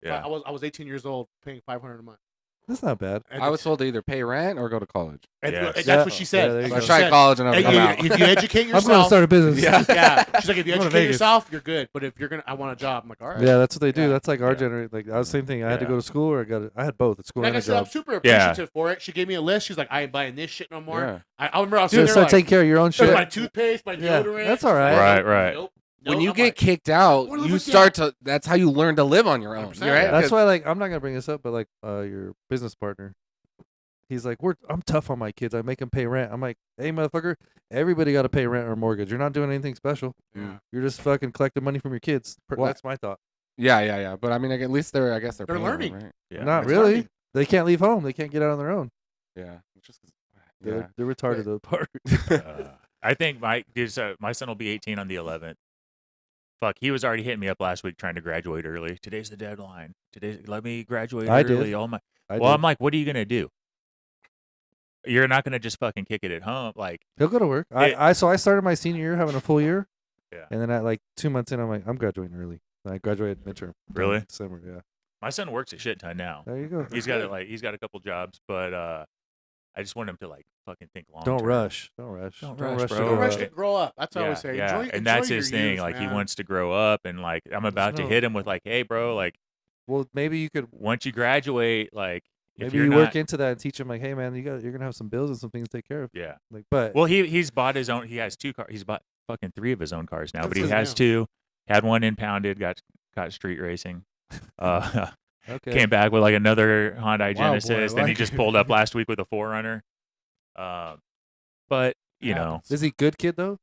Yeah.
I was 18 years old, paying $500 a month.
That's not bad.
And
I was told to either pay rent or go to college.
Yes.
that's
Yeah.
what she said.
Yeah, there you
That's
So I
what
go.
she
tried
said.
college and I was
Hey,
like, I'm out.
if you educate
I'm going to
yourself,
start a business.
Yeah.
yeah. She's like, if you
I'm going to
educate
Vegas.
yourself, you're good. But if you're gonna, I want a job. I'm like, all right.
Yeah, that's what they do.
Yeah.
That's like our
Yeah.
generation. Like I was the same thing. I had to
Yeah.
go to school or I had both at school
Like
and
I
a
said, I'm
job.
super
Yeah.
appreciative for it. She gave me a list. She's like, I ain't buying this shit no more.
Yeah.
I remember I was
Dude,
sitting there
start
like,
taking care of your own
"Here's
shit.
my toothpaste, my
Yeah,
deodorant.
that's all right.
Right, right.
Nope.
When
Nope.
you
I'm
get
like,
kicked out,
What the
you
fuck,
start to. That's how you learn to live on your own.
100%.
Right?
That's why, like, I'm not gonna bring this up, but like, your business partner, he's like, I'm tough on my kids. I make them pay rent. I'm like, hey, motherfucker, everybody got to pay rent or mortgage. You're not doing anything special.
Yeah.
You're just fucking collecting money from your kids.
Well,
That's my thought.
Yeah. But I mean, like, at least they're. I guess they're.
They're
paying them,
learning.
right?
Yeah.
Not
It's
really.
learning.
They can't leave home. They can't get out on their own.
Yeah. It's just.
They're retarded. The part.
I think my son will be 18 on the 11th. Fuck, he was already hitting me up last week trying to graduate early. Today's the deadline. Let me graduate
I
early.
did.
All my
I
well,
did.
I'm like, what are you gonna do? You're not gonna just fucking kick it at home, like
He'll go to work.
It-
I started my senior year having a full year.
Yeah.
And then at like 2 months in, I'm like, I'm graduating early. I graduated midterm.
Really?
December. Yeah.
my son works a shit ton now.
There you go.
He's got he's got a couple jobs, but I just want him to like fucking think long.
Don't
term.
rush. Don't rush.
Don't
Don't
rush,
rush. to
bro.
grow
Rush
up.
to grow up. That's what I
Yeah,
always say.
yeah.
Enjoy,
and that's
enjoy
his
your
thing.
youth,
Like he
man.
wants to grow up, and like I'm about to
no-
hit him with like, hey, bro, like
Well, maybe you could.
once you graduate, like if
Maybe
you're
you
not,
work into that and teach him like, hey man, you're gonna have some bills and some things to take care of.
yeah.
Like, but
Well, he's bought his own. He has 2 cars. He's bought fucking 3 of his own cars now,
Good
but he
for
has
him.
2. Had one impounded. Got street racing.
Okay.
Came back with like another Hyundai
Wow, boy,
Genesis. Then he
like-
just pulled up last week with a 4Runner. But you know,
Happens.
Is he good kid though?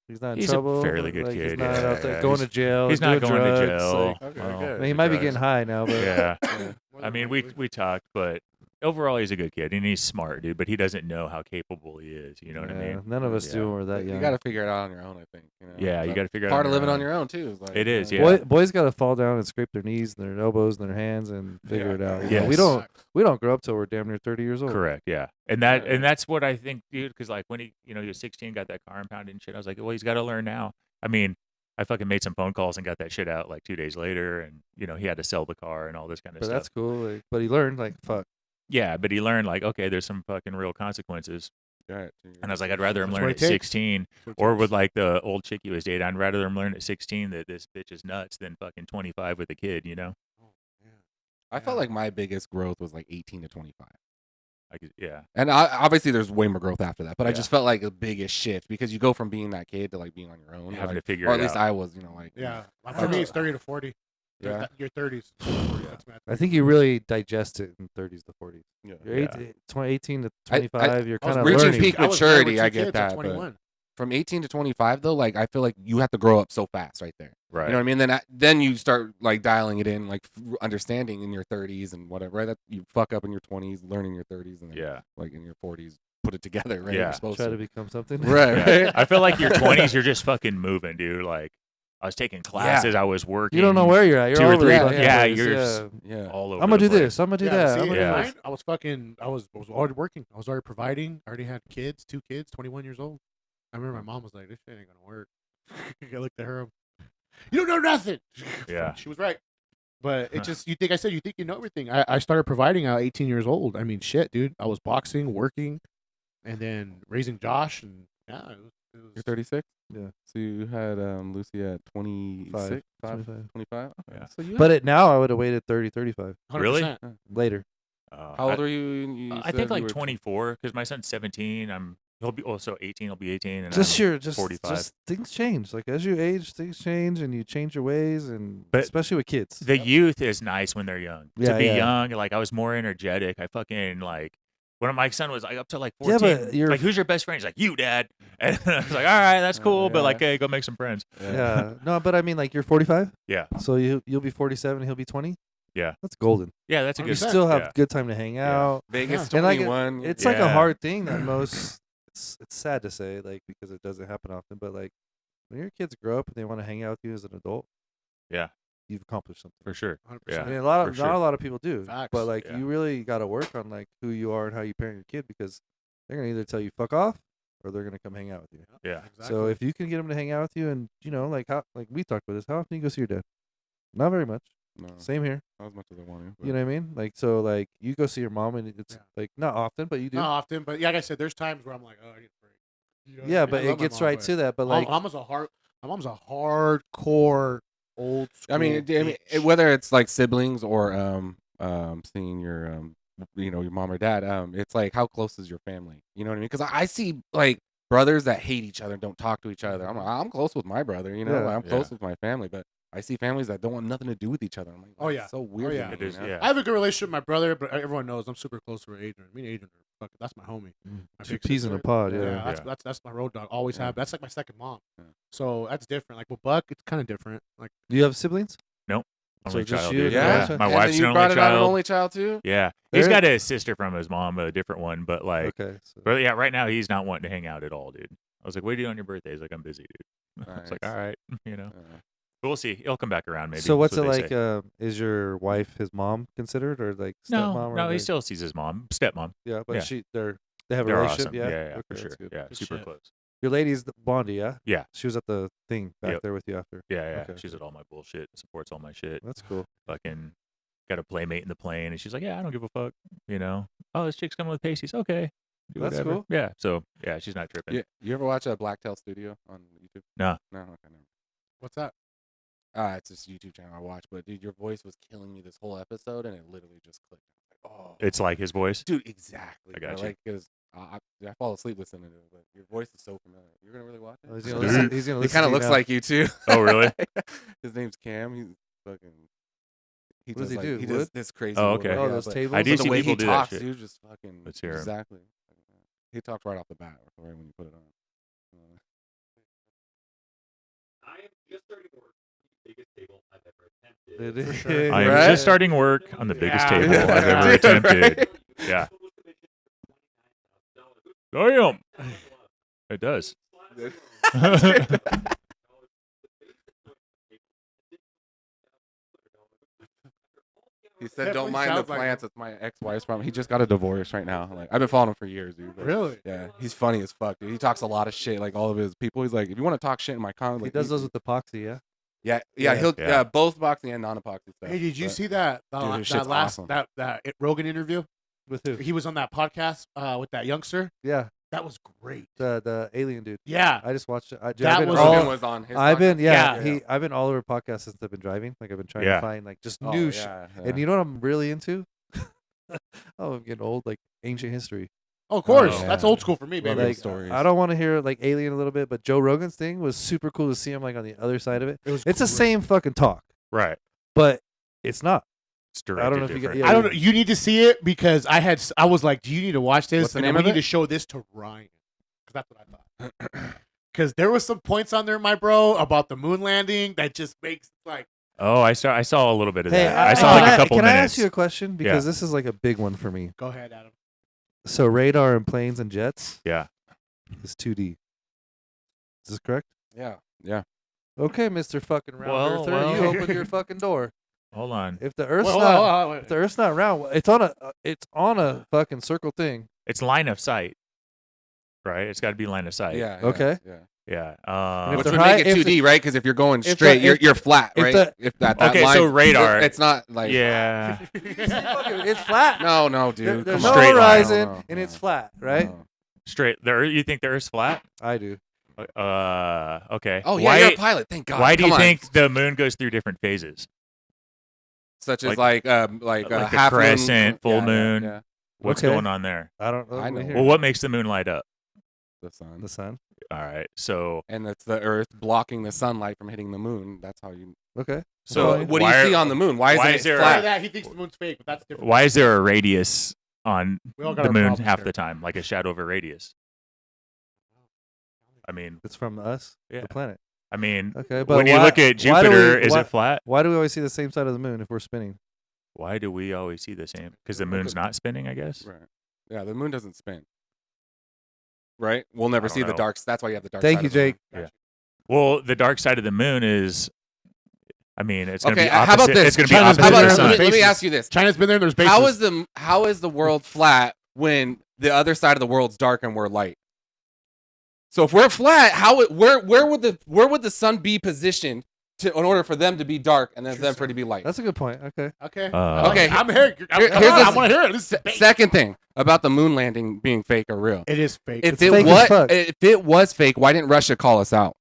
He's not in
He's a
trouble.
fairly good
like, He's
kid,
not
yeah,
out there
yeah.
going
He's-
to jail.
he's not
doing
going to
drugs,
jail.
like-
Okay,
Well,
good.
I mean, he might be getting high now, but
yeah.
Yeah.
I mean, we talked, but overall, he's a good kid and he's smart, dude. But he doesn't know how capable he is. You know what I
yeah,
mean?
none of us do
Yeah.
when we're that
You
young.
got to figure it out on your own, I think. You know?
Yeah, you
That's
got to figure out
part of
your
living on
own.
your own too. Is like,
It is,
you know,
yeah.
Boys got to fall down and scrape their knees and their elbows and their hands and figure it out. You know,
Yes.
we don't grow up till we're damn near 30 years old.
Correct. Yeah, and that's what I think, dude. Because like when he was 16, got that car impounded and shit. I was like, well, he's got to learn now. I mean, I fucking made some phone calls and got that shit out like 2 days later, and he had to sell the car and all this kind of
But
stuff.
that's cool. Like, but he learned like fuck.
Yeah, but he learned like, okay, there's some fucking real consequences.
right.
And I was like, I'd rather him
That's
learn
what
at
it takes.
16, or with like the old chick he was dating. I'd rather him learn at 16 that this bitch is nuts than fucking 25 with a kid.
I felt like my biggest growth was like 18 to 25.
Yeah.
And obviously, there's way more growth after that. But I
Yeah.
just felt like the biggest shift because you go from being that kid to like being on your own,
Having
like,
to figure
or
it
at least
out.
I was, like
Yeah.
I
For
don't
me,
know.
it's 30 to 40.
Yeah.
Your 30s.
I think you really digest it in 30s to 40s.
Yeah.
You're
Yeah.
18 to
I-
25. You're
I was
kind of
reaching
learning.
peak
I was married
maturity,
with
I
two
get
kids at
that, but-
21.
From 18 to 25 though, like I feel like you have to grow up so fast right there.
Right.
You know what I mean? Then you start like dialing it in, like understanding in your 30s and whatever. Right? That you fuck up in your 20s, learning your 30s, and then
Yeah.
like in your 40s, put it together. Right?
Yeah.
You're supposed
Try
to.
to become something.
Right.
Yeah.
Right.
I feel like your 20s, you're just fucking moving, dude. Like I was taking classes, I was working.
You don't know where you're at. You're
2
all
or
over
3.
the fucking
Yeah,
place.
you're
yeah.
Yeah.
all over.
I'm gonna
the
do
place.
this. I'm gonna do
Yeah,
that.
see,
I'm gonna
Yeah.
do
mine, I was already working. I was already providing. I already had kids, 2 kids, 21 years old. I remember my mom was like, "This shit ain't gonna work." I looked at her. You don't know nothing.
Yeah.
She was right. But it just you think you know everything. I started providing at 18 years old. I mean, shit, dude. I was boxing, working, and then raising Josh, and yeah, it was
You're 36.
Yeah.
So you had Lucy at 26,
25.
25. Okay.
Yeah.
So you.
But now I would have waited 30, 35
Really?
100%.
later.
How old are you? You
I
said
think
you
like
were
24 because my son's 17. He'll be also 18. He'll be 18. And
Just
I'm
just
45.
just things change. Like as you age, things change, and you change your ways, and
But
especially with kids.
The youth is nice when they're young.
Yeah,
to be
yeah.
young, like I was more energetic. I fucking like when my son was like up to like 14.
Yeah, but you're-
like, who's your best friend? He's like, you, dad. And I was like, all right, that's cool, but
Yeah.
like, hey, go make some friends.
Yeah. No, but I mean, like you're 45.
Yeah.
So you'll be 47. He'll be 20.
Yeah.
That's golden.
Yeah, that's a
You
good.
100%.
still have
yeah.
good time to hang out.
Vegas
And, like,
21.
It's like a
Yeah.
hard thing that most. It's sad to say, like because it doesn't happen often. But like when your kids grow up and they want to hang out with you as an adult,
Yeah.
you've accomplished something.
For sure.
100%.
Yeah.
I mean,
for
not
sure.
a lot of people do.
Facts.
But like
Yeah.
you really got to work on like who you are and how you parent your kid because they're gonna either tell you fuck off or they're gonna come hang out with you.
Yeah.
So if you can get them to hang out with you and like how like we talked about this, how often do you go see your dad? Not very much.
No,
Same here.
not as much as I want to.
You know what I mean? Like so like you go see your mom and it's
Yeah.
like not often, but you do.
Not often, but yeah, like I said, there's times where I'm like, oh, I need a break. You know what I
Yeah,
mean?
but
I
it
love my
gets
mom,
right
but
to that. But
my
like
mom's a hardcore old school.
I mean,
bitch.
whether it's like siblings or seeing your your mom or dad, it's like how close is your family? You know what I mean? Because I see like brothers that hate each other, and don't talk to each other. I'm close with my brother,
Yeah.
I'm close
Yeah.
with my family, but I see families that don't want nothing to do with each other. I'm like,
Oh,
that's
yeah.
so weird.
Oh,
to
yeah.
me,
It is,
you know?
yeah.
I have a good relationship with my brother, but everyone knows I'm super close with Adrian. Me and Adrian are fucking. That's my homie. My
two
big
peas in a
sister.
pod.
Yeah,
Yeah.
that's my road dog. Always
Yeah.
have. That's like my second mom.
Yeah.
So that's different. Like with Buck, it's kind of different. Like
Do you have siblings?
Only
just
child,
you
dude.
and
Yeah,
Yeah.
Natasha?
My
And
wife's
then you
an
brought
only
it out an
child.
only child too.
Yeah. He's
There-
got a sister from his mom, a different one, but like,
Okay. So.
but yeah, right now he's not wanting to hang out at all, dude. I was like, what do you do on your birthday? He's like, I'm busy, dude. I was like,
Nice.
all right,
Yeah.
But we'll see. He'll come back around maybe.
So what's
That's
it
what they
like?
say.
Is your wife his mom considered or like stepmom?
No,
or
no, he
like,
still sees his mom, stepmom.
yeah, but
yeah.
they have a
They're
relationship.
awesome.
Yeah,
Yeah,
Okay,
for
that's
sure.
good.
Yeah,
Good
super
shit.
close.
Your lady's Blondie, yeah.
Yeah.
She was at the thing back
Yep.
there with you after.
Yeah, yeah.
Okay.
She's at all my bullshit, supports all my shit.
That's cool.
Fucking got a playmate in the plane, and she's like, yeah, I don't give a fuck. Oh, this chick's coming with pasties. Okay. Do
That's
whatever.
cool.
Yeah. So yeah, she's not tripping.
Yeah. You ever watch a Blacktail Studio on YouTube?
No.
No. Okay. No.
what's that?
It's this YouTube channel I watch, but dude, your voice was killing me this whole episode, and it literally just clicked. I was like, oh,
It's like his voice.
dude, exactly.
I
bro.
got you.
Like, because I fall asleep listening to it, but your voice is so familiar. You're gonna really watch it?
Oh, he's gonna
Dude.
listen. He's gonna
He
listen.
kind
to
of
you
looks
now.
like you too.
Oh, really?
His name's Cam. He's fucking. He
What does he
like,
do?
He
Wood?
does this crazy.
Oh,
wood,
okay.
Oh,
yeah,
those
but-
tables.
I do
but
see
the way
people
he
do that
talks,
shit.
dude, just fucking
Let's hear him.
exactly. He talked right off the bat, right when you put it on.
I am just starting to work on the biggest table I've ever attempted.
It
For
is.
sure.
I am
Right?
just starting work on the biggest
Yeah.
table I've ever
Right?
attempted. Yeah. Damn. It does.
He said,
Definitely
"Don't mind the
sounds like
plants. It's my ex-wife's problem." He just got a divorce right now. Like I've been following him for years, dude. but-
Really?
Yeah, he's funny as fuck, dude. He talks a lot of shit. Like all of his people, he's like, if you want to talk shit in my comment,
He
like,
does those with epoxy, yeah.
yeah,
Yeah.
he'll
Yeah.
both epoxy and non-epoxy stuff.
Hey, did you
but-
see that?
Dude, his
That
shit's
last
awesome.
that Rogan interview.
With who?
He was on that podcast with that youngster.
Yeah,
That was great.
the alien dude.
Yeah.
I just watched it.
That
I've been
was
all-
Rogan was on his.
I've been
podcast.
I've been all over podcasts since I've been driving. Like I've been trying
Yeah.
to find like just
Oh,
new shit.
yeah,
And you know what I'm really into? Oh, I'm getting old. Like ancient history.
Oh, of course.
Oh,
That's
yeah.
old school for me,
Love
baby.
those
Like
stories.
I don't want to hear like alien a little bit, but Joe Rogan's thing was super cool to see him like on the other side of it.
It was
It's the
great.
same fucking talk,
Right.
but it's not.
It's
I don't know
directed
if you
different.
get. Yeah,
I don't know. You need to see it because I was like, do you need to watch this?
What's the
And
name
then we
of
need
it?
to show this to Ryan because that's what I thought. Because there was some points on there, my bro, about the moon landing that just makes like.
Oh, I saw a little bit of
Hey,
that. I saw
can
like a couple
can I
minutes.
ask you a question? Because this is like a big one for me.
Go ahead, Adam.
So radar in planes and jets
Yeah.
is 2D. Is this correct?
Yeah, yeah.
Okay, Mr. Fucking Round
Well,
Earther,
well.
you open your fucking door.
Hold on.
If the Earth's
Wait, hold
not,
on, hold on,
if the Earth's not round, it's on a fucking circle thing.
It's line of sight. Right? It's got to be line of sight.
Yeah.
Okay.
Yeah.
Yeah.
if
Which
the
would
high-
make it
if
2D, right? Because if you're going
if the-
straight,
if-
you're flat,
if
right?
the-
if that
Okay,
line,
so radar-
it's not like
Yeah.
It's flat.
No, dude.
There's
come
no
on.
Straight line.
horizon,
No,
and
no,
it's flat, right?
no.
Straight. You think the Earth's flat?
I do.
Okay.
Oh yeah,
Why,
you're a pilot. Thank God.
why do you
Come on.
think the moon goes through different phases?
Such as
like
like
the
half moon,
crescent, full
yeah,
moon?
yeah.
What's
Okay.
going on there?
I don't know.
I know.
Well, what makes the moon light up?
The sun,
The sun.
All right. So
and it's the Earth blocking the sunlight from hitting the moon. That's how you.
Okay.
so
Fine.
What do
why
you
are-
see on the moon? Why
why
isn't
is
it
there a-
After
flat?
that, he thinks the moon's fake, but that's different.
why is there a radius on
We all got
the
our
moon
problems
half
here.
the time, like a shadow of a radius? I mean,
It's from us,
Yeah.
the planet. Okay, but
when you
why-
look at
why do we-
Jupiter, is
why-
it flat?
Why do we always see the same side of the moon if we're spinning?
Why do we always see the same? Because the moon's not spinning, I guess.
Right. Yeah, the moon doesn't spin. Right. We'll never
I don't
see the
know.
dark. That's why you have the dark.
Thank
side
you,
of the moon.
Jake.
Well, the dark side of the moon is, I mean, it's going to
Okay.
be opposite.
How about this?
It's going to be
China's
opposite
How
been
of
about
the
there
this?
sun.
Let me
bases.
ask you this.
China's been there. There's bases.
How is the world flat when the other side of the world's dark and we're light? So if we're flat, where would the sun be positioned in order for them to be dark and then them for it to be light?
That's a good point. Okay.
Okay.
Okay.
I'm here.
Here- here's
I
the-
want to hear it. This is debate.
Second thing about the moon landing being fake or real.
It is fake.
If
It's fake as fuck.
if it was fake, why didn't Russia call us out?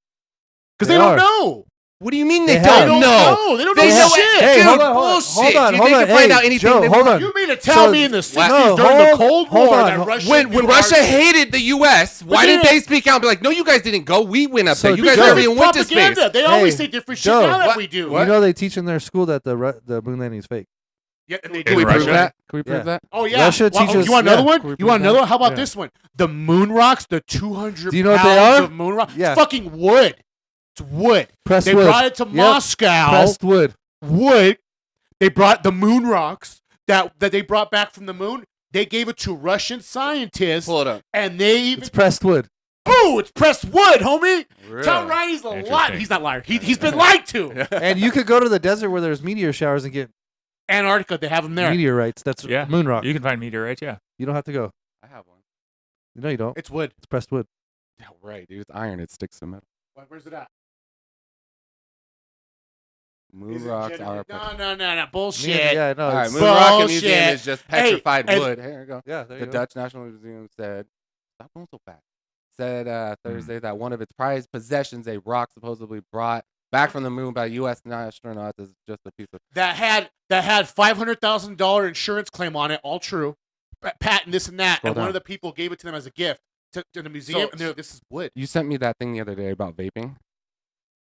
Because
They
they don't
are.
know.
What do you mean
They
they,
have.
don't
They don't
know?
know. They don't
They
know
know
shit.
it.
Hey,
Dude,
hold on,
bullshit.
hold on,
They
hold on.
can find
Hey,
out anything
Joe,
they
hold
want.
on.
You mean to tell
So-
me in the 60s
No,
during
hold-
the Cold
hold
War
on.
that Russia
When
knew
Russia
our-
hated the U.S., why didn't
Joe-
they speak out and be like, no, you guys didn't go. We went up
So
there. You guys
Joe-
never
Because
even
it's
went to space.
propaganda. They always
Hey,
say different shit
Joe,
now that
what-
we do.
You know they teach in their school that the moon landing is fake.
Yeah, and they
In
Can
do
we
it.
prove
Russia?
that? Can we prove
Yeah.
that?
Oh yeah.
Russia
Well,
teaches-
you want another
yeah.
one?
Can we
You
prove
want another
that?
one? How about
Yeah.
this one? The moon rocks, the 200
Do you know what they
pounds
are?
of moon rock.
Yeah.
It's fucking wood. It's wood.
Pressed
They
wood.
brought it to
Yep.
Moscow.
Pressed wood.
Wood. They brought the moon rocks that they brought back from the moon. They gave it to Russian scientists,
Pull it up.
and they even
It's pressed wood.
it's pressed wood, homie.
Really?
Tell Ryan he's a liar.
Interesting.
He's not liar. He's been lied to.
And you could go to the desert where there's meteor showers and get
Antarctica, they have them there.
meteorites. That's
Yeah.
moon rock.
You can find meteorites, yeah.
You don't have to go.
I have one.
No, you don't.
It's wood.
It's pressed wood.
Yeah, right, dude. It's iron. It sticks to metal.
Where's it at?
Moon
Is it
rocks
genuine?
are.
No. Bullshit.
Yeah, no.
All right,
it's-
Moon Rock
Bullshit.
Museum is just petrified
Hey,
wood. Here you go.
yeah, there
The
you go.
Dutch National Museum said, "Stop going so fast." Said Thursday that one of its prized possessions, a rock supposedly brought back from the moon by U.S. astronauts, is just a piece of.
That had $500,000 insurance claim on it. All true. Patent this and that.
Scroll
and one
down.
of the people gave it to them as a gift to the museum.
So-
and they're like, this is wood.
You sent me that thing the other day about vaping.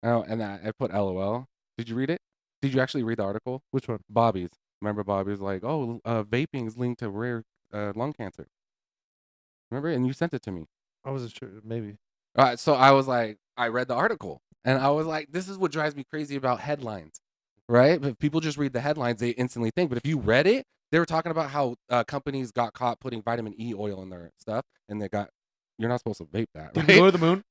Oh, and I put LOL. Did you read it? Did you actually read the article?
Which one?
Bobby's. Remember, Bobby was like, "Oh, vaping is linked to rare lung cancer." Remember, and you sent it to me.
I wasn't sure. Maybe.
So I was like, I read the article, and I was like, this is what drives me crazy about headlines, right? If people just read the headlines, they instantly think. But if you read it, they were talking about how companies got caught putting vitamin E oil in their stuff, and you're not supposed to vape that,
Did
right?
you go to the moon?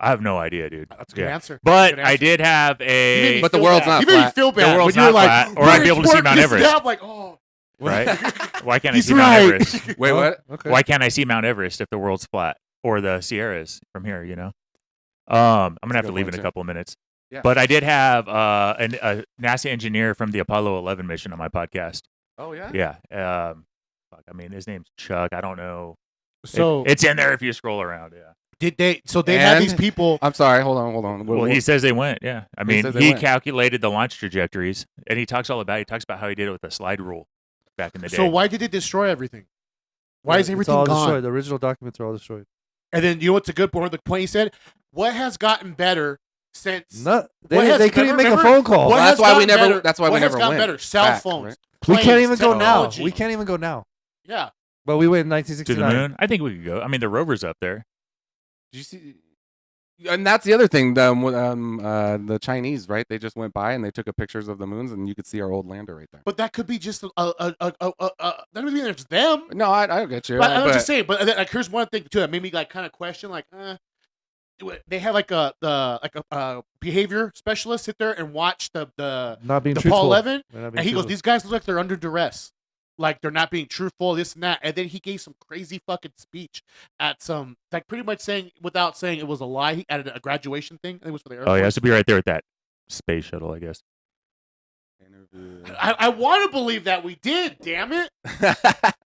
I have no idea, dude.
That's a good answer.
But
Good
I
answer.
did have
You made me
a
But the
feel
world's
bad.
not
You made me
flat.
feel bad.
world's
when you were
not
like,
flat, or I'd be able to see
"Work
Mount
this
Everest."
down," I'm like, oh.
right. Why can't I
He's
see
right.
Mount Everest?
Wait, what?
Okay.
Why can't I see Mount Everest if the world's flat or the Sierras from here? I'm gonna have
good
to leave
point,
in a
too.
couple of minutes.
Yeah.
But I did have a NASA engineer from the Apollo 11 mission on my podcast.
Oh yeah.
Yeah. I mean, his name's Chuck. I don't know.
So
It's in there if you scroll around. Yeah.
did they? So they had these
And-
people.
I'm sorry. Hold on.
Well, he says they went. Yeah. I mean,
says they
he
went.
calculated the launch trajectories, and he talks about how he did it with the slide rule back in the day.
So why did they destroy everything? Why is
It's
everything
all
gone?
destroyed. The original documents are all destroyed.
And then you know what's a good point? The point he said, what has gotten better since?
No,
What has-
they couldn't even make a
remember-
phone call.
What
Well,
has
that's why we
gotten
never-
better?
that's why we
what has
never
gotten
went
better? Cell
back,
phones.
right?
We
planes,
can't even go now.
technology.
We can't even go now.
Yeah.
But we went in
to the
1969.
moon? I think we could go. I mean, the rover's up there.
Did you see? And that's the other thing. The Chinese, right? They just went by and they took a pictures of the moons, and you could see our old lander right there.
But that could be just that doesn't mean it's them.
No, I don't get you.
But I'm
but-
just saying. But like, here's one thing too that made me like kind of question like, they had like a behavior specialist sit there and watch the
Not being
the
truthful.
Paul 11,
They're not
and
being
he goes,
truthful.
"These guys look like they're under duress, like they're not being truthful, this and that." And then he gave some crazy fucking speech at some, like pretty much saying without saying it was a lie. He added a graduation thing. I think it was for the Air
Oh, yeah,
Force.
to be right there with that space shuttle, I guess.
I want to believe that we did. Damn it!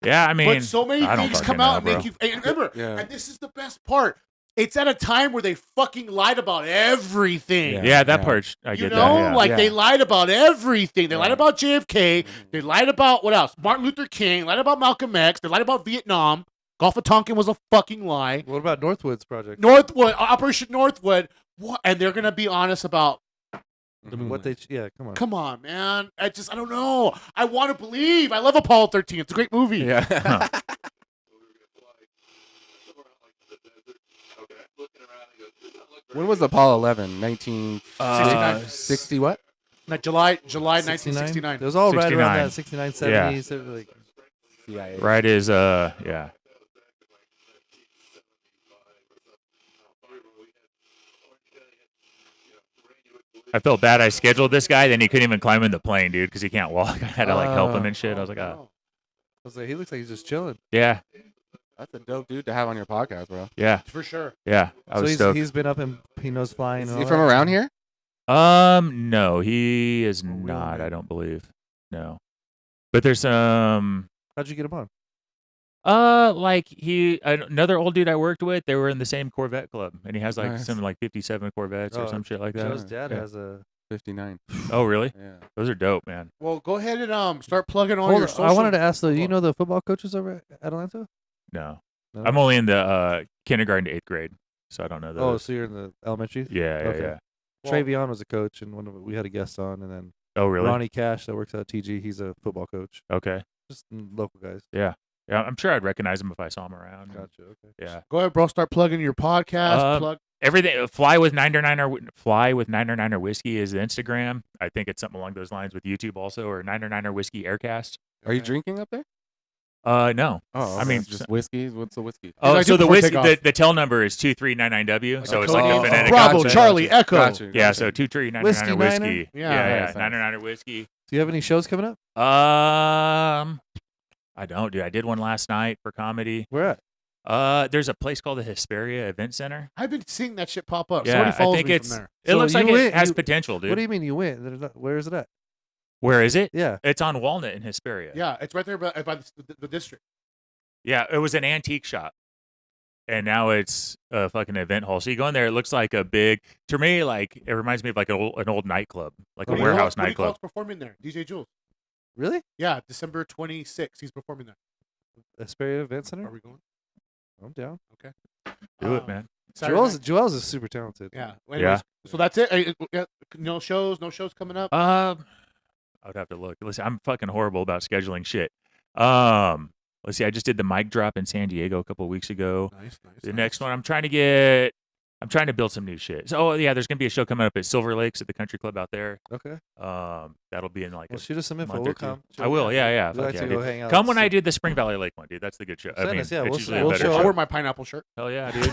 Yeah, I mean,
But so many
I don't
things
fucking
come out
know,
and make
bro.
you. And remember,
Yeah.
and this is the best part. It's at a time where they fucking lied about everything.
Yeah, that
Yeah.
part I
You
get
know,
that. Yeah.
like
Yeah.
they lied about everything. They lied
Yeah.
about JFK. They lied about what else? Martin Luther King. Lied about Malcolm X. They lied about Vietnam. Gulf of Tonkin was a fucking lie.
What about Northwoods project?
Northwood, Operation Northwood. What? And they're gonna be honest about.
What they? Yeah, come on.
Come on, man. I don't know. I want to believe. I love Apollo 13. It's a great movie.
Yeah. When was Apollo 11? 1960 what?
Like July
69?
1969.
It was all right around
69.
that 69, 70s. Like,
CIA.
Right is, yeah. I felt bad. I scheduled this guy, then he couldn't even climb in the plane, dude, because he can't walk. I had to like help him and shit. I was like, oh,
I was like, he looks like he's just chilling.
yeah,
That's a dope dude to have on your podcast, bro.
yeah,
For sure.
yeah. I
So
was
he's,
stoked.
he's been up and he knows flying.
Is
and
he
all
from
that.
around here?
No, he is not. I don't believe. No, but there's
How'd you get him on?
like another old dude I worked with. They were in the same Corvette club, and he has like
Nice.
some like 57 Corvettes or
Oh,
some shit like that.
Joe's dad
Yeah.
has a.
59.
Oh, really?
Yeah.
Those are dope, man.
Well, go ahead and start plugging all
Hold
your
on,
social.
I wanted to ask though. You
Hold
know the football coaches over at Atlanta?
No,
No?
I'm only in the kindergarten to 8th grade, so I don't know those.
Oh, so you're in the elementary?
yeah, yeah,
okay.
yeah.
Travion was a coach, and we had a guest on, and then
Oh, really?
Ronnie Cash that works at TG. He's a football coach.
Okay.
Just local guys.
Yeah, I'm sure I'd recognize him if I saw him around.
Gotcha. Okay.
Yeah.
Go ahead, bro. Start plugging your podcast. Plug.
Everything. Fly with 9er whiskey is the Instagram. I think it's something along those lines with YouTube also, or 9er whiskey aircast.
Are you drinking up there?
No.
Oh,
I mean,
it's just whiskey. What's the whiskey?
Oh,
I
so
do
the
before
whiskey,
takeoff.
the tail number is 2399W. So it's like
Oh,
a phonetic
Bravo,
alphabet.
Charlie, Echo.
Gotcha.
Yeah, so 2399
Whiskey
whiskey.
Niner?
Yeah,
Yeah,
nice, nice.
9er whiskey.
Do you have any shows coming up?
I don't, dude. I did one last night for comedy.
Where at?
There's a place called the Hesperia Event Center.
I've been seeing that shit pop up.
Yeah,
Somebody
I
follows
think
me
it's.
from there.
It
So
looks like
you
it
went-
has
you-
potential, dude.
What do you mean you went? Where is it at?
Where is it?
Yeah.
It's on Walnut in Hesperia.
Yeah, it's right there by the district.
Yeah, it was an antique shop. And now it's a fucking event hall. So you go in there, it looks like a big, to me, like, it reminds me of like an old nightclub, like a
What do you
warehouse
call- what do you call
nightclub.
it's performing there? DJ Jules.
Really?
Yeah, December 26th. He's performing there.
Hesperia Event
Are
Center?
we going?
I'm down.
Okay.
Do it, man.
Saturday
Joel's
night?
Joel's is super talented.
Yeah. Anyways, so that's it. No shows coming up.
I would have to look. Listen, I'm fucking horrible about scheduling shit. Let's see. I just did the mic drop in San Diego a couple of weeks ago.
Nice.
The next one, I'm trying to build some new shit. So, there's gonna be a show coming up at Silver Lakes at the Country Club out there.
Okay.
That'll be in like
Well,
a
shoot us some info.
month
We'll
or two.
come.
I will. Yeah.
We'd
Fuck
like
yeah,
to go
dude.
hang out.
Come when I did the Spring Valley Lake one, dude. That's the good show. I
Send
mean,
us, yeah,
it's
we'll
usually
see.
a
We'll
better
show
I'll
up.
wear
show.
my pineapple shirt.
Hell yeah, dude.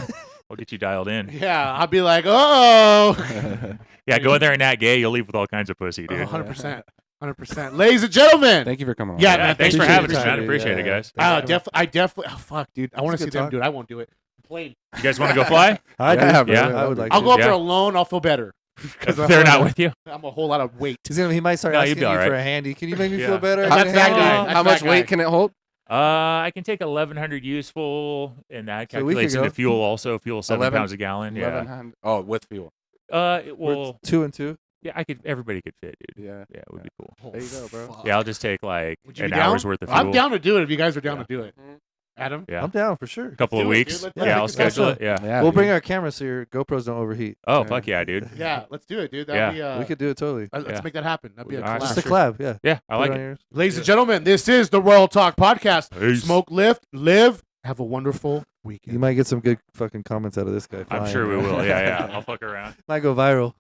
We'll get you dialed in.
Yeah, I'll be like, oh.
Yeah, go in there and not gay. You'll leave with all kinds of pussy, dude.
100%. 100%. Ladies and gentlemen.
Thank you for coming on.
Yeah,
Yeah,
man,
thanks for
appreciate
having
your
us,
time,
man.
dude.
Appreciate it, guys.
I definitely. Oh, fuck, dude. I want to
It's
see
a good
them
talk.
do it. I won't do it. Plane.
You guys want to go fly?
I do.
Yeah, bro.
Yeah.
I would like.
I'll
to.
go up
Yeah.
there alone. I'll feel better.
If they're not with you.
I'm a whole lot of weight.
He might start
No, you'd
asking
be
you
all
for
right.
a handy. Can you make me
Yeah.
feel better?
That's
I get a
that
handy?
guy. That's
How much
that
weight
guy.
can it hold?
I can take 1,100 useful, and that
So we could
calculates into
go.
fuel also. Fuel 7
11
pounds a gallon. Yeah.
1100. Oh, with fuel.
Well,
2 and 2.
yeah, everybody could fit, dude.
Yeah.
Yeah, it would be cool.
There you go, bro.
Fuck.
Yeah, I'll just take like
Would you
an
be down?
hour's worth of fuel.
I'm down to do it if you guys are down
Yeah.
to do it. Adam?
Yeah.
I'm down for sure.
A couple
Let's
of
do it,
weeks.
dude. Let's
do it.
Yeah, I'll
Let's do it.
schedule it. Yeah.
Yeah,
We'll
dude.
bring our cameras so your GoPros don't overheat.
Oh,
Yeah.
fuck yeah, dude.
Yeah, let's do it, dude.
Yeah.
That'd be,
We could do it totally.
let's
Yeah.
make that happen. That'd be a
All right.
collab.
Just a collab, yeah.
Yeah, I
Put
like
on
it.
yours.
Ladies and gentlemen, this is the Royal Talk Podcast.
Peace.
Smoke, lift, live. Have a wonderful weekend.
You might get some good fucking comments out of this guy.
I'm
flying.
sure we will. Yeah. I'll fuck around.
Might go viral.